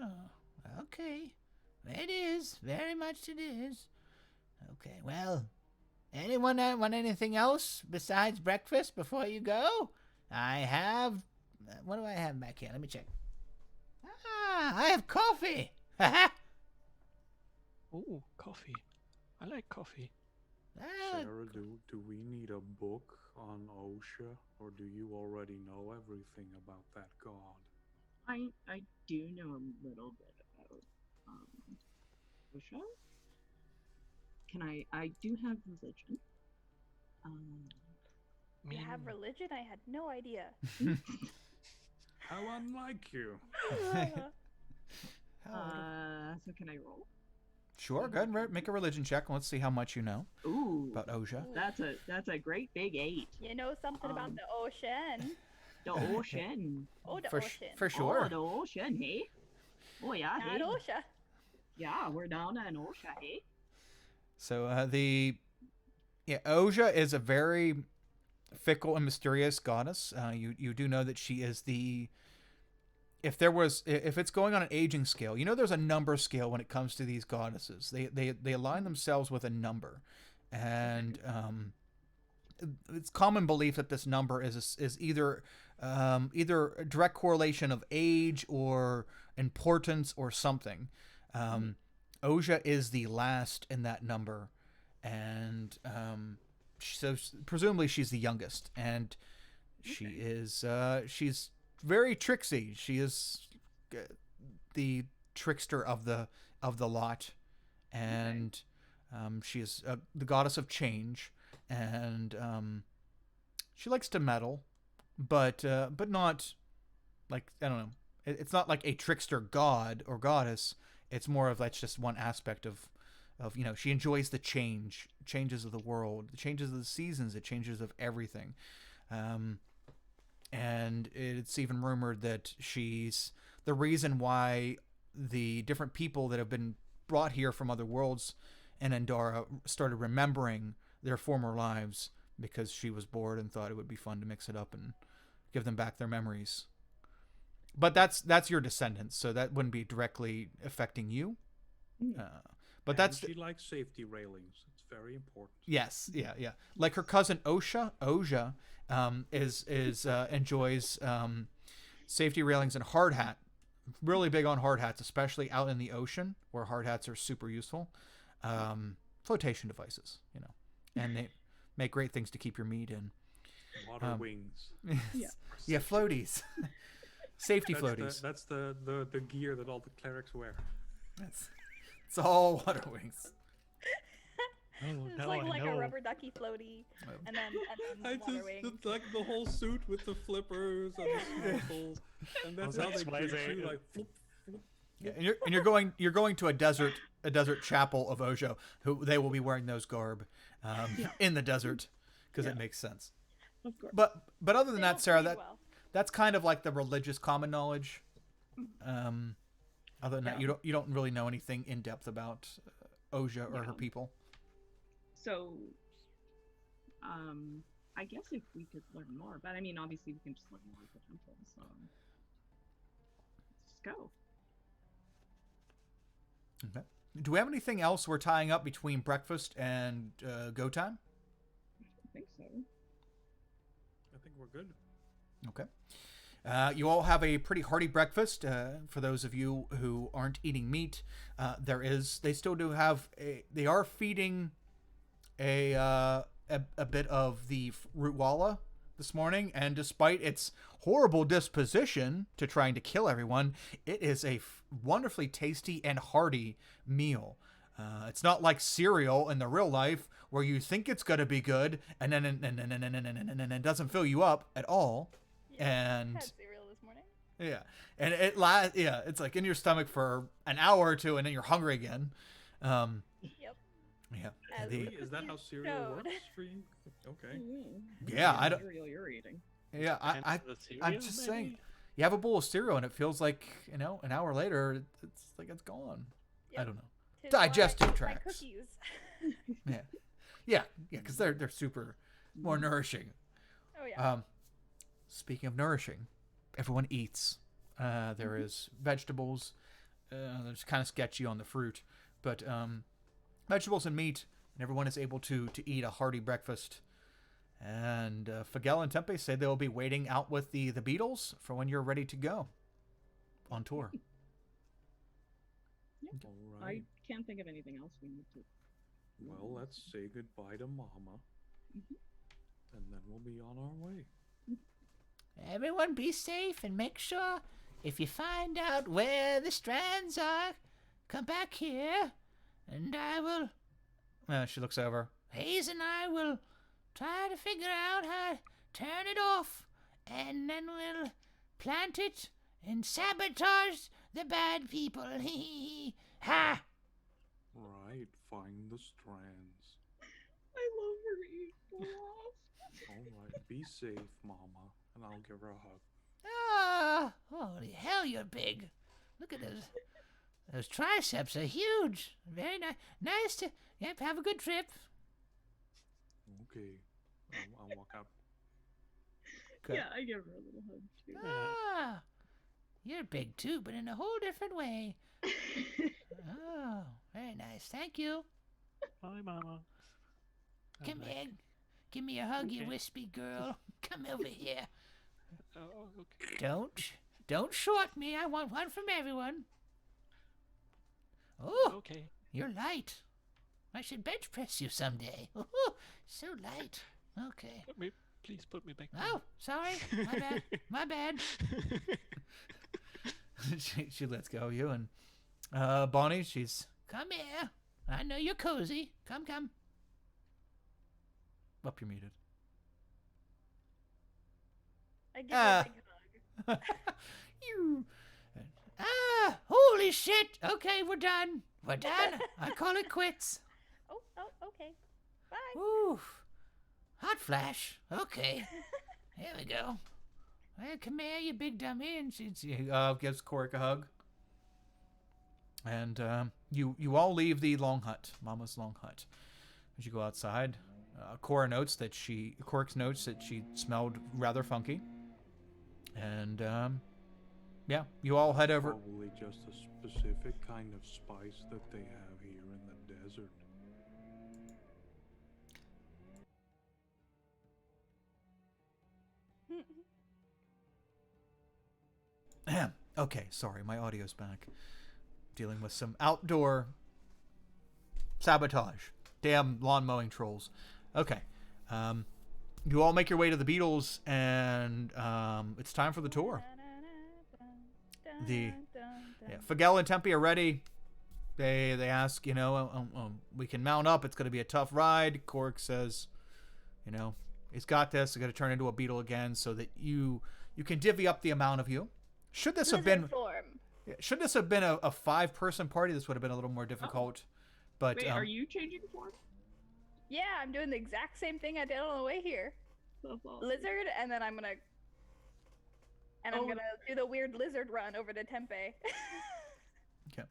Speaker 6: Oh, okay. It is. Very much it is. Okay, well, anyone want anything else besides breakfast before you go? I have... What do I have back here? Let me check. I have coffee.
Speaker 4: Ooh, coffee. I like coffee.
Speaker 3: Sarah, do we need a book on OSHA, or do you already know everything about that god?
Speaker 5: I do know a little bit about OSHA. I do have religion.
Speaker 2: You have religion? I had no idea.
Speaker 3: How unlike you.
Speaker 5: So can I roll?
Speaker 1: Sure, go ahead and make a religion check and let's see how much you know
Speaker 5: Ooh,
Speaker 1: about OSHA.
Speaker 5: that's a great big 8.
Speaker 2: You know something about the ocean.
Speaker 5: The ocean.
Speaker 2: Oh, the
Speaker 1: For
Speaker 2: ocean.
Speaker 1: sure.
Speaker 5: Oh, the ocean, hey? Oh yeah,
Speaker 2: Not
Speaker 5: hey.
Speaker 2: OSHA.
Speaker 5: Yeah, we're down in OSHA, hey?
Speaker 1: So OSHA is a very fickle and mysterious goddess. You do know that she is the... If it's going on an aging scale, there's a number scale when it comes to these goddesses. They align themselves with a number, and it's common belief that this number is either a direct correlation of age or importance or something. OSHA is the last in that number, and so presumably she's the youngest, and she's very tricksy. She is the trickster of the lot, and She is the goddess of change, and she likes to meddle, but not like, I don't know. It's not like a trickster god or goddess. It's more of that's just one aspect of she enjoys the changes of the world, the changes of the seasons, the changes of everything. And it's even rumored that she's the reason why the different people that have been brought here from other worlds and Endara started remembering their former lives, because she was bored and thought it would be fun to mix it up and give them back their memories. But that's your descendants, so that wouldn't be directly affecting you. But
Speaker 3: And
Speaker 1: that's
Speaker 3: she likes safety railings. It's very important.
Speaker 1: yes, yeah. Like her cousin Oja, enjoys safety railings and hard hat. Really big on hard hats, especially out in the ocean where hard hats are super useful. Flotation devices, and they make great things to keep your meat in.
Speaker 3: Water wings.
Speaker 1: Yeah, floaties. Safety floaties.
Speaker 3: That's the gear that all the clerics wear.
Speaker 1: It's all water wings.
Speaker 2: It's like a rubber ducky floaty, and then water wings.
Speaker 3: It's like the whole suit with the flippers and the snorkel, and that's how they
Speaker 4: why
Speaker 3: treat you, like flip.
Speaker 1: Yeah, and you're going to a desert chapel of Ojo, who they will be wearing those garb in the desert, because it makes sense.
Speaker 5: Of course.
Speaker 1: But other than that, Sarah,
Speaker 2: That's
Speaker 1: that's kind of like the religious common knowledge. Other than that, you don't really know anything in depth about Oja or her people.
Speaker 5: So, I guess if we could learn more, but I mean, obviously we can just learn more at the temple. So, let's just go.
Speaker 1: Okay. Do we have anything else we're tying up between breakfast and go time?
Speaker 5: I think so.
Speaker 3: I think we're good.
Speaker 1: Okay. You all have a pretty hearty breakfast. For those of you who aren't eating meat, they still do have they are feeding a bit of the root walla this morning, and despite its horrible disposition to trying to kill everyone, it is a wonderfully tasty and hearty meal. It's not like cereal in the real life where you think it's going to be good and then it doesn't fill you up at all. And
Speaker 2: had cereal this morning.
Speaker 1: yeah, and it's like in your stomach for an hour or two, and then you're hungry again.
Speaker 2: Yep.
Speaker 1: Yeah.
Speaker 2: As
Speaker 1: The-
Speaker 2: the
Speaker 3: Is that how
Speaker 2: cookies
Speaker 3: cereal
Speaker 2: showed.
Speaker 3: works for you? Okay.
Speaker 1: Yeah, I don't.
Speaker 5: Cereal you're eating.
Speaker 1: Yeah, I'm
Speaker 4: cereal,
Speaker 1: just
Speaker 4: maybe?
Speaker 1: saying. You have a bowl of cereal, and it feels like an hour later, it's like it's gone. I
Speaker 2: Yep.
Speaker 1: don't know.
Speaker 2: Tis why I
Speaker 1: Digestive
Speaker 2: eat my
Speaker 1: tracts.
Speaker 2: cookies.
Speaker 1: Yeah, because they're super more nourishing.
Speaker 2: Oh yeah.
Speaker 1: Speaking of nourishing, everyone eats. There is vegetables. It's kind of sketchy on the fruit, but vegetables and meat, and everyone is able to eat a hearty breakfast. And Fagel and Tempe say they'll be waiting out with the beetles for when you're ready to go on tour.
Speaker 3: All
Speaker 5: I
Speaker 3: right.
Speaker 5: can't think of anything else we need to.
Speaker 3: Well, let's say goodbye to Mama, and then we'll be on our way.
Speaker 6: Everyone be safe and make sure if you find out where the strands are, come back here and I will.
Speaker 1: She looks over.
Speaker 6: Hayes and I will try to figure out how to turn it off, and then we'll plant it and sabotage the bad people. Ha!
Speaker 3: Right, find the strands.
Speaker 5: I love her eat lost.
Speaker 3: All right, be safe, Mama, and I'll give her a hug.
Speaker 6: Ah, holy hell, you're big. Look at those. Those triceps are huge. Very nice. Nice to. Yep, have a good trip.
Speaker 3: Okay, I'll walk out.
Speaker 1: Okay.
Speaker 5: Yeah, I give her a little hug too.
Speaker 6: Ah, you're big too, but in a whole different way. Oh, very nice. Thank you.
Speaker 4: Bye, Mama.
Speaker 6: Come here. Give me a hug, you
Speaker 4: Okay.
Speaker 6: wispy girl. Come over here.
Speaker 4: Oh, okay.
Speaker 6: Don't short me. I want one from everyone. Oh,
Speaker 4: Okay.
Speaker 6: you're light. I should bench press you someday. Oh, so light. Okay.
Speaker 4: Please put me back down.
Speaker 6: Oh, sorry. My bad. My bad.
Speaker 1: she lets go of you, and Bonnie, she's
Speaker 6: Come here. I know you're cozy. Come.
Speaker 1: Up, you're muted.
Speaker 2: I give you a big hug.
Speaker 6: You. Holy shit. Okay, we're done. I call it quits.
Speaker 2: Oh, okay. Bye.
Speaker 6: Oof. Hot flash. Okay. Here we go. Well, come here, you big dummy. And she
Speaker 1: Gives Korik a hug. And you all leave the long hut, Mama's long hut. As you go outside, Korik notes that she smelled rather funky. And yeah, you all head over.
Speaker 3: Probably just a specific kind of spice that they have here in the desert.
Speaker 1: Okay, sorry, my audio's back. Dealing with some outdoor sabotage. Damn lawn mowing trolls. Okay. You all make your way to the Beatles, and it's time for the tour. Fagel and Tempe are ready. They ask, we can mount up. It's going to be a tough ride. Korik says, he's got this. It's going to turn into a beetle again, so that you can divvy up the amount of you. Should this have been a 5-person party, this would have been a little more difficult. But
Speaker 5: wait, are you changing form?
Speaker 2: Yeah, I'm doing the exact same thing I did on the way here.
Speaker 5: That's awesome.
Speaker 2: Lizard, and then I'm gonna do the weird lizard run over to Tempe.
Speaker 1: Okay.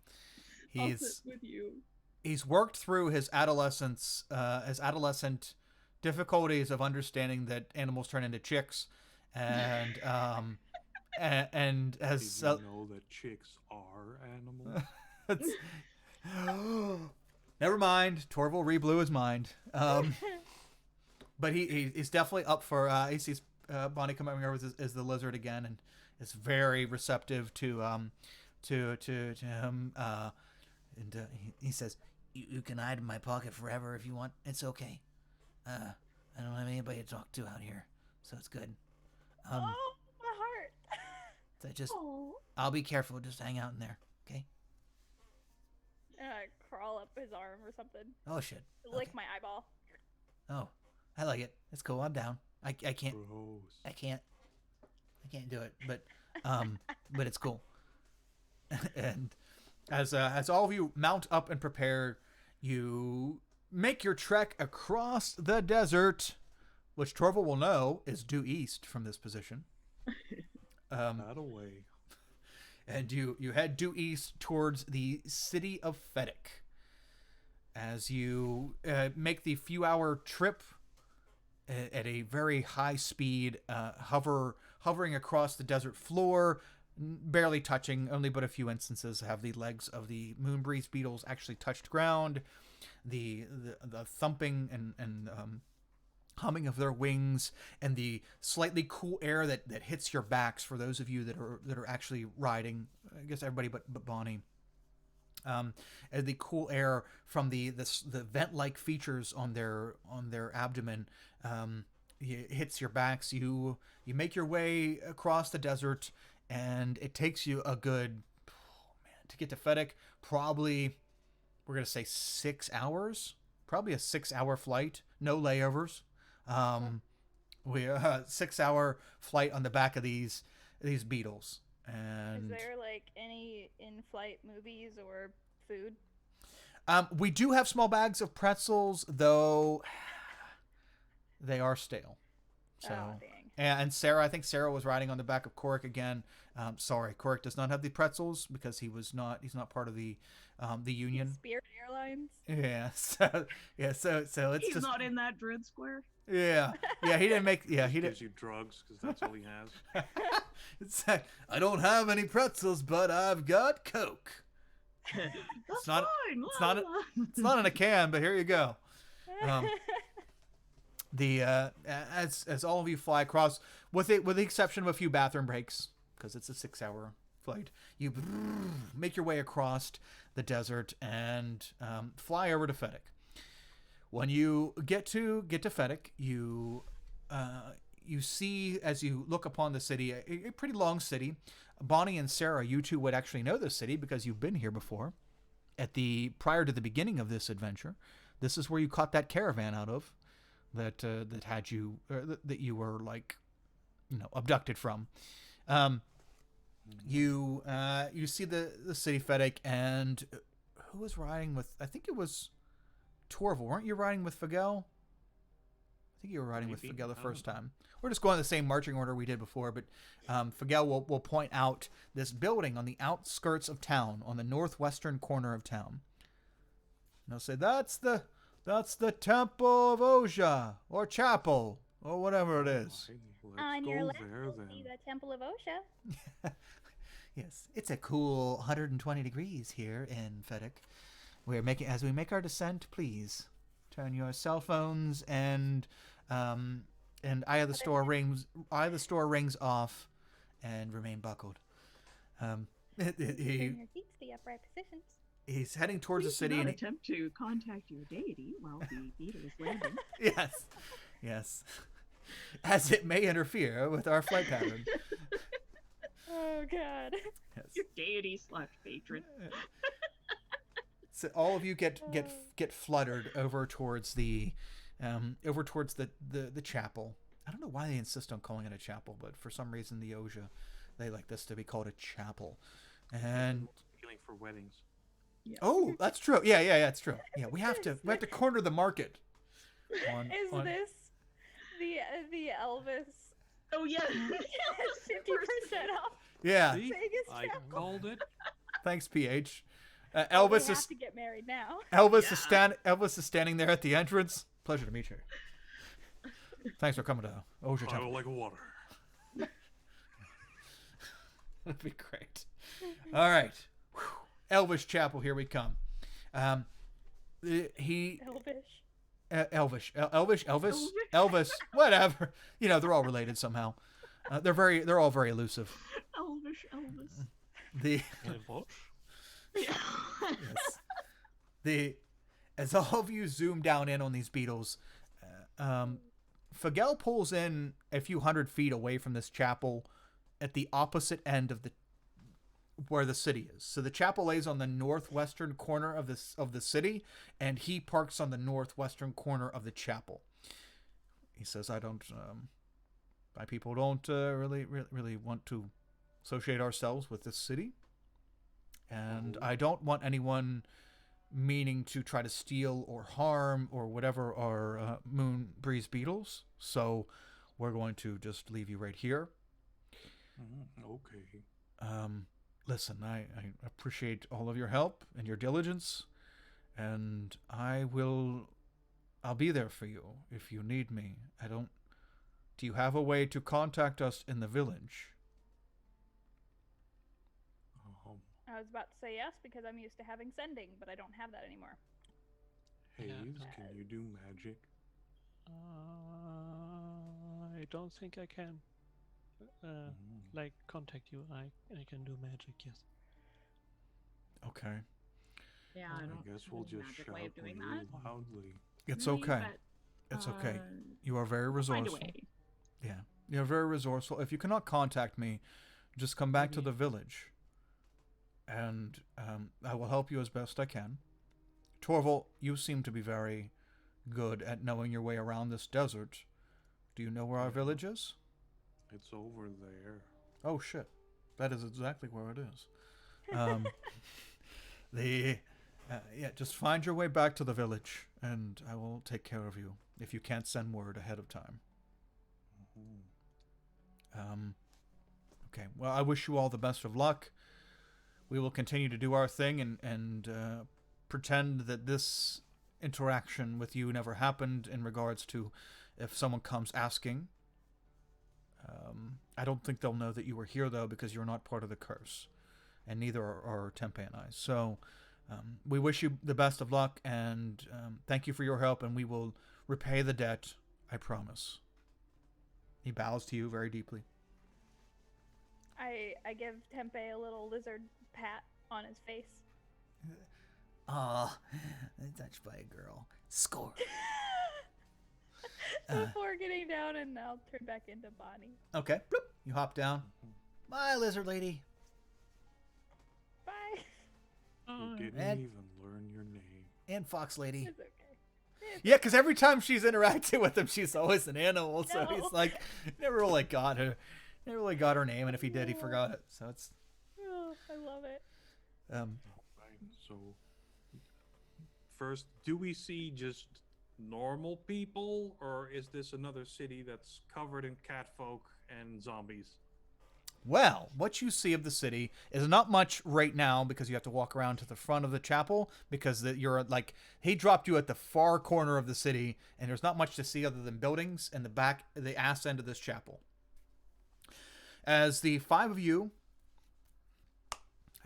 Speaker 5: I'll sit with you.
Speaker 1: He's worked through his adolescent difficulties of understanding that animals turn into chicks, and and has.
Speaker 3: Did you know that chicks are animals?
Speaker 1: Never mind. Torval re-blew his mind. But he's definitely up for. He sees Bonnie coming over as the lizard again, and is very receptive to him. And he says, "You can hide in my pocket forever if you want. It's okay. I don't have anybody to talk to out here, so it's good.
Speaker 2: Oh, my heart.
Speaker 1: So I'll be careful. Just hang out in there, okay?"
Speaker 2: And I crawl up his arm or something.
Speaker 1: Oh shit.
Speaker 2: Lick my eyeball.
Speaker 1: Oh, I like it. It's cool. I'm down. I can't.
Speaker 3: Gross.
Speaker 1: I can't do it. But but it's cool. And as all of you mount up and prepare, you make your trek across the desert, which Torval will know is due east from this position.
Speaker 3: That away.
Speaker 1: And you head due east towards the city of Fedek. As you make the few-hour trip at a very high speed, hovering across the desert floor, barely touching. Only but a few instances have the legs of the moonbreeze beetles actually touched ground. The thumping and humming of their wings, and the slightly cool air that hits your backs for those of you that are actually riding. I guess everybody but Bonnie. And the cool air from the vent-like features on their abdomen hits your backs. You make your way across the desert, and it takes you a good to get to Fedek. Probably we're gonna say 6 hours. Probably a 6-hour flight, no layovers. We 6-hour flight on the back of these beetles. And
Speaker 2: is there like any in-flight movies or food?
Speaker 1: We do have small bags of pretzels, though they are stale. So,
Speaker 2: dang.
Speaker 1: and Sarah, I think Sarah was riding on the back of Korik again. Sorry, Korik does not have the pretzels because he's not part of the union.
Speaker 2: Spirit Airlines.
Speaker 1: Yeah. So it's
Speaker 5: He's
Speaker 1: just
Speaker 5: not in that Dread Square.
Speaker 1: Yeah. He didn't make. Yeah, he didn't.
Speaker 3: Gives you drugs because that's all he has.
Speaker 1: It's like, I don't have any pretzels, but I've got Coke.
Speaker 5: That's
Speaker 1: not-
Speaker 5: fine.
Speaker 1: It's not. It's not in a can, but here you go. As all of you fly across, with the exception of a few bathroom breaks, because it's a 6-hour flight, you make your way across the desert and fly over to Fedek. When you get to Fedek, you see, as you look upon the city, a pretty long city. Bonnie and Sarah, you two would actually know this city because you've been here before. prior to the beginning of this adventure, this is where you caught that caravan out of, that had you, that you were like, abducted from. You see the city Fedek, and who was riding with? I think it was Torval. Weren't you riding with Fagel? I think you were riding with Fagel the first time. We're just going the same marching order we did before, but Fagel will point out this building on the outskirts of town, on the northwestern corner of town. And he'll say, that's the Temple of Oja, or Chapel, or whatever it is.
Speaker 2: On your left,
Speaker 3: there,
Speaker 2: you'll
Speaker 3: then.
Speaker 2: see the Temple of Osha.
Speaker 1: Yes, it's a cool 120 degrees here in Fedek. As we make our descent, please turn your cell phones and eye of the store rings off, and remain buckled.
Speaker 2: Bring your feet to the upright positions.
Speaker 1: He's heading towards the
Speaker 5: Please
Speaker 1: city,
Speaker 5: do
Speaker 1: and
Speaker 5: not attempt to contact your deity while the beetle is landing.
Speaker 1: yes, as it may interfere with our flight pattern.
Speaker 2: Oh God.
Speaker 1: Yes.
Speaker 5: Your deity / patron.
Speaker 1: So all of you get fluttered over towards the chapel. I don't know why they insist on calling it a chapel, but for some reason the Oja, they like this to be called a chapel. And
Speaker 3: Feeling for weddings.
Speaker 5: Yeah.
Speaker 1: oh, that's true. Yeah, it's true. Yeah, we have to corner the market.
Speaker 2: Is this the Elvis
Speaker 5: Oh yeah.
Speaker 2: 50% off
Speaker 1: Yeah.
Speaker 3: See?
Speaker 2: Vegas
Speaker 3: I
Speaker 2: chapel?
Speaker 3: called it.
Speaker 1: Thanks, PH.
Speaker 2: We
Speaker 1: Elvis
Speaker 2: have
Speaker 1: is
Speaker 2: to get married now.
Speaker 1: Elvis is standing there at the entrance. Pleasure to meet you. Thanks for coming to Oja
Speaker 3: I
Speaker 1: Temple.
Speaker 3: will like water.
Speaker 1: That'd be great. All right. Whew. Elvis Chapel, here we come. Elvis, whatever. They're all related somehow. They're all very elusive.
Speaker 5: Elvis.
Speaker 1: Yes. As all of you zoom down in on these beetles, Fagel pulls in a few hundred feet away from this chapel at the opposite end of where the city is. So the chapel lays on the northwestern corner of the city, and he parks on the northwestern corner of the chapel. He says, my people don't really want to associate ourselves with this city, and I don't want anyone meaning to try to steal or harm or whatever our moon breeze beetles. So we're going to just leave you right here.
Speaker 3: Okay.
Speaker 1: Listen, I appreciate all of your help and your diligence, and I'll be there for you if you need me. Do you have a way to contact us in the village?
Speaker 2: I was about to say yes because I'm used to having sending, but I don't have that anymore.
Speaker 3: Hayes,
Speaker 4: Yeah.
Speaker 3: can you do magic?
Speaker 4: I don't think I can. Like contact you. I can do magic. Yes.
Speaker 1: Okay.
Speaker 5: Yeah,
Speaker 3: I
Speaker 5: I don't
Speaker 3: guess
Speaker 5: have
Speaker 3: we'll
Speaker 5: a
Speaker 3: just
Speaker 5: magic
Speaker 3: shout
Speaker 5: way of doing
Speaker 3: really
Speaker 5: that.
Speaker 3: loudly.
Speaker 1: It's
Speaker 5: No,
Speaker 1: okay.
Speaker 5: but,
Speaker 1: It's okay.
Speaker 5: uh,
Speaker 1: You are very
Speaker 5: find a
Speaker 1: resourceful.
Speaker 5: way.
Speaker 1: Yeah. You're very resourceful. If you cannot contact me, just come back to
Speaker 4: Maybe.
Speaker 1: the village, and I will help you as best I can. Torval, you seem to be very good at knowing your way around this desert. Do you know where our village is?
Speaker 3: It's over there.
Speaker 1: Oh shit, that is exactly where it is. Just find your way back to the village, and I will take care of you if you can't send word ahead of time. Okay. Well, I wish you all the best of luck. We will continue to do our thing and pretend that this interaction with you never happened in regards to if someone comes asking. I don't think they'll know that you were here, though, because you're not part of the curse. And neither are Tempe and I. So we wish you the best of luck, and thank you for your help, and we will repay the debt, I promise. He bows to you very deeply.
Speaker 2: I give Tempe a little lizard pat on his face.
Speaker 6: Oh, touched by a girl. Score.
Speaker 2: Before getting down, and I'll turn back into Bonnie.
Speaker 1: Okay. Bloop. You hop down.
Speaker 6: Bye, lizard lady.
Speaker 2: Bye.
Speaker 3: You didn't
Speaker 6: And-
Speaker 3: even learn your name.
Speaker 1: And Fox Lady.
Speaker 2: It's okay.
Speaker 1: Yeah, because every time she's interacted with him, she's always an animal. So
Speaker 2: No.
Speaker 1: he's like, never really got her. Never really got her name, and if he did, he forgot it. So it's
Speaker 2: Oh, I love it.
Speaker 3: All right. So, first, do we see just normal people, or is this another city that's covered in catfolk and zombies?
Speaker 1: Well, what you see of the city is not much right now because you have to walk around to the front of the chapel because you're like, he dropped you at the far corner of the city and there's not much to see other than buildings and the ass end of this chapel. As the five of you,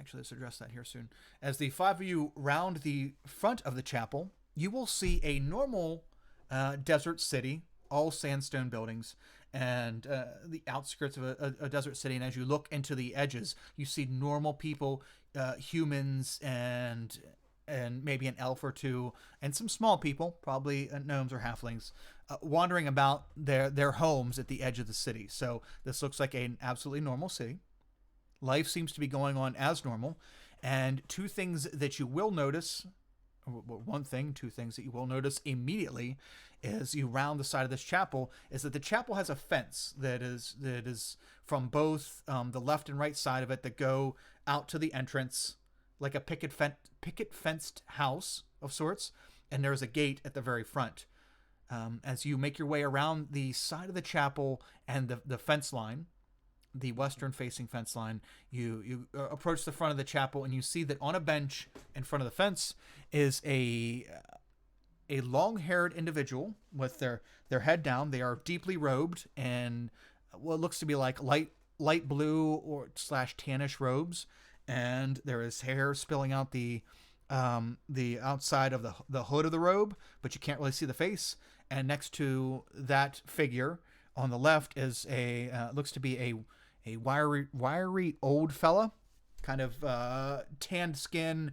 Speaker 1: actually let's address that here soon. As the five of you round the front of the chapel, you will see a normal desert city, all sandstone buildings, and the outskirts of a desert city. And as you look into the edges, you see normal people, humans, and maybe an elf or two, and some small people, probably gnomes or halflings, wandering about their homes at the edge of the city. So this looks like an absolutely normal city. Life seems to be going on as normal. And two things that you will notice, two things that you will notice immediately as you round the side of this chapel is that the chapel has a fence that is from both the left and right side of it that go out to the entrance, like a picket fenced house of sorts, and there's a gate at the very front. As you make your way around the side of the chapel and the fence line, the western facing fence line, you approach the front of the chapel and you see that on a bench in front of the fence is a long-haired individual with their head down. They are deeply robed in what looks to be like light blue or / tannish robes, and there is hair spilling out the outside of the hood of the robe, but you can't really see the face. And next to that figure on the left is looks to be a wiry old fella, kind of tanned skin,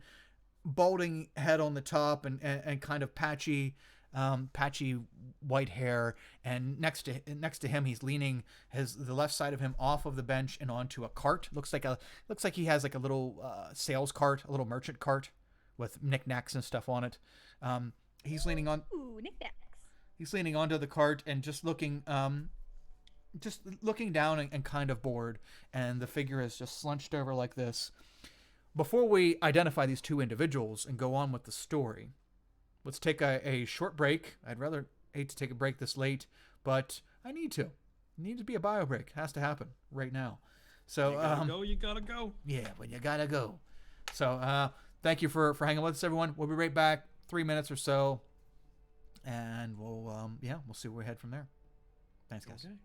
Speaker 1: balding head on the top, and kind of patchy white hair. And next to him, he's leaning the left side of him off of the bench and onto a cart. Looks like he has like a little sales cart, a little merchant cart with knickknacks and stuff on it. He's leaning on.
Speaker 2: Ooh, knickknacks.
Speaker 1: He's leaning onto the cart and just looking down and kind of bored. And the figure is just slunched over like this. Before we identify these two individuals and go on with the story, let's take a short break. I'd rather hate to take a break this late, but I need to. Need to be a bio break. Has to happen right now. So
Speaker 3: You gotta go.
Speaker 1: Yeah, when you gotta go. So thank you for hanging with us, everyone. We'll be right back. 3 minutes or so, and we'll see where we head from there. Thanks, guys.
Speaker 3: Okay.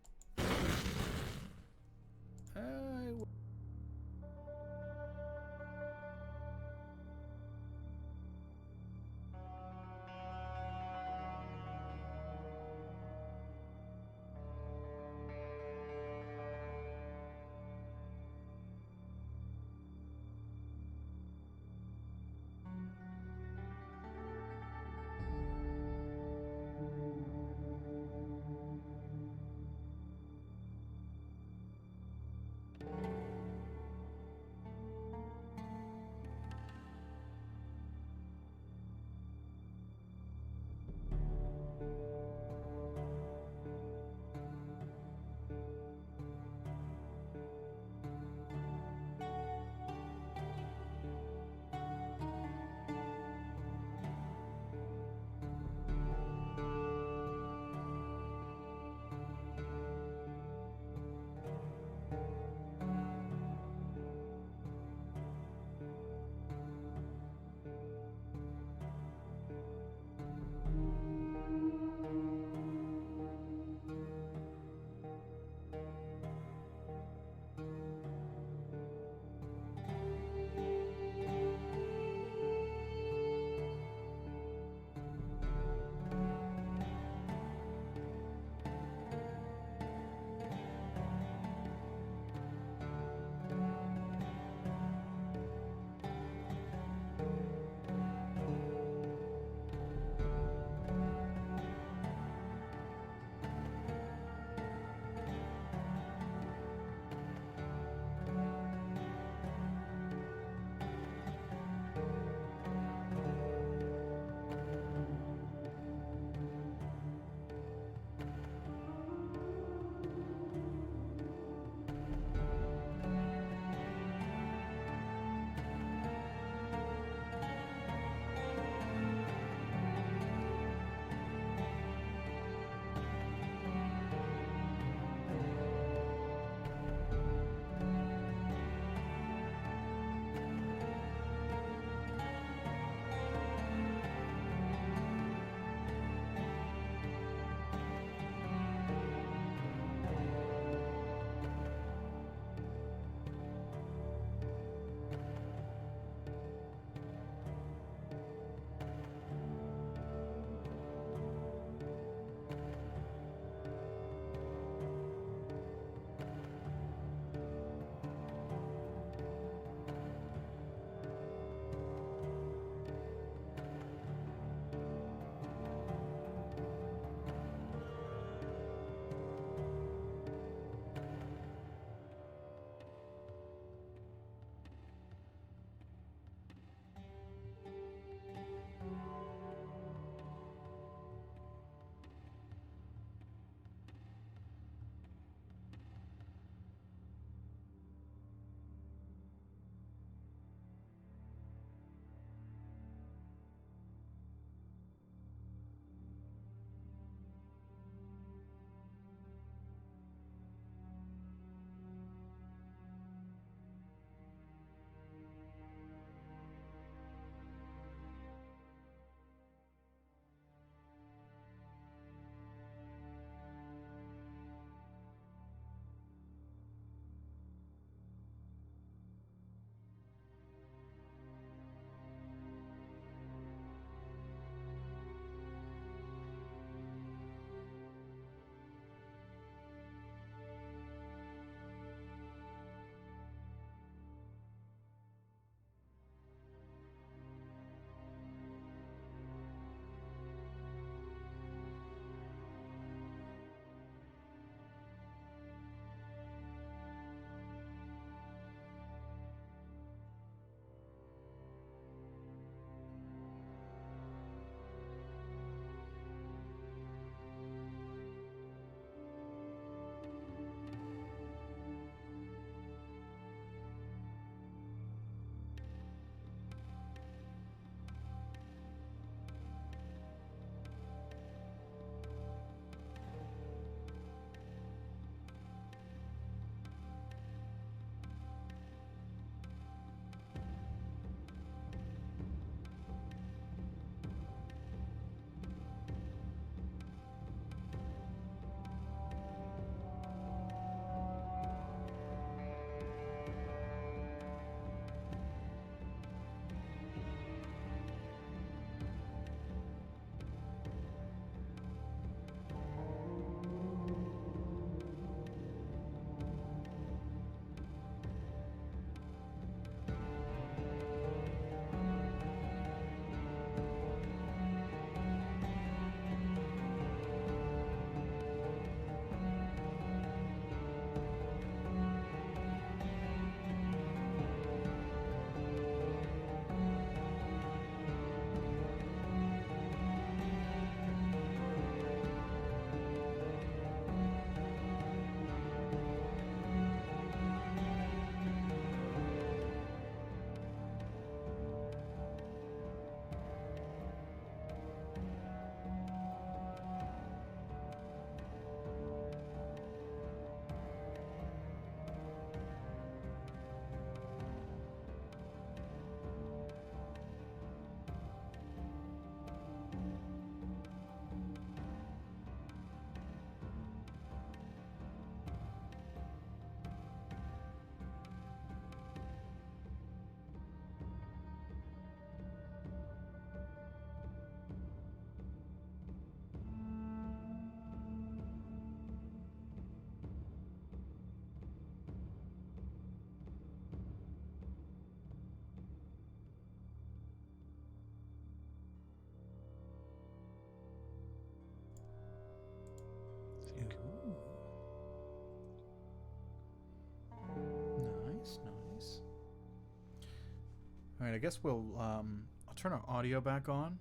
Speaker 1: All right, I guess we'll I'll turn our audio back on.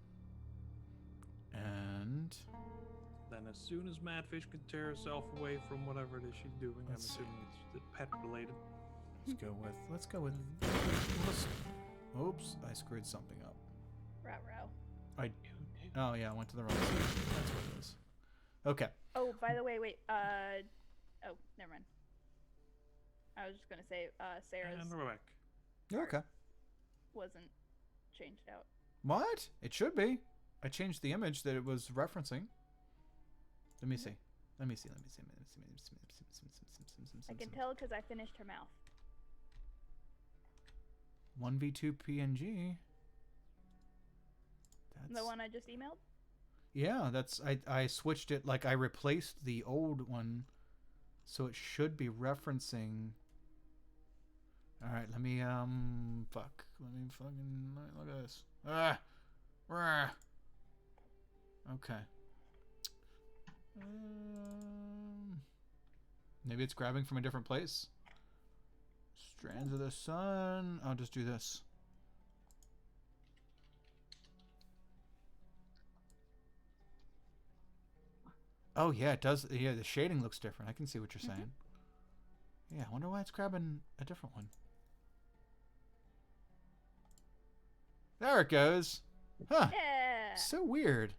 Speaker 1: And
Speaker 3: Then as soon as Madfish can tear herself away from whatever it is she's doing,
Speaker 1: Let's see.
Speaker 3: I'm assuming it's pet related.
Speaker 1: let's go with oops, I screwed something up.
Speaker 2: Row.
Speaker 1: Oh yeah, I went to the wrong side. That's what it is. Okay.
Speaker 2: Oh, by the way, wait. Oh, never mind. I was just gonna say, Sarah's
Speaker 3: And we're back.
Speaker 1: Okay.
Speaker 2: wasn't changed out.
Speaker 1: What? It should be. I changed the image that it was referencing. Let me see.
Speaker 2: I can tell because I finished her mouth.
Speaker 1: 1v2 PNG.
Speaker 2: The one I just emailed?
Speaker 1: Yeah, that's I switched it, like I replaced the old one, so it should be referencing. All right, let me fucking look at this. Okay. Maybe it's grabbing from a different place. Strands of the Sun. I'll just do this. Oh yeah, it does. Yeah, the shading looks different. I can see what you're saying. Yeah, I wonder why it's grabbing a different one. There it goes. Huh.
Speaker 2: Yeah.
Speaker 1: So weird.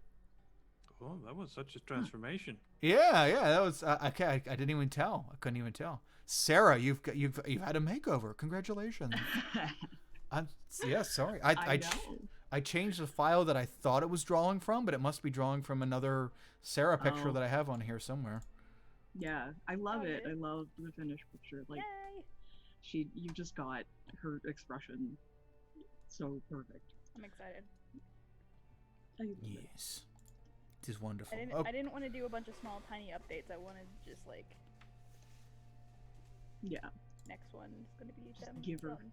Speaker 3: Oh, that was such a transformation.
Speaker 1: Yeah, that was. Okay, I didn't even tell. I couldn't even tell. Sarah, you've had a makeover. Congratulations. Yeah, sorry.
Speaker 5: I know.
Speaker 1: I changed the file that I thought it was drawing from, but it must be drawing from another Sarah picture that I have on here somewhere.
Speaker 5: Yeah, I love
Speaker 2: Oh,
Speaker 5: it.
Speaker 2: yeah.
Speaker 5: I love the finished picture. Like
Speaker 2: Yay.
Speaker 5: you just got her expression so perfect.
Speaker 2: I'm excited.
Speaker 5: I love it.
Speaker 1: Yes, it is wonderful.
Speaker 2: I didn't want to do a bunch of small, tiny updates. I wanted just like
Speaker 5: Yeah,
Speaker 2: next one's gonna be
Speaker 5: Just
Speaker 2: them.
Speaker 5: give her-
Speaker 2: done.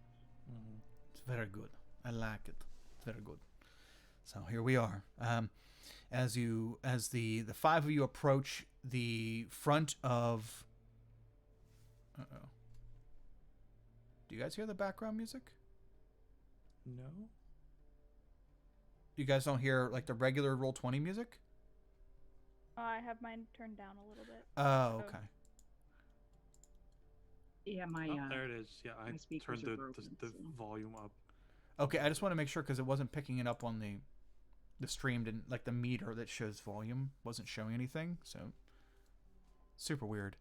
Speaker 1: It's very good. I like it. It's very good. So here we are. As the five of you approach the front of. Uh-oh. Do you guys hear the background music?
Speaker 3: No?
Speaker 1: You guys don't hear like the regular Roll20 music?
Speaker 2: I have mine turned down a little bit.
Speaker 1: Oh, okay.
Speaker 5: yeah. My
Speaker 3: Oh, there it is. Yeah, I
Speaker 5: my speakers
Speaker 3: turned
Speaker 5: are
Speaker 3: the
Speaker 5: broken, so-
Speaker 3: volume up.
Speaker 1: Okay, I just want to make sure because it wasn't picking it up on the stream, didn't like the meter that shows volume wasn't showing anything, so super weird.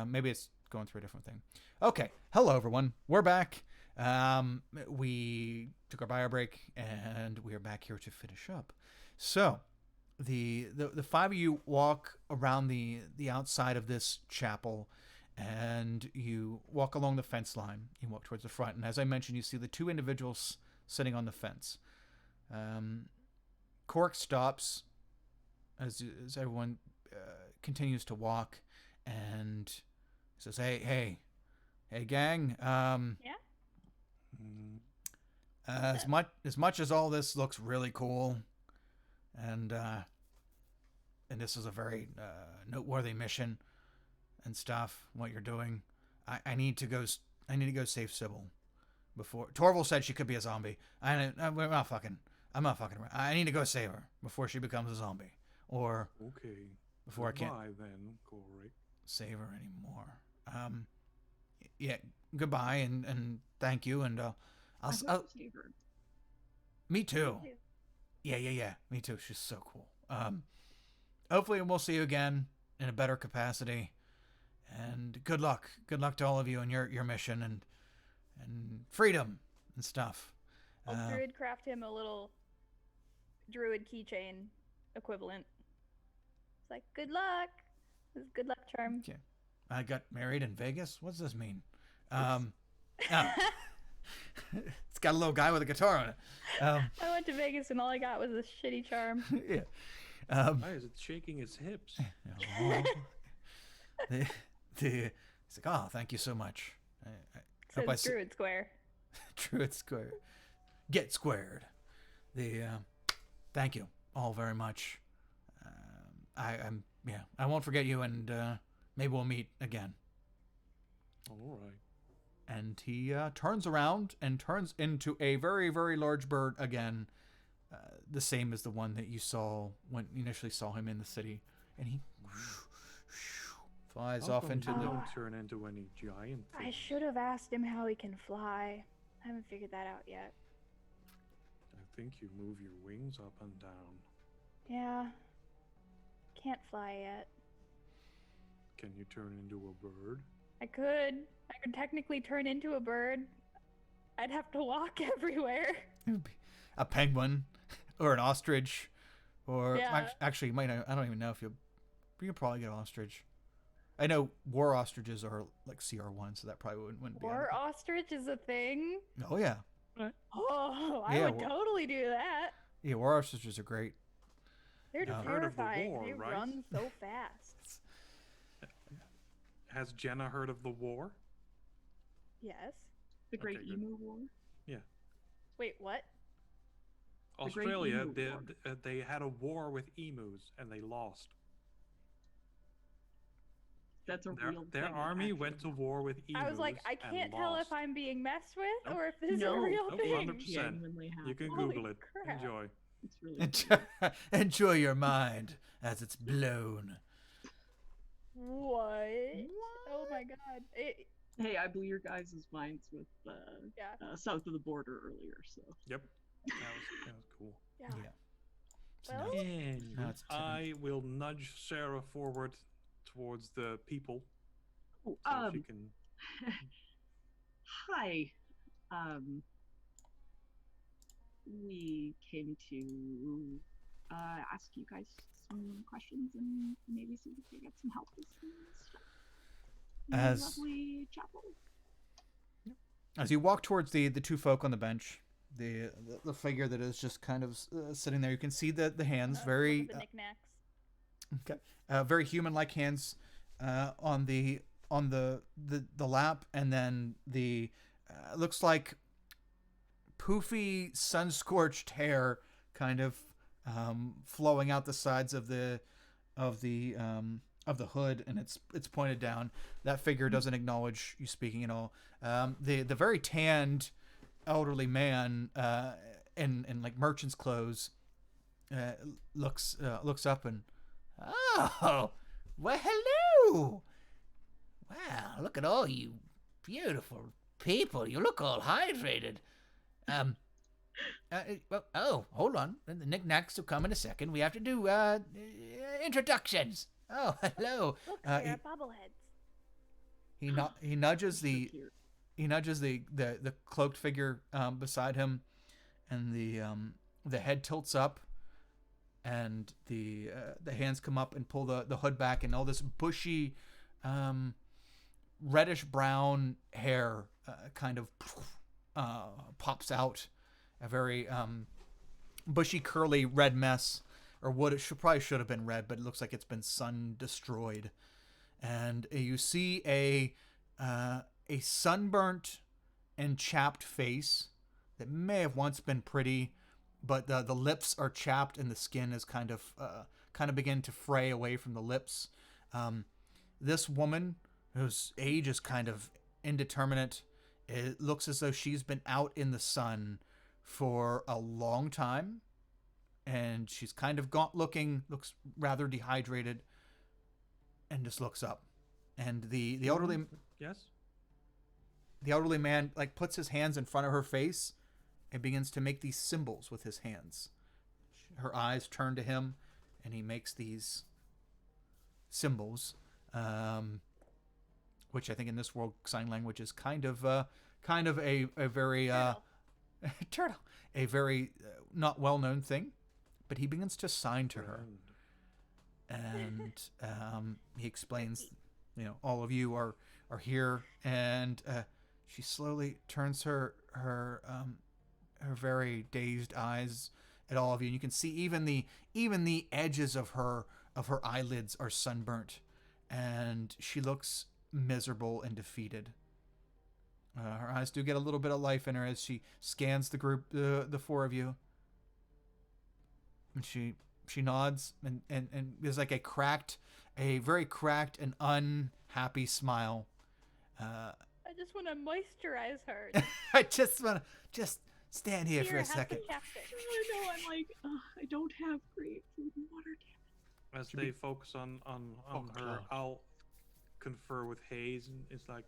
Speaker 1: Maybe it's going through a different thing. Okay, hello everyone, we're back. We took our bio break and we are back here to finish up. So the five of you walk around the outside of this chapel. And you walk along the fence line. You walk towards the front. And as I mentioned, you see the two individuals sitting on the fence. Cork stops as everyone continues to walk and says, hey, gang.
Speaker 2: Yeah.
Speaker 3: Mm,
Speaker 1: As much as all this looks really cool and this is a very noteworthy mission and stuff, what you're doing, I need to go save Sybil before Torval said she could be a zombie. I'm not fucking around. I need to go save her before she becomes a zombie, or
Speaker 3: okay.
Speaker 1: before I can't
Speaker 3: Goodbye then, Corey.
Speaker 1: save her anymore. Yeah, goodbye and thank you, and I'll
Speaker 5: save her.
Speaker 1: me too. Yeah, me too. She's so cool. Hopefully we'll see you again in a better capacity. And good luck to all of you in your mission and freedom and stuff.
Speaker 2: I'll druid craft him a little druid keychain equivalent. It's like good luck. This is good luck charm.
Speaker 1: Okay. I got married in Vegas. What's this mean? Oh. It's got a little guy with a guitar on it.
Speaker 2: I went to Vegas and all I got was this shitty charm.
Speaker 1: Yeah.
Speaker 3: Why is it shaking its hips?
Speaker 1: He's like, oh, thank you so much. I
Speaker 2: Says
Speaker 1: hope I
Speaker 2: druid square.
Speaker 1: Druid square. Get squared. Thank you all very much. I won't forget you, and maybe we'll meet again.
Speaker 3: All right.
Speaker 1: And he turns around and turns into a very, very large bird again, the same as the one that you saw when you initially saw him in the city. And he flies
Speaker 3: How
Speaker 1: off
Speaker 3: come
Speaker 1: into
Speaker 3: you
Speaker 1: the...
Speaker 3: don't turn into any giant
Speaker 2: I
Speaker 3: things?
Speaker 2: should have asked him how he can fly. I haven't figured that out yet.
Speaker 3: I think you move your wings up and down.
Speaker 2: Yeah. Can't fly yet.
Speaker 3: Can you turn into a bird?
Speaker 2: I could technically turn into a bird. I'd have to walk everywhere.
Speaker 1: A penguin or an ostrich, or
Speaker 2: Yeah.
Speaker 1: actually, you might not, I don't even know if you can probably get an ostrich. I know war ostriches are like CR1, so that probably wouldn't be.
Speaker 2: War ostrich is a thing.
Speaker 1: Oh yeah,
Speaker 2: Oh, I
Speaker 1: Yeah,
Speaker 2: would totally do that.
Speaker 1: yeah, war ostriches are great.
Speaker 2: They're
Speaker 1: Yeah.
Speaker 3: Heard of the
Speaker 2: terrifying.
Speaker 3: war,
Speaker 2: They
Speaker 3: right?
Speaker 2: run so fast.
Speaker 3: Has Jenna heard of the war?
Speaker 2: Yes.
Speaker 5: The Great
Speaker 3: Okay, good.
Speaker 5: Emu War.
Speaker 2: Wait, what?
Speaker 5: The Great
Speaker 3: Australia,
Speaker 5: Emu War.
Speaker 3: they had a war with emus and they lost.
Speaker 5: That's a real
Speaker 3: Their
Speaker 5: thing,
Speaker 3: army
Speaker 5: actually.
Speaker 3: went to war with emus.
Speaker 2: I was like, I
Speaker 3: and
Speaker 2: can't tell if
Speaker 3: lost.
Speaker 2: I'm being messed with
Speaker 3: Nope.
Speaker 2: or if this is a
Speaker 5: No.
Speaker 2: real
Speaker 3: Nope,
Speaker 2: thing.
Speaker 3: 100%.
Speaker 5: Genuinely
Speaker 3: You can
Speaker 2: Holy
Speaker 3: Google it.
Speaker 2: crap.
Speaker 3: Enjoy.
Speaker 5: It's really cool.
Speaker 1: Enjoy your mind as it's blown.
Speaker 2: What? Oh my god.
Speaker 5: Hey, I blew your guys' minds with
Speaker 2: Yeah.
Speaker 5: south of the border earlier, so.
Speaker 3: Yep. That was cool.
Speaker 2: Yeah.
Speaker 1: Yeah. So
Speaker 2: Well-
Speaker 1: now-
Speaker 3: And
Speaker 1: Now it's
Speaker 3: I will nudge Sarah forward towards the people
Speaker 5: Oh,
Speaker 3: so she can.
Speaker 5: hi. We came to ask you guys some questions and maybe see if we can get some help with some stuff. In the
Speaker 1: As-
Speaker 5: lovely chapel.
Speaker 1: As you walk towards the two folk on the bench, the figure that is just kind of sitting there, you can see the hands,
Speaker 2: Look
Speaker 1: very
Speaker 2: at the knickknacks.
Speaker 1: very human-like hands on the lap, and then the looks like poofy sun-scorched hair kind of flowing out the sides of the hood, and it's pointed down. That figure doesn't acknowledge you speaking at all. The very tanned elderly man in like merchant's clothes looks up and, oh, well, hello. Wow, look at all you beautiful people. You look all hydrated. Oh, hold on. The knickknacks will come in a second. We have to do introductions. Oh, hello.
Speaker 2: Look,
Speaker 1: Uh,
Speaker 2: they're bobbleheads.
Speaker 1: He nudges
Speaker 5: So
Speaker 1: the
Speaker 5: cute.
Speaker 1: he nudges the cloaked figure beside him, and the head tilts up, and the hands come up and pull the hood back, and all this bushy reddish brown hair kind of pops out, a very bushy curly red mess, or what it probably should have been red, but it looks like it's been sun destroyed. And you see a sunburnt and chapped face that may have once been pretty, but the lips are chapped and the skin is kind of begin to fray away from the lips. This woman, whose age is kind of indeterminate, it looks as though she's been out in the sun for a long time, and she's kind of gaunt looking, looks rather dehydrated, and just looks up. And the elderly
Speaker 3: Yes.
Speaker 1: the elderly man like puts his hands in front of her face and begins to make these symbols with his hands. Her eyes turn to him, and he makes these symbols, which I think in this world sign language is kind of a very
Speaker 2: Turtle.
Speaker 1: a very not well known thing. But he begins to sign to her, and he explains, all of you are here, and she slowly turns her very dazed eyes at all of you, and you can see even the edges of her eyelids are sunburnt, and she looks miserable and defeated. Her eyes do get a little bit of life in her as she scans the group, the four of you. And she nods, and there's like a very cracked and unhappy smile.
Speaker 2: I just just want to moisturize her.
Speaker 1: I just want to just stand here for
Speaker 2: Here,
Speaker 1: a
Speaker 2: have some
Speaker 1: second.
Speaker 2: chapstick.
Speaker 5: I know. I'm like, I don't have great food and water.
Speaker 3: As they focus on her,
Speaker 4: cloud.
Speaker 3: I'll confer with Hayes, and it's like,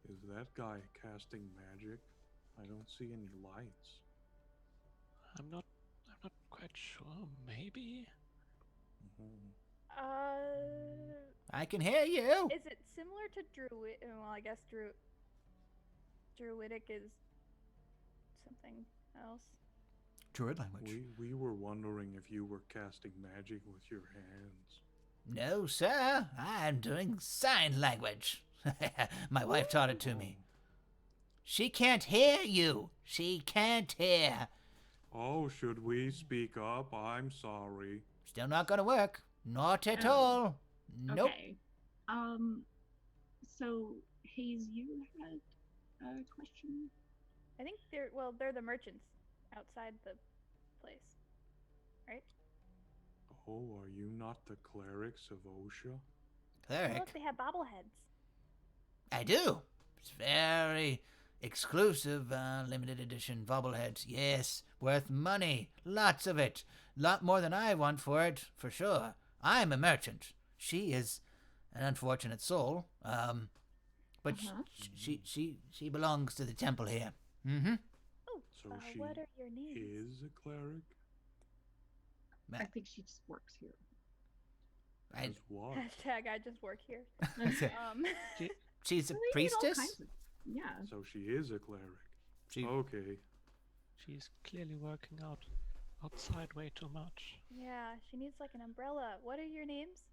Speaker 3: is that guy casting magic? I don't see any lights.
Speaker 4: I'm not quite sure. Maybe.
Speaker 3: Mhm.
Speaker 6: I can hear you.
Speaker 2: Is it similar to druid? Well, I guess druidic is something else.
Speaker 1: Druid language.
Speaker 3: We were wondering if you were casting magic with your hands.
Speaker 6: No, sir. I'm doing sign language. My wife taught it to me. She can't hear you. She can't hear.
Speaker 3: Oh, should we speak up? I'm sorry.
Speaker 6: Still not gonna work. Not at
Speaker 5: Oh.
Speaker 6: all. Nope.
Speaker 5: Okay. So Hayes, you had a question.
Speaker 2: I think they're the merchants outside the place, right?
Speaker 3: Oh, are you not the clerics of OSHA?
Speaker 2: Oh,
Speaker 6: Cleric.
Speaker 2: look, they have bobbleheads.
Speaker 6: I do. It's very exclusive, limited edition bobbleheads. Yes, worth money. Lots of it. Lot more than I want for it, for sure. I'm a merchant. She is an unfortunate soul. But she belongs to the temple here. Mm-hmm.
Speaker 2: Oh,
Speaker 3: So she
Speaker 2: what are your names?
Speaker 3: is a cleric?
Speaker 5: I think she just works here.
Speaker 6: I,
Speaker 3: As what?
Speaker 2: Hashtag I just work here.
Speaker 6: she's a
Speaker 5: They need all
Speaker 6: priestess.
Speaker 5: kinds of- yeah.
Speaker 3: So she is a cleric.
Speaker 1: She,
Speaker 3: Okay.
Speaker 4: She's clearly working outside way too much.
Speaker 2: Yeah, she needs like an umbrella. What are your names?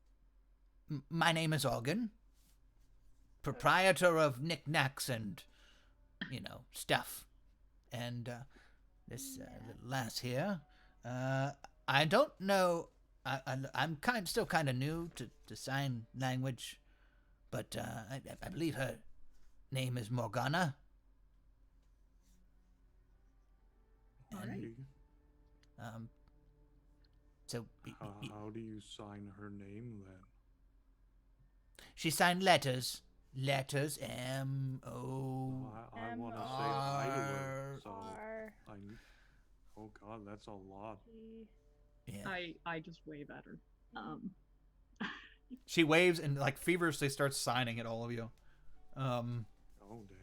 Speaker 6: My name is Organ, proprietor of knickknacks and, stuff. And this little lass here, I don't know. I'm still kind of new to sign language, but I believe her name is Morgana.
Speaker 3: Okay.
Speaker 6: So
Speaker 3: How do you sign her name then?
Speaker 6: she signed letters. Letters M-O.
Speaker 3: I want to say hi to her. So
Speaker 2: R
Speaker 3: I. Oh God, that's a lot.
Speaker 2: G.
Speaker 6: Yeah.
Speaker 5: I just wave at her.
Speaker 1: she waves and like feverishly starts signing at all of you.
Speaker 3: Oh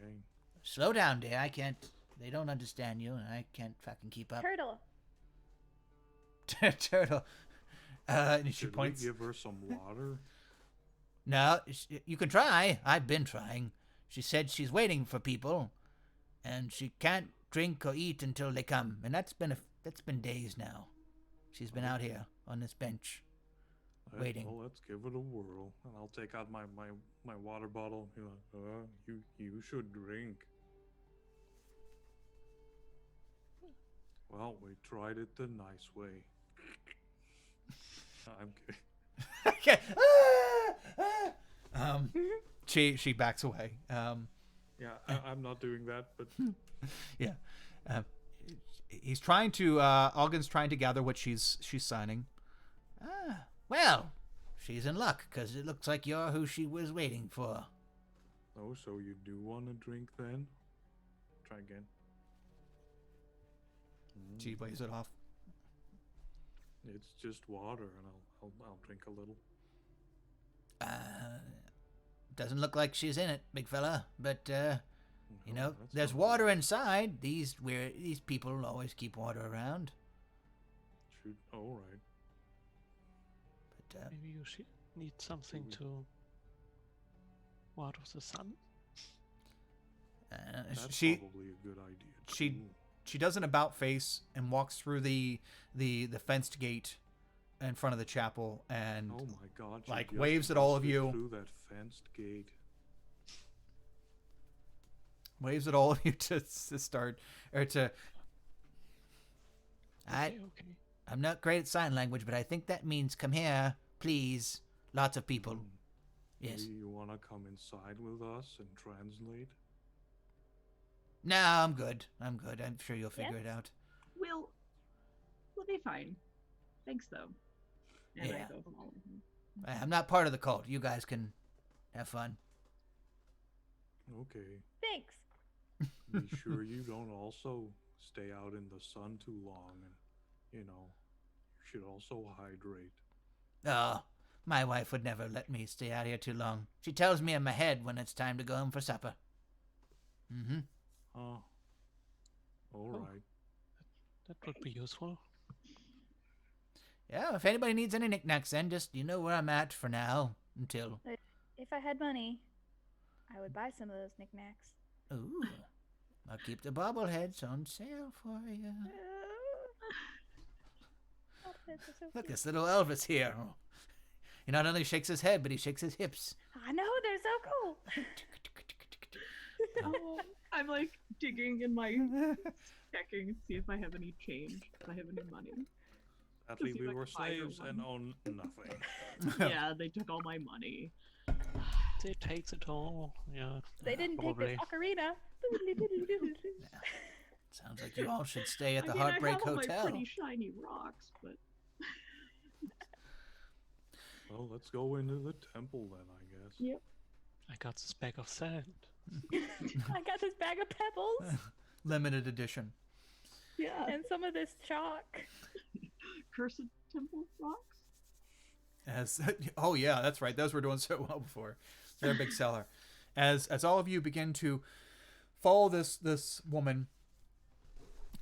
Speaker 3: dang.
Speaker 6: Slow down, dear. I can't. They don't understand you, and I can't fucking keep up.
Speaker 2: Turtle.
Speaker 6: Turtle. And she
Speaker 3: Should
Speaker 6: points.
Speaker 3: we give her some water?
Speaker 6: No, you can try. I've been trying. She said she's waiting for people, and she can't drink or eat until they come. And that's been days now. She's been out here on this bench. Waiting.
Speaker 3: Well, let's give it a whirl, and I'll take out my water bottle. You know, you should drink. Well, we tried it the nice way. I'm kidding.
Speaker 1: Okay. She backs away.
Speaker 3: Yeah, I'm not doing that, but
Speaker 1: Yeah. He's trying to. Ogden's trying to gather what she's signing.
Speaker 6: Well, she's in luck, because it looks like you're who she was waiting for.
Speaker 3: oh, so you do want to drink then? Try again.
Speaker 1: She waves it off.
Speaker 3: It's just water, and I'll drink a little.
Speaker 6: Doesn't look like she's in it, big fella. But
Speaker 3: Oh, that's
Speaker 6: there's
Speaker 3: not
Speaker 6: water inside. These people always keep water around.
Speaker 3: Shoot. All right.
Speaker 6: But
Speaker 4: Maybe you should need something to ward off the sun.
Speaker 3: That's
Speaker 1: she
Speaker 3: probably a good idea.
Speaker 1: she-
Speaker 3: too.
Speaker 1: she does an about face and walks through the fenced gate in front of the chapel and
Speaker 3: Oh my God! she
Speaker 1: like,
Speaker 3: just
Speaker 1: waves at all of
Speaker 3: busted
Speaker 1: you.
Speaker 3: through that fenced gate.
Speaker 1: waves at all of you to start or to.
Speaker 4: Okay.
Speaker 6: I'm not great at sign language, but I think that means come here, please. Lots of people. Yes.
Speaker 3: Maybe you wanna come inside with us and translate?
Speaker 6: No, I'm good. I'm sure you'll
Speaker 2: Yeah?
Speaker 6: figure it out.
Speaker 5: We'll be fine. Thanks though. And
Speaker 6: Yeah.
Speaker 5: I go follow him.
Speaker 6: I'm not part of the cult. You guys can have fun.
Speaker 3: Okay.
Speaker 2: Thanks.
Speaker 3: Be sure you don't also stay out in the sun too long, and you should also hydrate.
Speaker 6: Oh, my wife would never let me stay out here too long. She tells me in my head when it's time to go home for supper. Mm-hmm.
Speaker 3: Oh, all
Speaker 4: Oh.
Speaker 3: right.
Speaker 4: That would be useful.
Speaker 6: Yeah, if anybody needs any knickknacks, then just you know where I'm at for now until.
Speaker 2: If I had money, I would buy some of those knickknacks.
Speaker 6: Ooh, I'll keep the bobbleheads on sale for you.
Speaker 2: Outfits are so
Speaker 6: Look,
Speaker 2: cute.
Speaker 6: this little Elvis here. He not only shakes his head, but he shakes his hips.
Speaker 2: I know, they're so cool.
Speaker 5: Oh, I'm like digging in my checking to see if I have any change, if I have any money.
Speaker 3: Sadly,
Speaker 5: see
Speaker 3: we
Speaker 5: if I
Speaker 3: were
Speaker 5: can buy her
Speaker 3: slaves and
Speaker 5: one.
Speaker 3: own nothing.
Speaker 5: Yeah, they took all my money.
Speaker 4: They takes it all. Yeah.
Speaker 2: They didn't take
Speaker 4: Probably.
Speaker 2: this ocarina.
Speaker 6: Sounds like you all should stay at the
Speaker 5: I mean,
Speaker 6: Heartbreak
Speaker 5: I have all
Speaker 6: Hotel.
Speaker 5: my pretty shiny rocks, but
Speaker 3: Well, let's go into the temple then, I guess.
Speaker 5: yep.
Speaker 4: I got this bag of sand.
Speaker 2: I got this bag of pebbles
Speaker 1: Limited edition.
Speaker 5: Yeah.
Speaker 2: and some of this chalk.
Speaker 5: Cursed temple rocks.
Speaker 1: As oh yeah, that's right. Those were doing so well before. They're a big seller. As all of you begin to follow this woman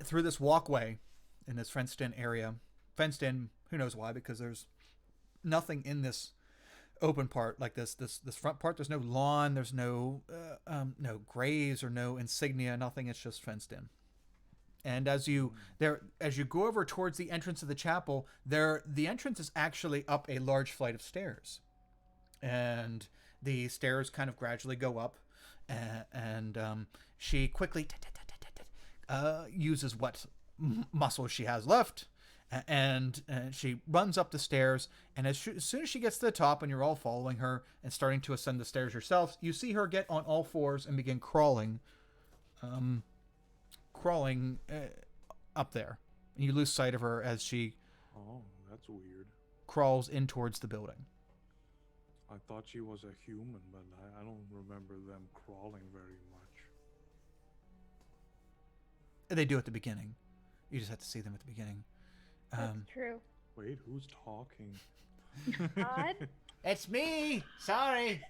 Speaker 1: through this walkway in this fenced in area, fenced in, who knows why, because there's nothing in this open part like this front part. There's no lawn. There's no no graves or no insignia. Nothing. It's just fenced in. And as you go over towards the entrance of the chapel, the entrance is actually up a large flight of stairs, and the stairs kind of gradually go up, and she quickly uses what muscle she has left, and she runs up the stairs. And as soon as she gets to the top, and you're all following her and starting to ascend the stairs yourselves, you see her get on all fours and begin crawling. Up there, and you lose sight of her as she
Speaker 3: Oh, that's weird.
Speaker 1: crawls in towards the building.
Speaker 3: I thought she was a human, but I don't remember them crawling very much.
Speaker 1: They do at the beginning. You just have to see them at the beginning.
Speaker 2: That's true.
Speaker 3: Wait, who's talking?
Speaker 2: Odd.
Speaker 6: It's me. Sorry,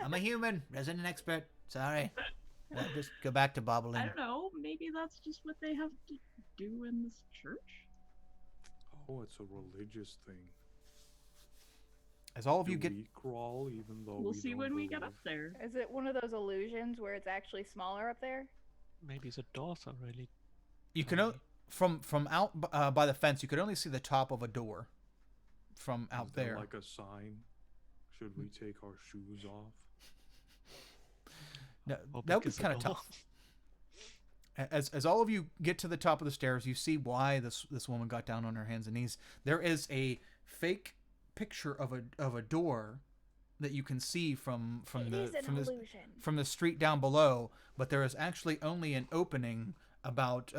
Speaker 6: I'm a human, resident expert. Sorry. Well, just go back to
Speaker 5: I
Speaker 6: bobbling.
Speaker 5: don't know. Maybe that's just what they have to do in this church.
Speaker 3: Oh, it's a religious thing.
Speaker 1: As all of
Speaker 3: Do
Speaker 1: you get,
Speaker 3: we crawl even though
Speaker 5: We'll
Speaker 3: we
Speaker 5: see
Speaker 3: don't
Speaker 5: when we get up
Speaker 3: believe?
Speaker 5: there.
Speaker 2: Is it one of those illusions where it's actually smaller up there?
Speaker 4: Maybe the doors are really
Speaker 1: you can
Speaker 4: tiny.
Speaker 1: from out by the fence, you could only see the top of a door from out
Speaker 3: Is there
Speaker 1: there.
Speaker 3: like a sign? Should we take our shoes off?
Speaker 1: No,
Speaker 4: How
Speaker 1: that would
Speaker 4: big
Speaker 1: be
Speaker 4: is the
Speaker 1: kind of
Speaker 4: door?
Speaker 1: tough. As all of you get to the top of the stairs, you see why this woman got down on her hands and knees. There is a fake picture of a door that you can see from
Speaker 2: It is an
Speaker 1: from this
Speaker 2: illusion.
Speaker 1: from the street down below, but there is actually only an opening about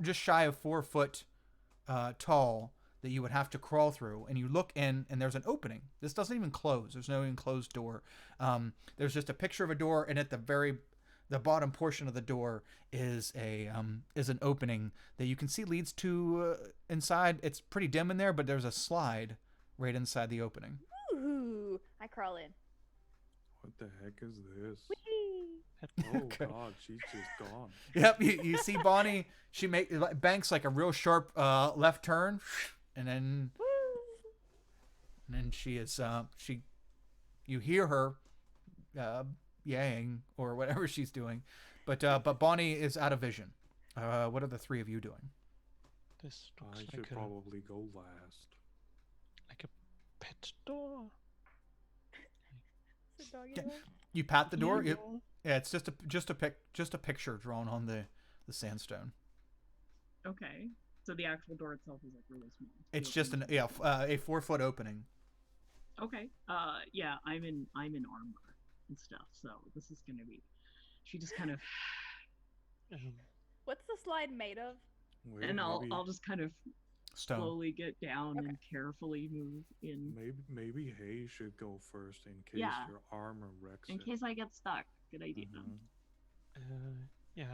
Speaker 1: just shy of 4 foot tall that you would have to crawl through. And you look in, and there's an opening. This doesn't even close. There's no enclosed door. There's just a picture of a door, and at the bottom portion of the door is an opening that you can see leads to inside. It's pretty dim in there, but there's a slide right inside the opening.
Speaker 2: Ooh, I crawl in.
Speaker 3: What the heck is this?
Speaker 2: Whee!
Speaker 3: Oh
Speaker 1: Okay.
Speaker 3: God, she's just gone.
Speaker 1: Yep, you see Bonnie. She banks like a real sharp left turn, and then she is you hear her yaying or whatever she's doing, but Bonnie is out of vision. What are the three of you doing?
Speaker 4: This
Speaker 3: I
Speaker 4: looks
Speaker 3: should
Speaker 4: like a
Speaker 3: probably go last.
Speaker 4: pet door.
Speaker 2: It's a doggy
Speaker 1: Yeah.
Speaker 2: door.
Speaker 1: You pat the door.
Speaker 4: Yeah.
Speaker 1: Yeah, it's just a picture drawn on the sandstone.
Speaker 5: Okay. So the actual door itself is like really small.
Speaker 1: It's
Speaker 5: The
Speaker 1: just
Speaker 5: opening-
Speaker 1: a 4 foot opening.
Speaker 5: Okay. Yeah, I'm in armor and stuff, so this is gonna be. She just kind of,
Speaker 4: Um,
Speaker 2: What's the slide made of?
Speaker 3: Wait,
Speaker 5: and
Speaker 3: maybe,
Speaker 5: I'll just kind of
Speaker 1: Stone.
Speaker 5: slowly get down
Speaker 2: Okay.
Speaker 5: and carefully move in.
Speaker 3: Maybe Hay should go first in case
Speaker 5: Yeah.
Speaker 3: your armor wrecks
Speaker 5: In
Speaker 3: it.
Speaker 5: case I get stuck. Good idea.
Speaker 3: Mhm.
Speaker 4: Yeah.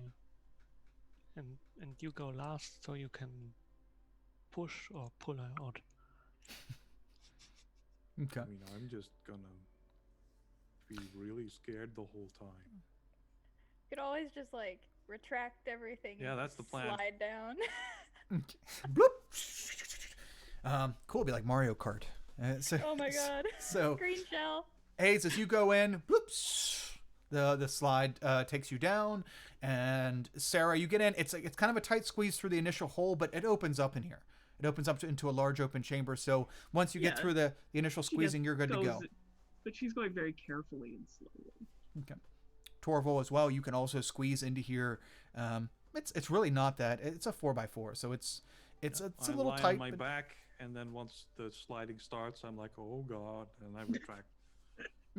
Speaker 4: And you go last so you can push or pull her out.
Speaker 1: Okay.
Speaker 3: I mean, I'm just gonna be really scared the whole time.
Speaker 2: You could always just like retract everything.
Speaker 3: Yeah,
Speaker 2: and
Speaker 3: that's the plan.
Speaker 2: Slide down.
Speaker 1: Bloop. Cool. It'd be like Mario Kart.
Speaker 2: Oh my god.
Speaker 1: So
Speaker 2: Green shell.
Speaker 1: Hayes, as you go in, whoops, the slide takes you down, and Sarah, you get in. It's kind of a tight squeeze through the initial hole, but it opens up in here. It opens up into a large open chamber. So once you get
Speaker 5: Yeah.
Speaker 1: through the initial squeezing, you're good to go.
Speaker 5: But she's going very carefully and slowly.
Speaker 1: Okay. Torval as well. You can also squeeze into here. It's really not that. It's a 4x4, so it's a
Speaker 3: I
Speaker 1: little
Speaker 3: lie
Speaker 1: tight.
Speaker 3: on my
Speaker 1: but-
Speaker 3: back, and then once the sliding starts, I'm like, oh god, and I retract.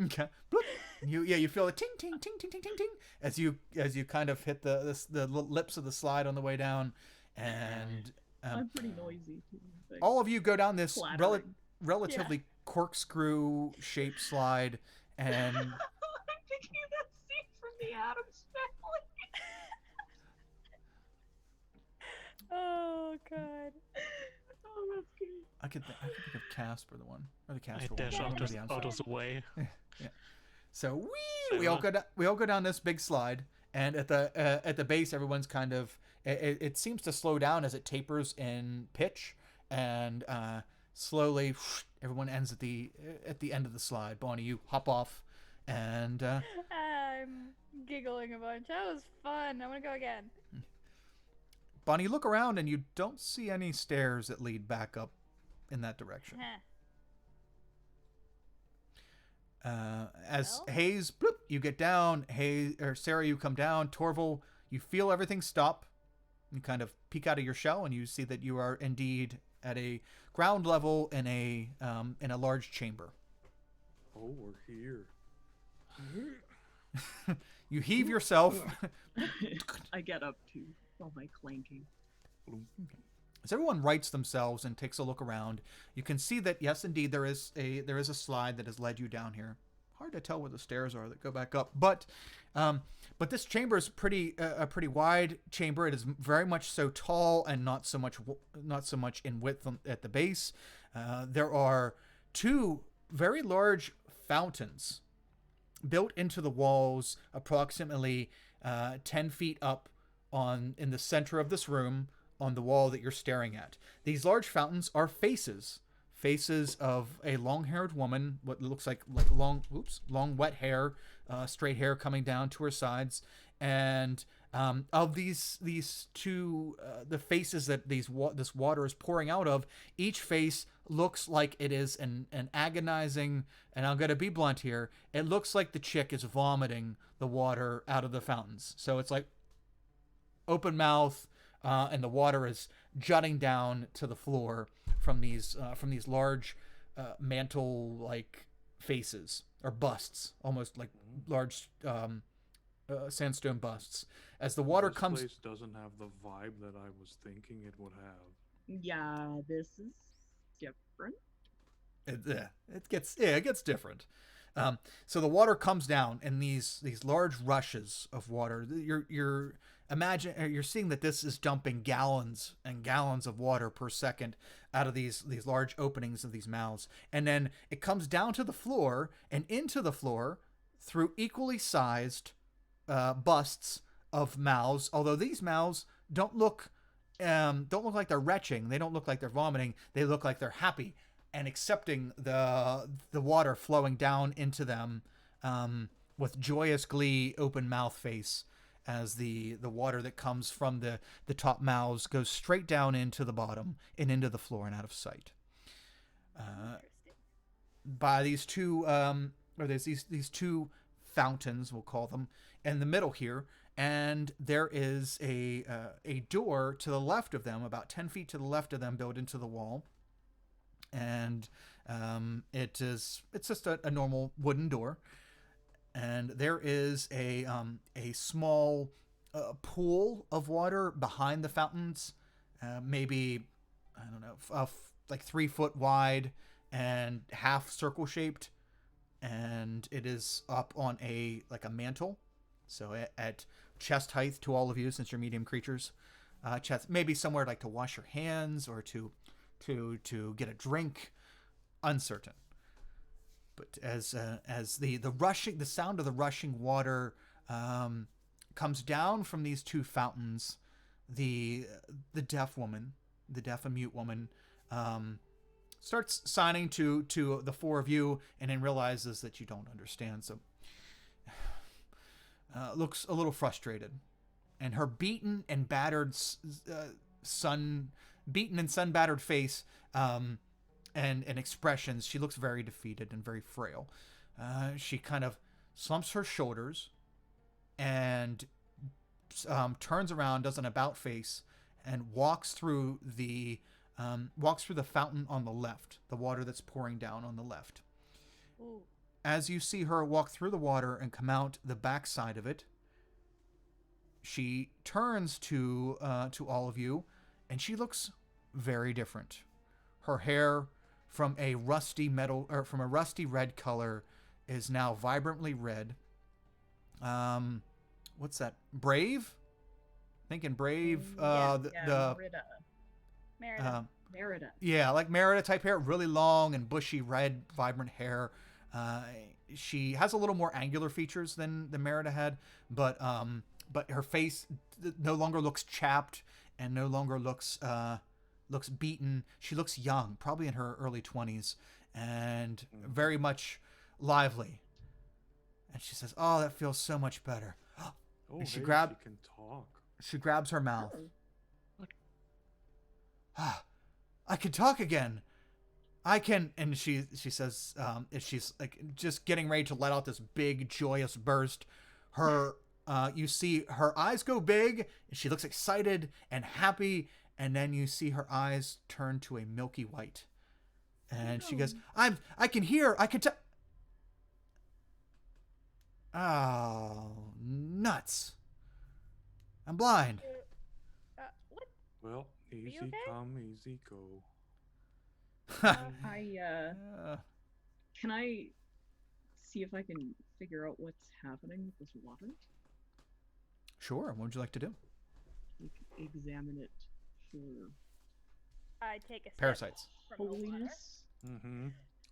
Speaker 1: Okay. Bloop. You feel a ting ting ting ting ting ting ting as you kind of hit the lips of the slide on the way down, and
Speaker 5: I'm pretty noisy too. I think.
Speaker 1: all of you go down this
Speaker 5: Clattering.
Speaker 1: relatively corkscrew shaped slide, and
Speaker 5: I'm thinking of that scene from the Addams Family.
Speaker 2: Oh god.
Speaker 5: Oh, that's good.
Speaker 1: I could think of Casper, the one or the
Speaker 4: I
Speaker 1: Casper
Speaker 4: dash
Speaker 1: one.
Speaker 4: out,
Speaker 1: Remember the
Speaker 4: out
Speaker 1: outside.
Speaker 4: of the way.
Speaker 1: So we all go down this big slide, and at the base, everyone's kind of it seems to slow down as it tapers in pitch, and slowly everyone ends at the end of the slide. Bonnie, you hop off, and
Speaker 2: I'm giggling a bunch. That was fun. I want to go again.
Speaker 1: Bonnie, you look around and you don't see any stairs that lead back up in that direction. As
Speaker 2: Well?
Speaker 1: Hayes, bloop, you get down. Hayes or Sarah, you come down. Torval, you feel everything stop. You kind of peek out of your shell, and you see that you are indeed at a ground level in a large chamber.
Speaker 3: Oh, we're here.
Speaker 1: You heave yourself.
Speaker 5: I get up to all my clanking.
Speaker 1: As everyone rights themselves and takes a look around, you can see that yes, indeed, there is a slide that has led you down here. Hard to tell where the stairs are that go back up, but this chamber is a pretty wide chamber. It is very much so tall and not so much in width at the base. There are two very large fountains built into the walls, approximately 10 feet up in the center of this room, on the wall that you're staring at. These large fountains are faces of a long-haired woman, what looks like long wet hair, straight hair coming down to her sides, and of these two the faces that this water is pouring out of, each face looks like it is an agonizing, and I'm going to be blunt here, it looks like the chick is vomiting the water out of the fountains. So it's like open mouth, and the water is jutting down to the floor from these large mantle-like faces, or busts, almost like large sandstone busts. As the water
Speaker 3: This
Speaker 1: comes,
Speaker 3: place doesn't have the vibe that I was thinking it would have.
Speaker 5: Yeah, this is different.
Speaker 1: it gets different. So the water comes down in these large rushes of water. You're seeing that this is dumping gallons and gallons of water per second out of these large openings of these mouths, and then it comes down to the floor and into the floor through equally sized busts of mouths. Although these mouths don't look like they're retching, they don't look like they're vomiting. They look like they're happy and accepting the water flowing down into them with joyous glee, open mouth face, as the water that comes from the top mouths goes straight down into the bottom and into the floor and out of sight.
Speaker 2: Interesting.
Speaker 1: By these two, there's these two fountains, we'll call them, in the middle here, and there is a door to the left of them, about 10 feet to the left of them, built into the wall. And it's just a normal wooden door, and there is a small pool of water behind the fountains, maybe I don't know, like 3 foot wide and half circle shaped, and it is up on a mantle, so at chest height to all of you since you're medium creatures. Chest, maybe somewhere like to wash your hands or to get a drink, uncertain. But as the sound of the rushing water comes down from these 2 fountains, the deaf woman, the deaf and mute woman, starts signing to the 4 of you, and then realizes that you don't understand. So looks a little frustrated, and her beaten and sun-battered face and expressions, she looks very defeated and very frail. She kind of slumps her shoulders and turns around, does an about face, and walks through the fountain on the left, the water that's pouring down on the left.
Speaker 2: Ooh.
Speaker 1: As you see her walk through the water and come out the back side of it, she turns to all of you, and she looks very different. Her hair from a rusty red color is now vibrantly red. What's that? Brave? Thinking Brave.
Speaker 2: Merida.
Speaker 5: Merida.
Speaker 1: Yeah, like Merida type hair, really long and bushy red, vibrant hair. She has a little more angular features than Merida had, but her face no longer looks chapped and no longer looks beaten. She looks young, probably in her early 20s, and very much lively. And she says, "Oh, that feels so much better."
Speaker 3: Oh,
Speaker 1: and she
Speaker 3: hey,
Speaker 1: grabs.
Speaker 3: she can talk.
Speaker 1: She grabs her mouth.
Speaker 5: Oh.
Speaker 1: I can talk again. I can, and she says, she's like just getting ready to let out this big joyous burst. Her, you see her eyes go big, and she looks excited and happy, and then you see her eyes turn to a milky white, and she goes, I can hear, I can tell. Oh, nuts! I'm blind.
Speaker 2: What?
Speaker 3: Well, easy
Speaker 2: okay?
Speaker 3: come, easy go.
Speaker 5: Can I see if I can figure out what's happening with this water?
Speaker 1: Sure. What would you like to do?
Speaker 5: Like, examine it for
Speaker 2: I take a step
Speaker 1: Parasites.
Speaker 2: from the water.
Speaker 5: holiness.
Speaker 3: Mm-hmm.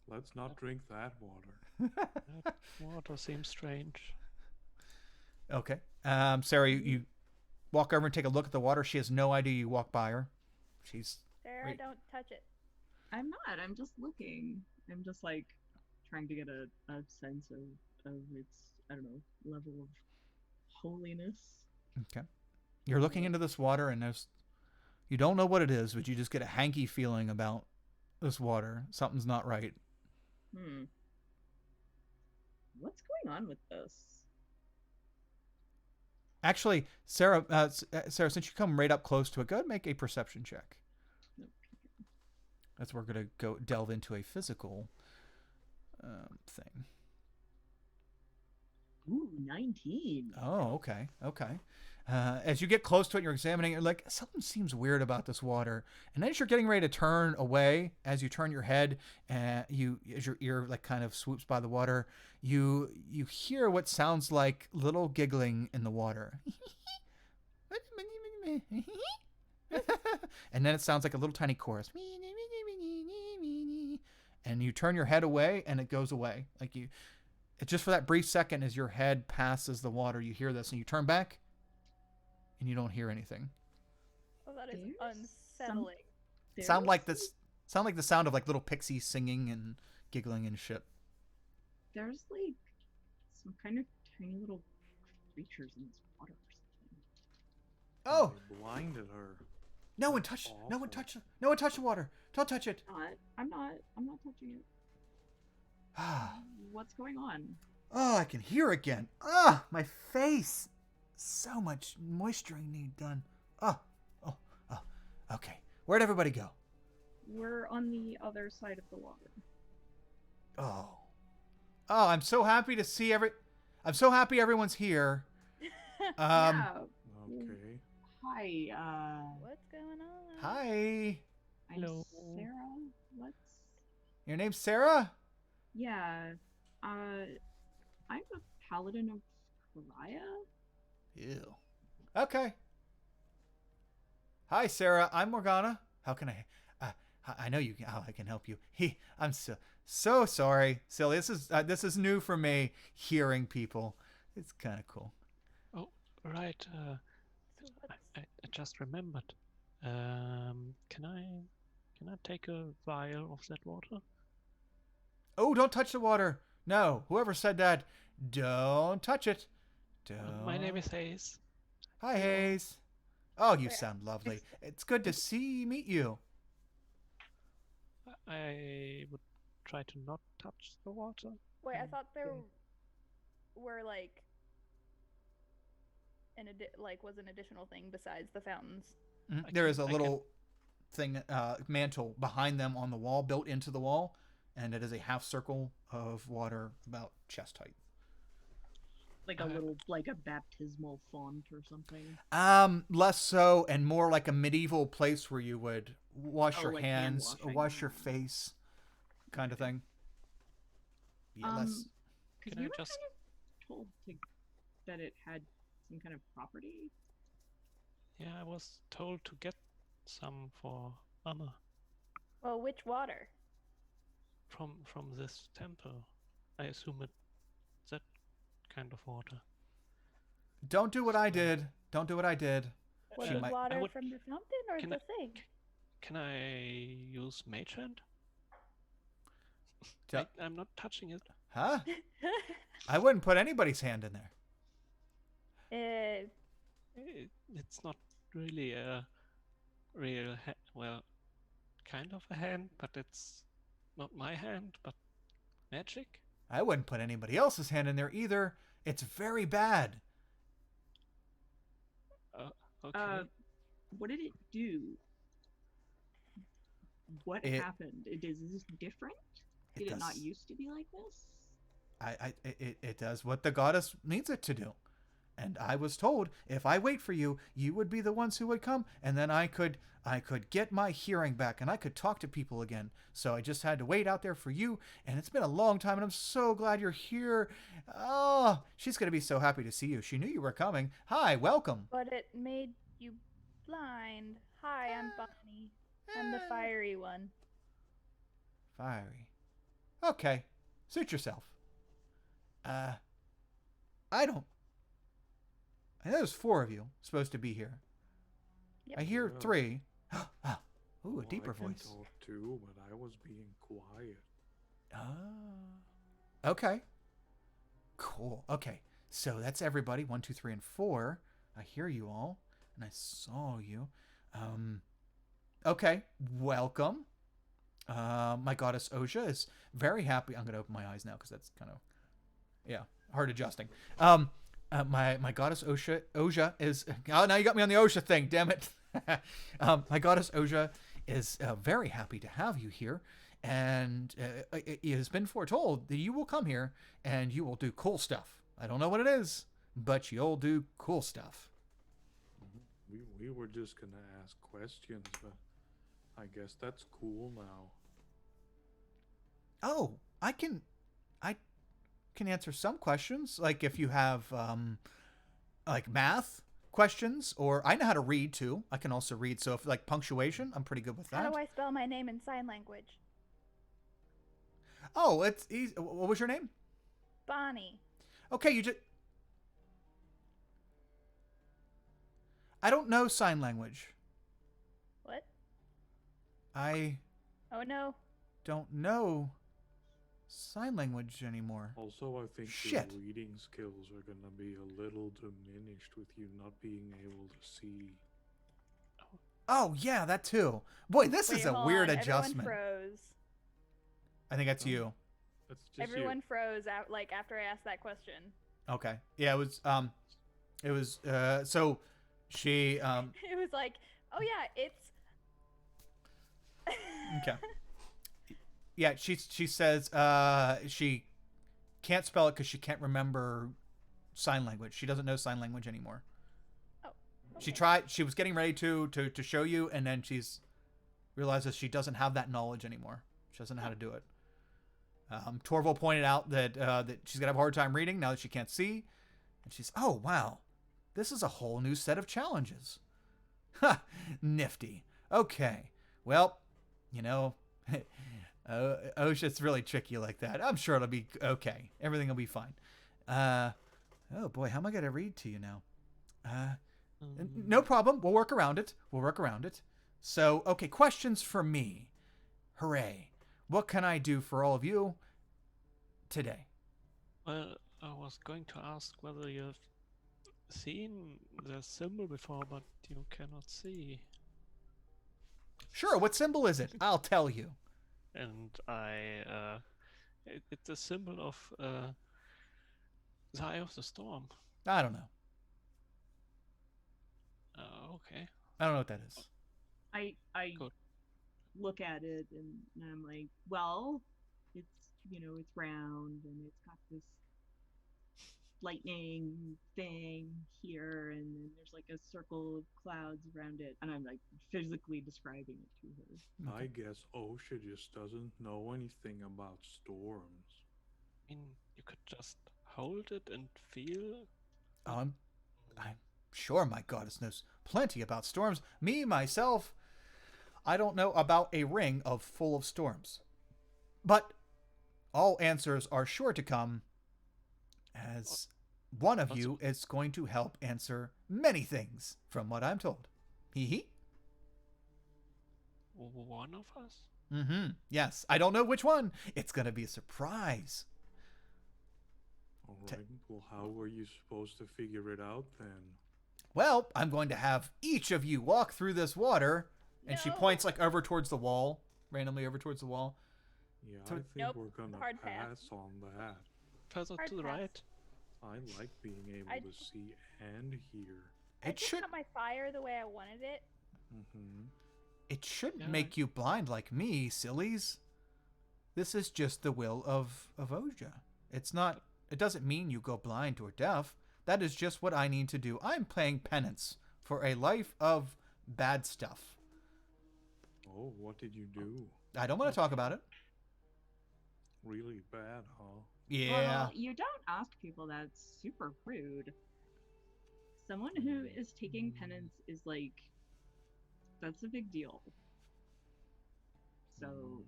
Speaker 3: Let's not drink that water.
Speaker 4: That water seems strange.
Speaker 1: Okay. Sarah, you walk over and take a look at the water. She has no idea you walk by her. She's
Speaker 2: Sarah,
Speaker 1: Wait.
Speaker 2: don't touch it.
Speaker 5: I'm not. I'm just looking. I'm just like trying to get a sense of its, I don't know, level of holiness.
Speaker 1: okay. You're looking into this water, and you don't know what it is, but you just get a hanky feeling about this water. Something's not right.
Speaker 5: What's going on with this?
Speaker 1: Actually, Sarah, since you come right up close to it, go ahead and make a perception check. That's where we're going to go delve into a physical thing.
Speaker 5: Ooh, 19.
Speaker 1: Oh, okay. As you get close to it, you're examining it, you're like, something seems weird about this water. And then as you're getting ready to turn away, as you turn your head, as your ear like kind of swoops by the water, you hear what sounds like little giggling in the water. And then it sounds like a little tiny chorus. And you turn your head away, and it goes away. It's just for that brief second as your head passes the water, you hear this, and you turn back, and you don't hear anything.
Speaker 2: Oh, that is
Speaker 5: There's
Speaker 2: unsettling.
Speaker 1: Sound like the sound of like little pixies singing and giggling and shit.
Speaker 5: There's like some kind of tiny little creatures in this water or something.
Speaker 1: Oh,
Speaker 3: They blinded her.
Speaker 1: no one touched the water. Don't touch it.
Speaker 5: I'm not touching it. What's going on?
Speaker 1: Oh, I can hear again. My face. So much moisturing need done. Oh. Okay. Where'd everybody go?
Speaker 5: We're on the other side of the water.
Speaker 1: Oh, I'm so happy to see I'm so happy everyone's here.
Speaker 5: Yeah.
Speaker 3: Okay.
Speaker 5: Hi.
Speaker 2: What's going on?
Speaker 1: Hi.
Speaker 5: I'm
Speaker 4: Hello.
Speaker 5: Sarah. What's
Speaker 1: Your name's Sarah?
Speaker 5: yeah? I'm a paladin of Pariah.
Speaker 1: Ew. Okay. Hi, Sarah. I'm Morgana. How can I know you. How I can help you. I'm so sorry, silly. This is new for me. Hearing people, it's kind of cool.
Speaker 4: Oh, right.
Speaker 2: So what's
Speaker 4: I just remembered. Can I take a vial of that water?
Speaker 1: Oh, don't touch the water. No, whoever said that, don't touch it.
Speaker 4: My name
Speaker 1: Don't.
Speaker 4: is Hayes.
Speaker 1: Hi, Hayes. Oh, you
Speaker 2: Wait,
Speaker 1: sound lovely. It's good to meet you.
Speaker 4: I would try to not touch the water.
Speaker 2: wait, I
Speaker 4: Mm,
Speaker 2: thought there
Speaker 4: mm.
Speaker 2: were like was an additional thing besides the fountains.
Speaker 1: There is a
Speaker 4: I can-
Speaker 1: little thing, mantle behind them on the wall, built into the wall, and it is a half circle of water about chest height.
Speaker 5: Like a little, like a baptismal font or something.
Speaker 1: Less so, and more like a medieval place where you would wash your
Speaker 5: like hand
Speaker 1: hands, or
Speaker 5: washing.
Speaker 1: wash your face, kind of thing. Yeah, less.
Speaker 5: Because
Speaker 4: Can
Speaker 5: we
Speaker 4: I
Speaker 5: were
Speaker 4: just-
Speaker 5: kind of told that it had some kind of property.
Speaker 4: Yeah, I was told to get some for armor
Speaker 2: Well, which water?
Speaker 4: from this temple. I assume it's that kind of water.
Speaker 1: Don't do what I did. Don't do what I did.
Speaker 2: Was
Speaker 1: She
Speaker 2: it
Speaker 1: might-
Speaker 2: water
Speaker 4: would-
Speaker 2: from the fountain or
Speaker 4: can
Speaker 2: the
Speaker 4: I-
Speaker 2: thing?
Speaker 4: Can I use mage hand?
Speaker 1: Tell-
Speaker 4: I'm not touching it.
Speaker 1: Huh? I wouldn't put anybody's hand in there.
Speaker 4: It's not really a real well, kind of a hand, but it's not my hand, but magic.
Speaker 1: I wouldn't put anybody else's hand in there either. It's very bad.
Speaker 4: Okay.
Speaker 5: What did it do? What
Speaker 1: It-
Speaker 5: happened? Is this different?
Speaker 1: It
Speaker 5: Did it not
Speaker 1: does-
Speaker 5: used to be like this?
Speaker 1: It does what the goddess needs it to do. And I was told if I wait for you, you would be the ones who would come, and then I could get my hearing back, and I could talk to people again. So I just had to wait out there for you, and it's been a long time, and I'm so glad you're here. Oh, she's gonna be so happy to see you. She knew you were coming. Hi, welcome.
Speaker 2: But it made you blind. Hi, I'm Bonnie. I'm the fiery one.
Speaker 1: Fiery. Okay, suit yourself. I know there's 4 of you supposed to be here.
Speaker 2: Yep.
Speaker 1: I hear
Speaker 3: Yeah.
Speaker 1: 3. Ooh, a
Speaker 3: Well,
Speaker 1: deeper
Speaker 3: I can
Speaker 1: voice.
Speaker 3: talk too, but I was being quiet.
Speaker 1: Okay. Cool. Okay. So that's everybody. 1, 2, 3, and 4. I hear you all, and I saw you. Okay. Welcome. My goddess Oja is very happy. I'm gonna open my eyes now because that's kind of, hard adjusting. My goddess Oja is. Oh, now you got me on the Oja thing. Damn it. My goddess Oja is very happy to have you here, and it has been foretold that you will come here and you will do cool stuff. I don't know what it is, but you'll do cool stuff.
Speaker 3: We were just gonna ask questions, but I guess that's cool now.
Speaker 1: Oh, I can answer some questions, like if you have like math questions, or I know how to read too. I can also read, so if like punctuation, I'm pretty good with that.
Speaker 2: How do I spell my name in sign language?
Speaker 1: Oh, it's easy. What was your name?
Speaker 2: Bonnie.
Speaker 1: Okay, you just. I don't know sign language.
Speaker 2: What?
Speaker 1: I
Speaker 2: Oh no.
Speaker 1: don't know sign language anymore.
Speaker 3: Also, I think
Speaker 1: Shit.
Speaker 3: your reading skills are gonna be a little diminished with you not being able to see.
Speaker 1: Oh yeah, that too. Boy, this
Speaker 2: Wait,
Speaker 1: is a
Speaker 2: hold
Speaker 1: weird
Speaker 2: on.
Speaker 1: adjustment.
Speaker 2: Everyone froze.
Speaker 1: I think that's you.
Speaker 3: That's just
Speaker 2: Everyone froze like after I asked that question.
Speaker 1: Okay. Yeah, it was so she
Speaker 2: It was like, oh yeah, it's.
Speaker 1: okay. Yeah, she says she can't spell it because she can't remember sign language. She doesn't know sign language anymore.
Speaker 2: Oh.
Speaker 1: She
Speaker 2: okay.
Speaker 1: tried. She was getting ready to show you, and then she's realizes she doesn't have that knowledge anymore. She doesn't know how to do it. Torval pointed out that she's gonna have a hard time reading now that she can't see, and she's, oh wow, this is a whole new set of challenges. Ha, nifty. Okay, well, you know, OSHA's really tricky like that. I'm sure it'll be okay. Everything will be fine. Oh boy, how am I gonna read to you now? No problem. We'll work around it. So, okay, questions for me. Hooray. What can I do for all of you today?
Speaker 4: Well, I was going to ask whether you've seen the symbol before, but you cannot see.
Speaker 1: Sure, what symbol is it? I'll tell you.
Speaker 4: And it's a symbol of the Eye of the Storm.
Speaker 1: I don't know.
Speaker 4: Okay.
Speaker 1: I don't know what that is.
Speaker 5: I
Speaker 4: Good.
Speaker 5: look at it and I'm like, well, it's it's round and it's got this lightning thing here, and then there's like a circle of clouds around it, and I'm like physically describing it to her.
Speaker 3: I guess OSHA just doesn't know anything about storms.
Speaker 4: I mean, you could just hold it and feel.
Speaker 1: I'm sure my goddess knows plenty about storms. Me, myself, I don't know about a ring full of storms. But all answers are sure to come, as one of you is going to help answer many things, from what I'm told. Hee hee.
Speaker 4: One of us?
Speaker 1: Mm-hmm. Yes. I don't know which one. It's going to be a surprise.
Speaker 3: All right. Well, how were you supposed to figure it out then?
Speaker 1: Well, I'm going to have each of you walk through this water. And she points like over towards the wall, randomly over towards the wall.
Speaker 3: Yeah, I think
Speaker 2: Nope.
Speaker 3: we're gonna
Speaker 2: Hard pass.
Speaker 3: pass on that.
Speaker 4: Further
Speaker 2: Hard
Speaker 4: to the
Speaker 2: pass.
Speaker 4: right?
Speaker 3: I like being able
Speaker 2: I-
Speaker 3: to see and hear.
Speaker 2: I
Speaker 1: It
Speaker 2: just
Speaker 1: should
Speaker 2: got my fire the way I wanted it.
Speaker 3: Mm-hmm.
Speaker 1: it shouldn't
Speaker 4: Yeah.
Speaker 1: make you blind like me, sillies. This is just the will of OSHA. It doesn't mean you go blind or deaf. That is just what I need to do. I'm paying penance for a life of bad stuff.
Speaker 3: Oh, what did you do?
Speaker 1: I don't want to talk about it.
Speaker 3: Really bad, huh?
Speaker 1: Yeah.
Speaker 5: Well, you don't ask people. That's super rude. Someone who is taking penance is like, that's a big deal. So,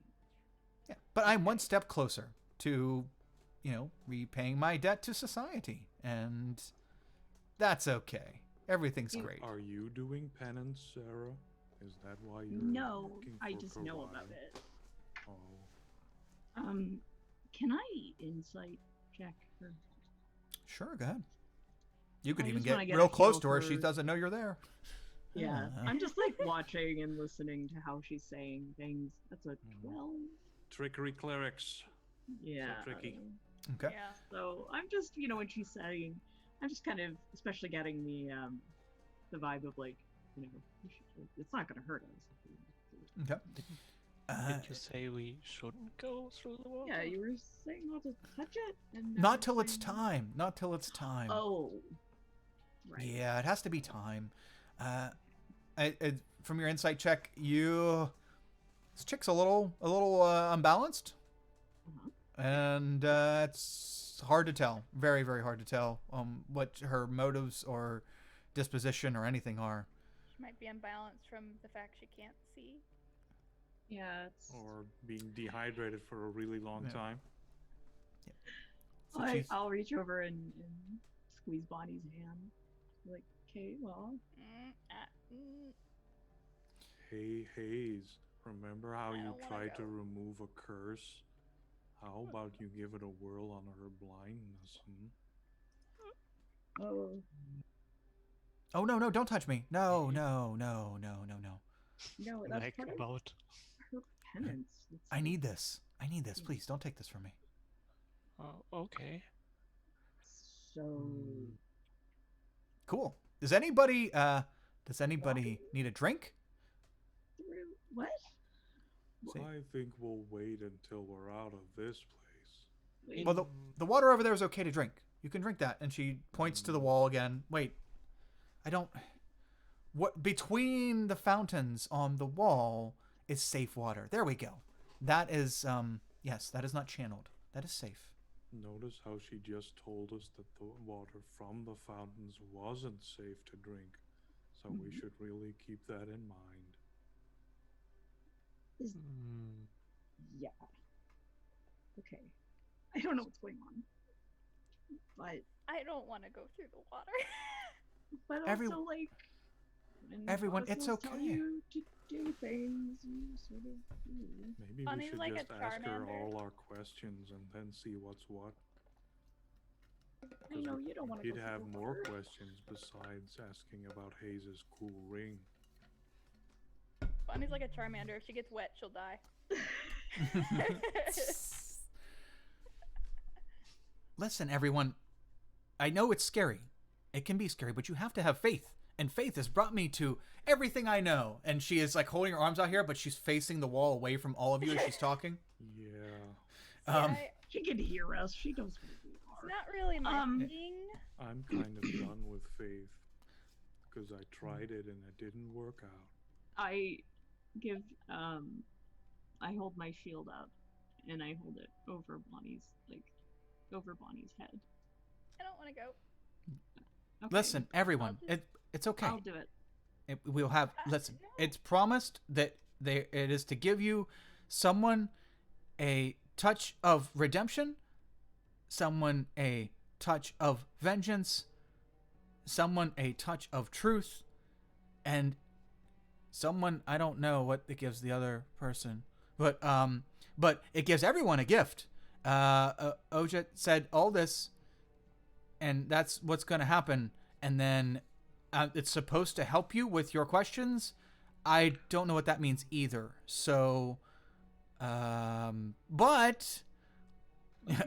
Speaker 1: Yeah. But I'm one step closer to, repaying my debt to society. And that's okay. Everything's great.
Speaker 3: Are you doing penance, Sarah? Is that why you're
Speaker 5: no,
Speaker 3: looking
Speaker 5: I
Speaker 3: for
Speaker 5: just know about
Speaker 3: Kawhi?
Speaker 5: it.
Speaker 3: Oh.
Speaker 5: Can I insight check her?
Speaker 1: Sure, go ahead. You could
Speaker 5: I
Speaker 1: even
Speaker 5: just wanna
Speaker 1: get
Speaker 5: get
Speaker 1: real
Speaker 5: a
Speaker 1: close
Speaker 5: feel
Speaker 1: to her. She
Speaker 5: for-
Speaker 1: doesn't know you're there.
Speaker 5: Yeah,
Speaker 1: Uh.
Speaker 5: I'm just like watching and listening to how she's saying things. That's a 12.
Speaker 3: Trickery clerics.
Speaker 5: Yeah.
Speaker 3: tricky.
Speaker 1: Okay.
Speaker 2: Yeah.
Speaker 5: So I'm just, when she's saying, I'm just kind of, especially getting the vibe of like, it's not gonna hurt us.
Speaker 1: Okay.
Speaker 4: Did you say we shouldn't go through the water?
Speaker 5: Yeah, you were saying not to touch it, and now
Speaker 1: Not
Speaker 5: you're
Speaker 1: till it's
Speaker 5: saying-
Speaker 1: time. Not till it's time.
Speaker 5: Oh. Right.
Speaker 1: Yeah, it has to be time. From your insight check, this chick's a little unbalanced,
Speaker 5: Uh-huh.
Speaker 1: and it's hard to tell. Very, very hard to tell what her motives or disposition or anything are.
Speaker 2: She might be unbalanced from the fact she can't see.
Speaker 5: Yeah. It's...
Speaker 3: Or being dehydrated for a really long
Speaker 1: Yeah.
Speaker 3: time.
Speaker 1: So she's-
Speaker 5: I'll reach over and squeeze Bonnie's hand. Like, okay, well,
Speaker 3: Hey, Hayes, remember how
Speaker 2: I
Speaker 3: you
Speaker 2: don't wanna
Speaker 3: tried to
Speaker 2: go.
Speaker 3: remove a curse? How about you give it a whirl on her blindness?
Speaker 5: oh,
Speaker 1: Oh no, don't touch me. No.
Speaker 5: no, that's
Speaker 4: Like
Speaker 5: part of
Speaker 4: about.
Speaker 5: her penance. It's
Speaker 1: I
Speaker 5: like-
Speaker 1: need this. Please don't take this from me.
Speaker 4: Oh, okay.
Speaker 5: So,
Speaker 1: Cool. Does anybody need a drink?
Speaker 5: through what?
Speaker 1: See.
Speaker 3: I think we'll wait until we're out of this place.
Speaker 5: Wait,
Speaker 1: Well, the water over there is okay to drink. You can drink that. And she points to the wall again. Wait, what between the fountains on the wall is safe water. There we go. That is yes, that is not channeled. That is safe.
Speaker 3: Notice how she just told us that the water from the fountains wasn't safe to drink. So we should really keep that in mind.
Speaker 5: Yeah. Okay. I don't know what's going on. But
Speaker 2: I don't want to go through the water.
Speaker 5: also
Speaker 1: Every-
Speaker 5: like when
Speaker 1: Everyone, it's
Speaker 5: goddesses tell
Speaker 1: okay.
Speaker 5: you to do things, you sort of do.
Speaker 3: Maybe
Speaker 2: Bonnie's
Speaker 3: we should
Speaker 2: like a
Speaker 3: just ask her
Speaker 2: Charmander.
Speaker 3: all our questions and then see what's what.
Speaker 5: I know you don't want to
Speaker 3: You'd
Speaker 5: go through
Speaker 3: have
Speaker 5: the
Speaker 3: more
Speaker 5: water.
Speaker 3: questions besides asking about Hayes' cool ring.
Speaker 2: Bonnie's like a Charmander. If she gets wet, she'll die.
Speaker 1: Listen, everyone. I know it's scary. It can be scary, but you have to have faith. And faith has brought me to everything I know. And she is like holding her arms out here, but she's facing the wall away from all of you as she's talking.
Speaker 3: Yeah.
Speaker 2: See,
Speaker 5: She can hear us. She knows where we
Speaker 2: it's
Speaker 5: are.
Speaker 2: not really my thing.
Speaker 3: I'm kind of done with faith. Because I tried it and it didn't work out.
Speaker 5: I give I hold my shield up and I hold it over Bonnie's head.
Speaker 2: I don't want to go.
Speaker 5: Okay,
Speaker 1: Listen, everyone.
Speaker 2: I'll just-
Speaker 1: It's okay.
Speaker 5: I'll do it.
Speaker 1: We'll have. Listen,
Speaker 2: no.
Speaker 1: it's promised that it is to give you someone a touch of redemption, someone a touch of vengeance, someone a touch of truth, and someone, I don't know what it gives the other person, but it gives everyone a gift. Oja said all this, and that's what's going to happen, and then it's supposed to help you with your questions. I don't know what that means either. So, but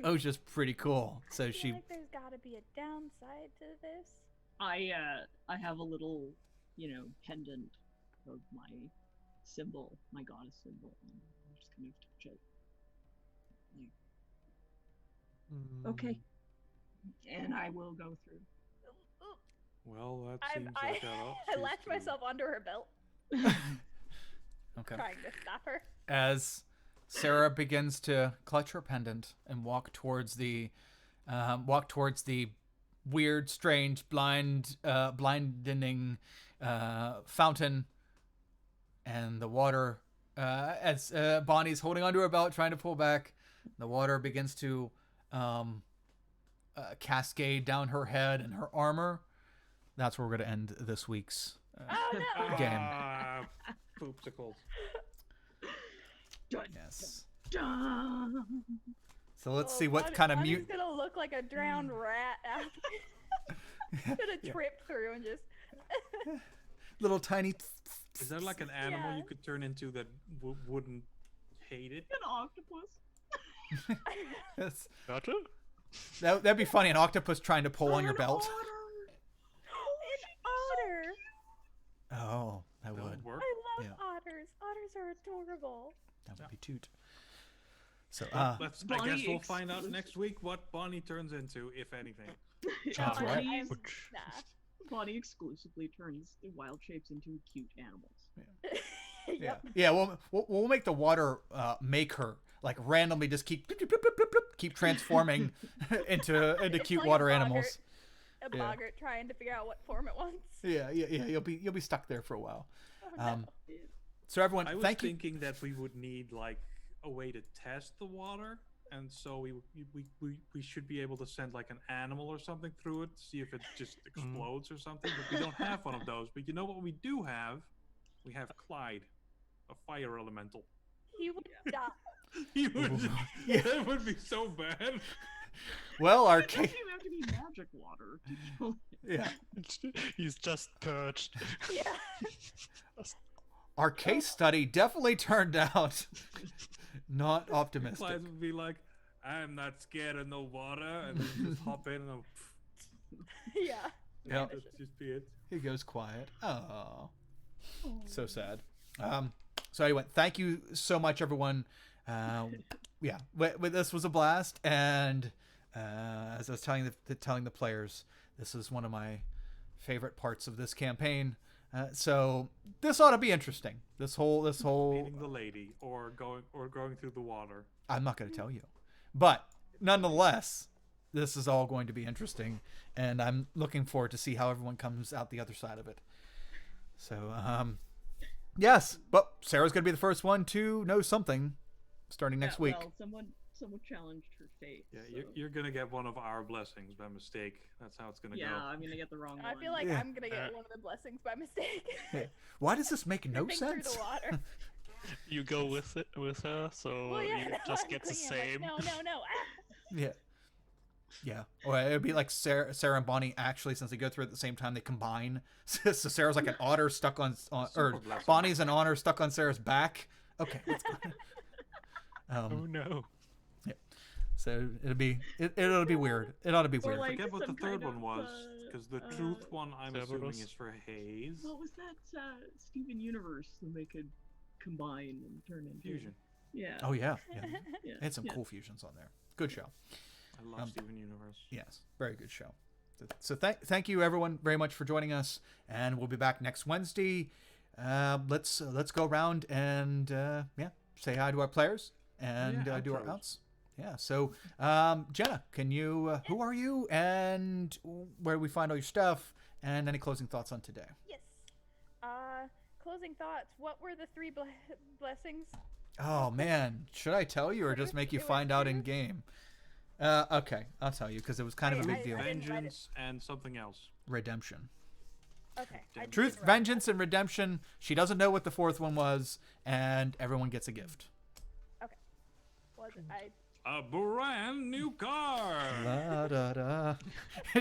Speaker 1: Oja's pretty cool. So
Speaker 2: I feel
Speaker 1: she,
Speaker 2: like there's got to be a downside to this.
Speaker 5: I have a little, pendant of my symbol, my goddess symbol, and I'm just gonna touch it. Okay. And I will go through.
Speaker 2: Ooh,
Speaker 3: Well, that
Speaker 2: I
Speaker 3: seems like
Speaker 2: I latched myself onto her belt,
Speaker 1: okay.
Speaker 2: trying to stop her.
Speaker 1: As Sarah begins to clutch her pendant and walk towards the weird, strange, blinding fountain, and the water, as Bonnie's holding onto her belt, trying to pull back, the water begins to cascade down her head and her armor. That's where we're going to end this week's
Speaker 2: Oh no!
Speaker 1: game.
Speaker 3: Poopsicles.
Speaker 5: Dun,
Speaker 1: Yes.
Speaker 5: dun.
Speaker 1: So let's
Speaker 2: Oh,
Speaker 1: see what
Speaker 2: Bonnie-
Speaker 1: kind of
Speaker 2: Bonnie's
Speaker 1: mute.
Speaker 2: gonna look like a drowned rat after. Gonna trip through and just.
Speaker 1: Little tiny.
Speaker 3: Is there like an animal
Speaker 2: Yeah.
Speaker 3: you could turn into that wouldn't hate it?
Speaker 5: An octopus.
Speaker 1: Yes.
Speaker 4: Turtle?
Speaker 1: That'd be funny. An octopus trying to pull on your
Speaker 5: An
Speaker 1: belt.
Speaker 5: otter.
Speaker 2: An otter.
Speaker 1: Oh, that
Speaker 3: That
Speaker 1: would.
Speaker 3: would work.
Speaker 2: I love
Speaker 1: Yeah.
Speaker 2: otters. Otters are adorable.
Speaker 1: That would be toot. So,
Speaker 3: I guess
Speaker 5: Bonnie
Speaker 3: we'll find out
Speaker 5: exclusive.
Speaker 3: next week what Bonnie turns into, if anything.
Speaker 1: That's
Speaker 2: No,
Speaker 1: right.
Speaker 2: I'm-
Speaker 4: Ouch.
Speaker 2: Nah.
Speaker 5: Bonnie exclusively turns wild shapes into cute animals.
Speaker 1: yeah, yeah. We'll make the water make her like randomly just keep transforming into
Speaker 2: It's
Speaker 1: cute
Speaker 2: like a
Speaker 1: water
Speaker 2: boggart.
Speaker 1: animals.
Speaker 2: A
Speaker 1: Yeah.
Speaker 2: boggart trying to figure out what form it wants.
Speaker 1: Yeah. You'll be stuck there for a while.
Speaker 2: Oh, no.
Speaker 1: So everyone,
Speaker 3: I was
Speaker 1: thank you.
Speaker 3: thinking that we would need like a way to test the water, and so we should be able to send like an animal or something through it, see if it just explodes or something. But we don't have one of those. But you know what we do have? We have Clyde, a fire elemental.
Speaker 2: He would die.
Speaker 3: He would,
Speaker 1: Yeah.
Speaker 3: That would be so bad.
Speaker 1: Well, our
Speaker 5: It doesn't
Speaker 1: case,
Speaker 5: even have to be magic water to kill it.
Speaker 1: yeah,
Speaker 4: He's just perched.
Speaker 2: Yeah.
Speaker 1: our case study definitely turned out not optimistic.
Speaker 3: Clyde would be like, "I'm not scared of no water," and then just hop in and
Speaker 2: Yeah.
Speaker 1: Yeah.
Speaker 3: that's just be it.
Speaker 1: He goes quiet. Oh, so sad. So anyway, thank you so much, everyone. Yeah, this was a blast, and as I was telling the players, this is one of my favorite parts of this campaign. So this ought to be interesting. This whole
Speaker 3: Meeting the lady or going through the water.
Speaker 1: I'm not going to tell you, but nonetheless, this is all going to be interesting, and I'm looking forward to see how everyone comes out the other side of it. So, yes, but Sarah's going to be the first one to know something starting next week.
Speaker 5: Well, someone challenged her fate.
Speaker 3: Yeah,
Speaker 5: so.
Speaker 3: you're gonna get one of our blessings by mistake. That's how it's gonna go.
Speaker 5: Yeah, I'm gonna get the wrong one.
Speaker 2: I feel like
Speaker 1: Yeah.
Speaker 2: I'm gonna get one of the blessings by mistake.
Speaker 1: Why does this make no
Speaker 2: Tripping through
Speaker 1: sense?
Speaker 2: the water.
Speaker 4: You go with her, so
Speaker 2: Well, yeah,
Speaker 4: you
Speaker 2: no,
Speaker 4: just
Speaker 2: I'm
Speaker 4: get the
Speaker 2: clinging, I'm
Speaker 4: same.
Speaker 2: like, no. Ah!
Speaker 1: Yeah. Yeah. Or it would be like Sarah and Bonnie, actually, since they go through it at the same time, they combine. So Sarah's like an otter stuck on or
Speaker 3: Super blessing.
Speaker 1: Bonnie's an otter stuck on Sarah's back. Okay. Let's go.
Speaker 4: Oh no.
Speaker 1: So it'll be weird. It ought to be
Speaker 5: Or
Speaker 1: weird.
Speaker 5: like
Speaker 3: Forget what the
Speaker 5: some
Speaker 3: third
Speaker 5: kind
Speaker 3: one
Speaker 5: of,
Speaker 3: was, because the truth one I'm assuming
Speaker 4: Cerberus.
Speaker 3: is for Hayes.
Speaker 5: What was that Steven Universe that they could combine and turn into?
Speaker 3: Fusion.
Speaker 5: Yeah.
Speaker 1: Oh yeah.
Speaker 5: Yeah.
Speaker 1: They had some
Speaker 5: yeah.
Speaker 1: cool fusions on there. Good show.
Speaker 3: I love Steven Universe.
Speaker 1: Yes, very good show. So thank you everyone very much for joining us, and we'll be back next Wednesday. Let's go around and say hi to our players and
Speaker 3: Yeah,
Speaker 1: do our
Speaker 3: outros.
Speaker 1: outs. Yeah. So Jenna, can you? Who are you, and where do we find all your stuff, and any closing thoughts on today?
Speaker 2: Yes. Closing thoughts. What were the three blessings?
Speaker 1: Oh man, should I tell you or just make you
Speaker 2: It was
Speaker 1: find out in
Speaker 2: truth.
Speaker 1: game? Okay, I'll tell you because it was kind of a big deal.
Speaker 2: I didn't write it.
Speaker 3: Vengeance and something else.
Speaker 1: Redemption.
Speaker 2: Okay. I
Speaker 1: Truth,
Speaker 2: didn't write
Speaker 1: vengeance, and redemption. She doesn't know what the fourth one was, and everyone gets a gift.
Speaker 2: that. Was it?
Speaker 3: A brand new car.
Speaker 1: La, da, da.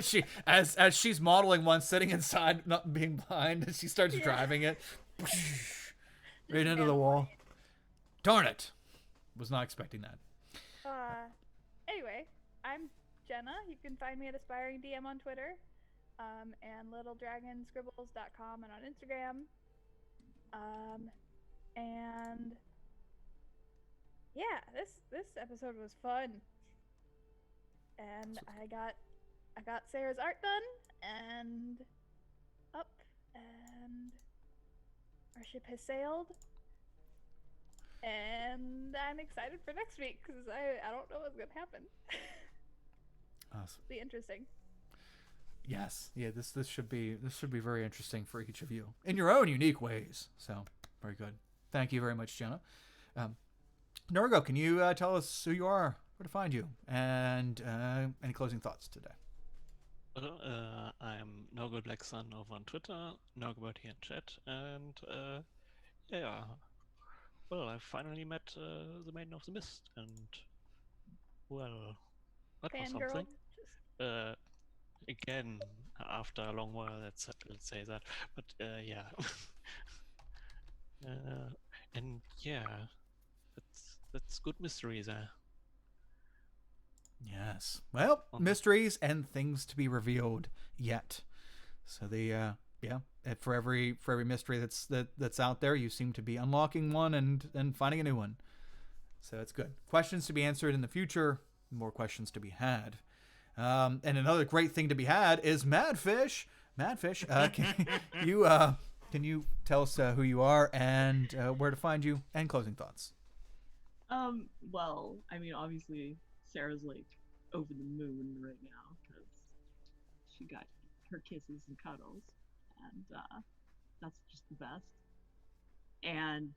Speaker 1: She, as she's modeling one, sitting inside, not being blind, and she starts driving it right into the wall. Darn it! Was not expecting that.
Speaker 2: Anyway, I'm Jenna. You can find me at Aspiring DM on Twitter, and littledragonscribbles.com and on Instagram. And yeah, this episode was fun, and I got Sarah's art done and up, and our ship has sailed. And I'm excited for next week because I don't know what's gonna happen.
Speaker 1: Awesome.
Speaker 2: Be interesting.
Speaker 1: Yes, yeah. This should be very interesting for each of you in your own unique ways. So very good. Thank you very much, Jenna. Norgo, can you tell us who you are, where to find you, and any closing thoughts today?
Speaker 4: Well, I'm Norgal Black Sun over on Twitter, Norgalbot here in chat, and yeah. Well, I finally met the Maiden of the Mist, and well, that was
Speaker 2: Fangirl.
Speaker 4: something. Again, after a long while, let's say that. But yeah, and yeah, that's good mystery there.
Speaker 1: Yes. Well, mysteries and things to be revealed yet. So the and for every mystery that's out there, you seem to be unlocking one and finding a new one. So it's good. Questions to be answered in the future. More questions to be had. And another great thing to be had is Madfish. Madfish, can you tell us who you are and where to find you and closing thoughts?
Speaker 5: Well, I mean, obviously, Sarah's like over the moon right now because she got her kisses and cuddles, and that's just the best. And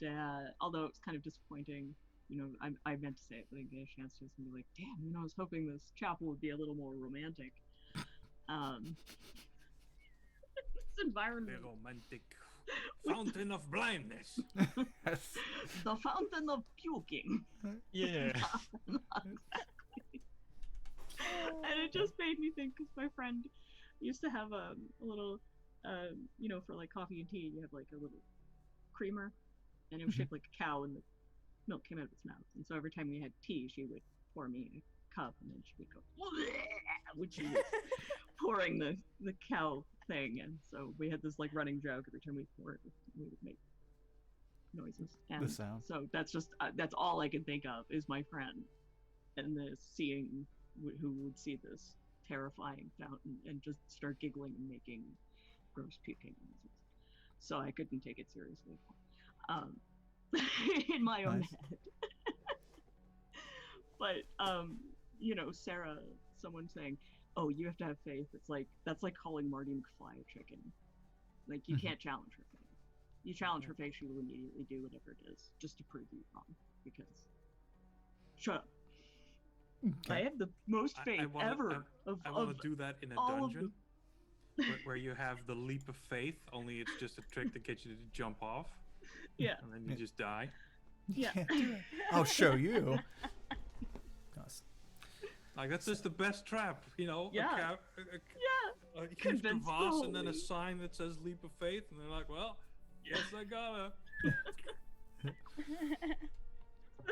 Speaker 5: although it's kind of disappointing, you know, I meant to say it, but I didn't get a chance to. And be like, damn, you know, I was hoping this chapel would be a little more romantic. This environment.
Speaker 3: The romantic fountain of blindness.
Speaker 5: The fountain of puking.
Speaker 4: Yeah.
Speaker 5: And it just made me think because my friend used to have a little, you know, for like coffee and tea, you have like a little creamer, and it was shaped like a cow, and the milk came out of its mouth. And so every time we had tea, she would pour me a cup, and then she would go, when she was pouring the cow thing. And so we had this like running joke every time we pour it, we would make noises. And
Speaker 1: The sound.
Speaker 5: so that's just that's all I can think of is my friend, and the seeing who would see this terrifying fountain and just start giggling and making gross puking noises. so I couldn't take it seriously. In my own
Speaker 1: Nice.
Speaker 5: head. But Sarah, someone saying, "Oh, you have to have faith." It's like that's like calling Marty McFly a chicken. Like you can't challenge her faith. You challenge her faith, she will immediately do whatever it is just to prove you wrong. Because shut up. I have the most faith ever.
Speaker 3: I want to do that in a
Speaker 5: all of
Speaker 3: dungeon where you have the leap of faith, only it's just a trick to get you to jump off,
Speaker 5: Yeah,
Speaker 3: and then you just die.
Speaker 5: yeah.
Speaker 1: I'll show you. Nice.
Speaker 3: Like that's just the best trap,
Speaker 5: Yeah.
Speaker 3: Yeah.
Speaker 5: Yeah.
Speaker 3: A huge
Speaker 5: Convince the
Speaker 3: crevasse and then a
Speaker 5: holy.
Speaker 3: sign that says leap of faith, and they're like, well, yes, I gotta.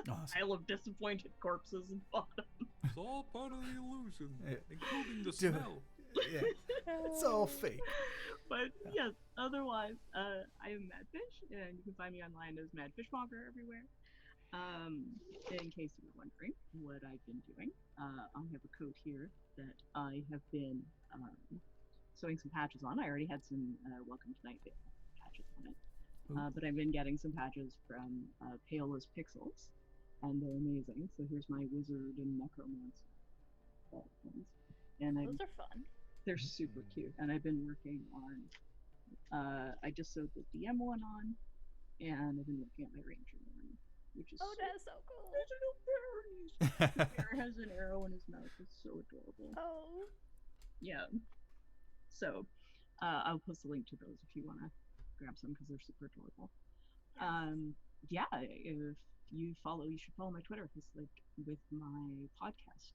Speaker 1: Awesome.
Speaker 5: Pile of disappointed corpses and bottom.
Speaker 3: It's all part of the illusion,
Speaker 1: Yeah.
Speaker 3: including the
Speaker 1: Do it.
Speaker 3: smell.
Speaker 1: Yeah. It's all fake.
Speaker 5: But yes, otherwise, I am Madfish, and you can find me online as Madfishmonger everywhere. In case you were wondering what I've been doing, I have a coat here that I have been sewing some patches on. I already had some Welcome to Night Vale patches on it, but I've been getting some patches from Pale as Pixels, and they're amazing. So here's my wizard and necromancer ones, and
Speaker 2: Those are fun.
Speaker 5: they're super cute. And I've been working on. I just sewed the DM one on, and I've been working on my ranger one, which is
Speaker 2: Oh, that's so cool.
Speaker 5: There's a little bear, and the bear has an arrow in his mouth. It's so adorable.
Speaker 2: Oh.
Speaker 5: Yeah. So, I'll post a link to those if you want to grab some because they're super adorable. Yeah, if you should follow my Twitter because, like, with my podcast,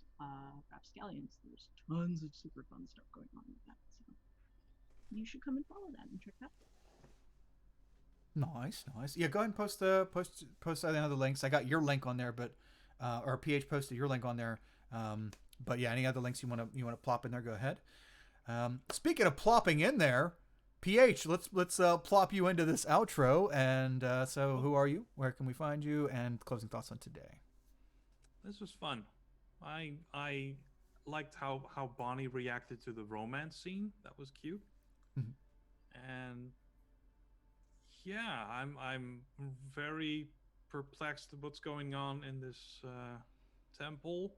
Speaker 5: Rapscallions, there's tons of super fun stuff going on with that. So, you should come and follow that and check that out.
Speaker 1: Nice. Yeah, go ahead and post any other links. I got your link on there, but or PH posted your link on there. But yeah, any other links you want to plop in there, go ahead. Speaking of plopping in there, PH, let's plop you into this outro. And so, who are you? Where can we find you? And closing thoughts on today.
Speaker 3: This was fun. I liked how Bonnie reacted to the romance scene. That was cute.
Speaker 1: Mhm.
Speaker 3: And yeah, I'm very perplexed at what's going on in this temple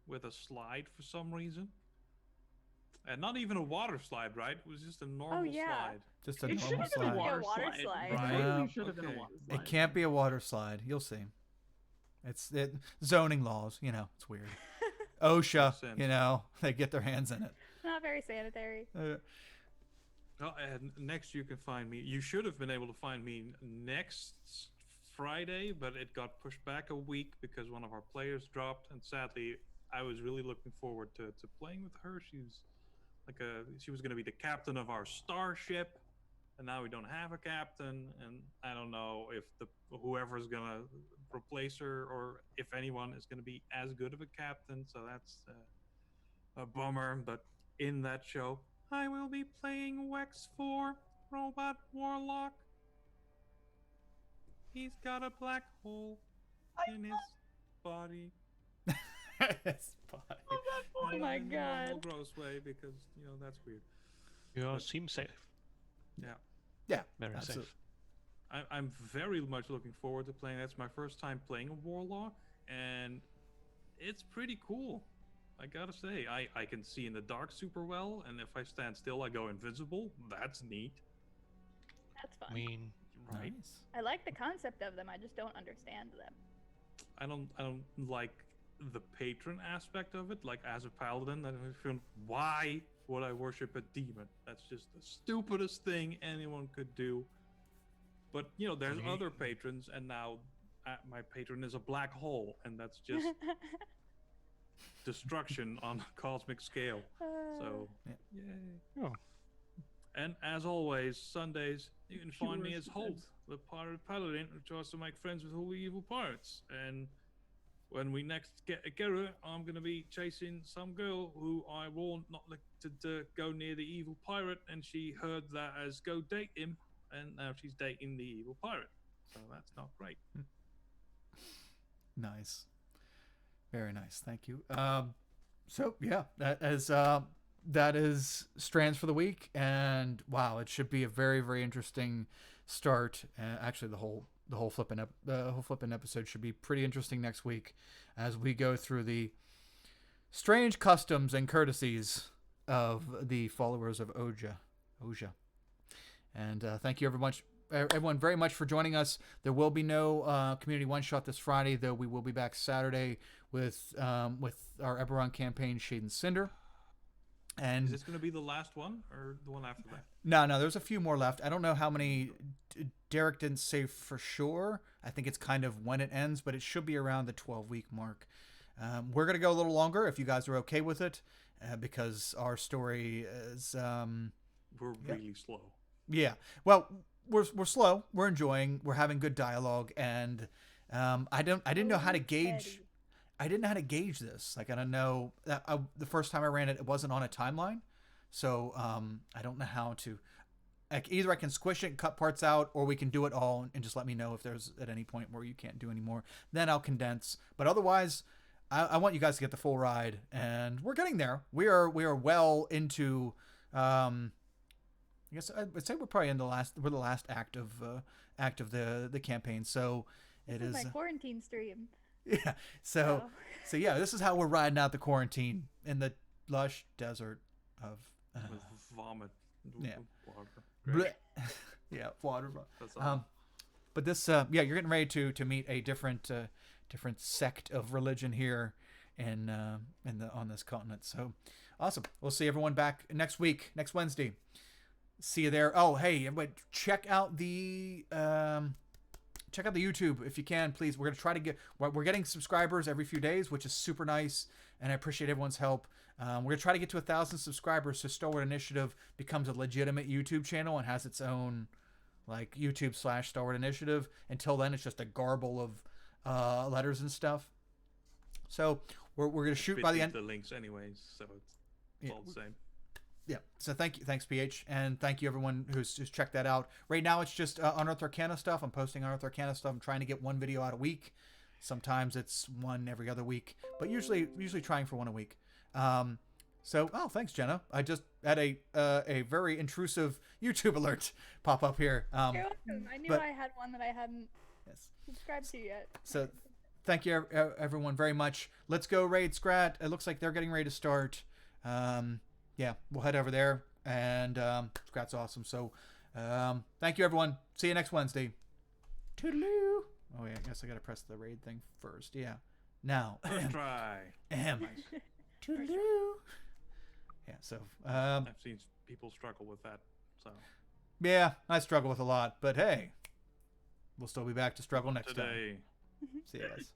Speaker 3: with a slide for some reason. And not even a water slide, right? It was just a normal slide.
Speaker 1: Just a
Speaker 5: It should
Speaker 1: normal
Speaker 5: have been a
Speaker 1: slide.
Speaker 5: water,
Speaker 2: water
Speaker 5: slide.
Speaker 2: slide.
Speaker 5: It
Speaker 3: Right.
Speaker 5: totally should have been a
Speaker 3: Okay.
Speaker 5: water slide.
Speaker 1: It can't be a water slide. You'll see. It's zoning laws. It's weird. OSHA,
Speaker 3: sense.
Speaker 1: they get their hands in it.
Speaker 2: Not very sanitary.
Speaker 3: Oh, and next you can find me. You should have been able to find me next Friday, but it got pushed back a week because one of our players dropped, and sadly, I was really looking forward to playing with her. She was going to be the captain of our starship, and now we don't have a captain, and I don't know if whoever's going to replace her or if anyone is going to be as good of a captain. So that's a bummer. But in that show, I will be playing Wex 4, Robot Warlock. He's got a black hole in his body.
Speaker 1: It's fine.
Speaker 2: Oh my
Speaker 3: In a
Speaker 2: god.
Speaker 3: normal, gross way, because that's weird.
Speaker 4: You seem safe.
Speaker 1: Yeah,
Speaker 4: Very
Speaker 1: absolutely.
Speaker 4: safe.
Speaker 3: I'm very much looking forward to playing. That's my first time playing a warlock, and it's pretty cool. I gotta say, I can see in the dark super well, and if I stand still, I go invisible. That's neat,
Speaker 2: That's fun.
Speaker 4: I mean,
Speaker 3: right?
Speaker 1: Nice.
Speaker 2: I like the concept of them. I just don't understand them.
Speaker 3: I don't like the patron aspect of it. Like as a paladin, I feel, why would I worship a demon? That's just the stupidest thing anyone could do. But there's
Speaker 4: Me-
Speaker 3: other patrons, and now my patron is a black hole, and that's just destruction on a cosmic scale. So,
Speaker 1: Yeah.
Speaker 3: yay.
Speaker 4: Oh.
Speaker 3: And as always, Sundays, you can find me
Speaker 5: Pure
Speaker 3: as Holt, the pirate paladin who tries to make friends with all the evil pirates. And when we next get together, I'm going to be chasing some girl who I warned not to go near the evil pirate, and she heard that as go date him, and now she's dating the evil pirate. So that's not great.
Speaker 1: Nice. Very nice. Thank you. So yeah, that as that is Strands for the week, and wow, it should be a very, very interesting start. Actually, the whole flipping episode should be pretty interesting next week as we go through the strange customs and courtesies of the followers of Oja. And thank you everyone very much for joining us. There will be no community one shot this Friday, though we will be back Saturday with our Eberron campaign, Shade and Cinder. And
Speaker 3: is this going to be the last one or the one after that?
Speaker 1: No, there's a few more left. I don't know how many. Derek didn't say for sure. I think it's kind of when it ends, but it should be around the 12-week mark. We're going to go a little longer if you guys are okay with it, because our story is...
Speaker 3: we're really slow.
Speaker 1: Yeah. Well, we're slow. We're enjoying. We're having good dialogue, and I didn't know how to gauge... I didn't know how to gauge this. Like, I don't know. The first time I ran it, it wasn't on a timeline. So I don't know how to... Either I can squish it and cut parts out, or we can do it all and just let me know if there's at any point where you can't do anymore. Then I'll condense. But otherwise, I want you guys to get the full ride. And we're getting there. We are well into... I guess I'd say we're probably in the last act of the campaign. So it is
Speaker 2: my quarantine stream.
Speaker 1: Yeah. So yeah, this is how we're riding out the quarantine in the lush desert of
Speaker 3: with vomit.
Speaker 1: Yeah.
Speaker 3: Water.
Speaker 1: Yeah, water.
Speaker 3: That's all.
Speaker 1: But this yeah, you're getting ready to meet a different sect of religion here on this continent. So awesome. We'll see everyone back next week, next Wednesday. See you there. Oh, hey, everybody, check out the YouTube if you can, please. We're getting subscribers every few days, which is super nice, and I appreciate everyone's help. We're gonna try to get to 1,000 subscribers so Stalwart Initiative becomes a legitimate YouTube channel and has its own like YouTube/Stalwart Initiative. Until then, it's just a garble of letters and stuff. So we're gonna shoot by the end.
Speaker 3: The links anyways, so it's all the same.
Speaker 1: Yeah. So thanks PH, and thank you everyone who's checked that out. Right now it's just Unearthed Arcana stuff. I'm posting Unearthed Arcana stuff. I'm trying to get one video out a week. Sometimes it's one every other week, but usually trying for one a week. So thanks Jenna. I just had a very intrusive YouTube alert pop up here.
Speaker 2: You're welcome. I knew I had one that I hadn't subscribed to yet.
Speaker 1: So thank you everyone very much. Let's go raid Scrat. It looks like they're getting ready to start. Yeah, we'll head over there, and Scrat's awesome. So, thank you, everyone. See you next Wednesday. Toodaloo. Oh, yeah, I guess I got to press the raid thing first. Yeah. Now.
Speaker 3: First try.
Speaker 1: Toodaloo. Yeah, so.
Speaker 3: I've seen people struggle with that, so.
Speaker 1: Yeah, I struggle with a lot, but hey, we'll still be back to struggle next time. See you guys.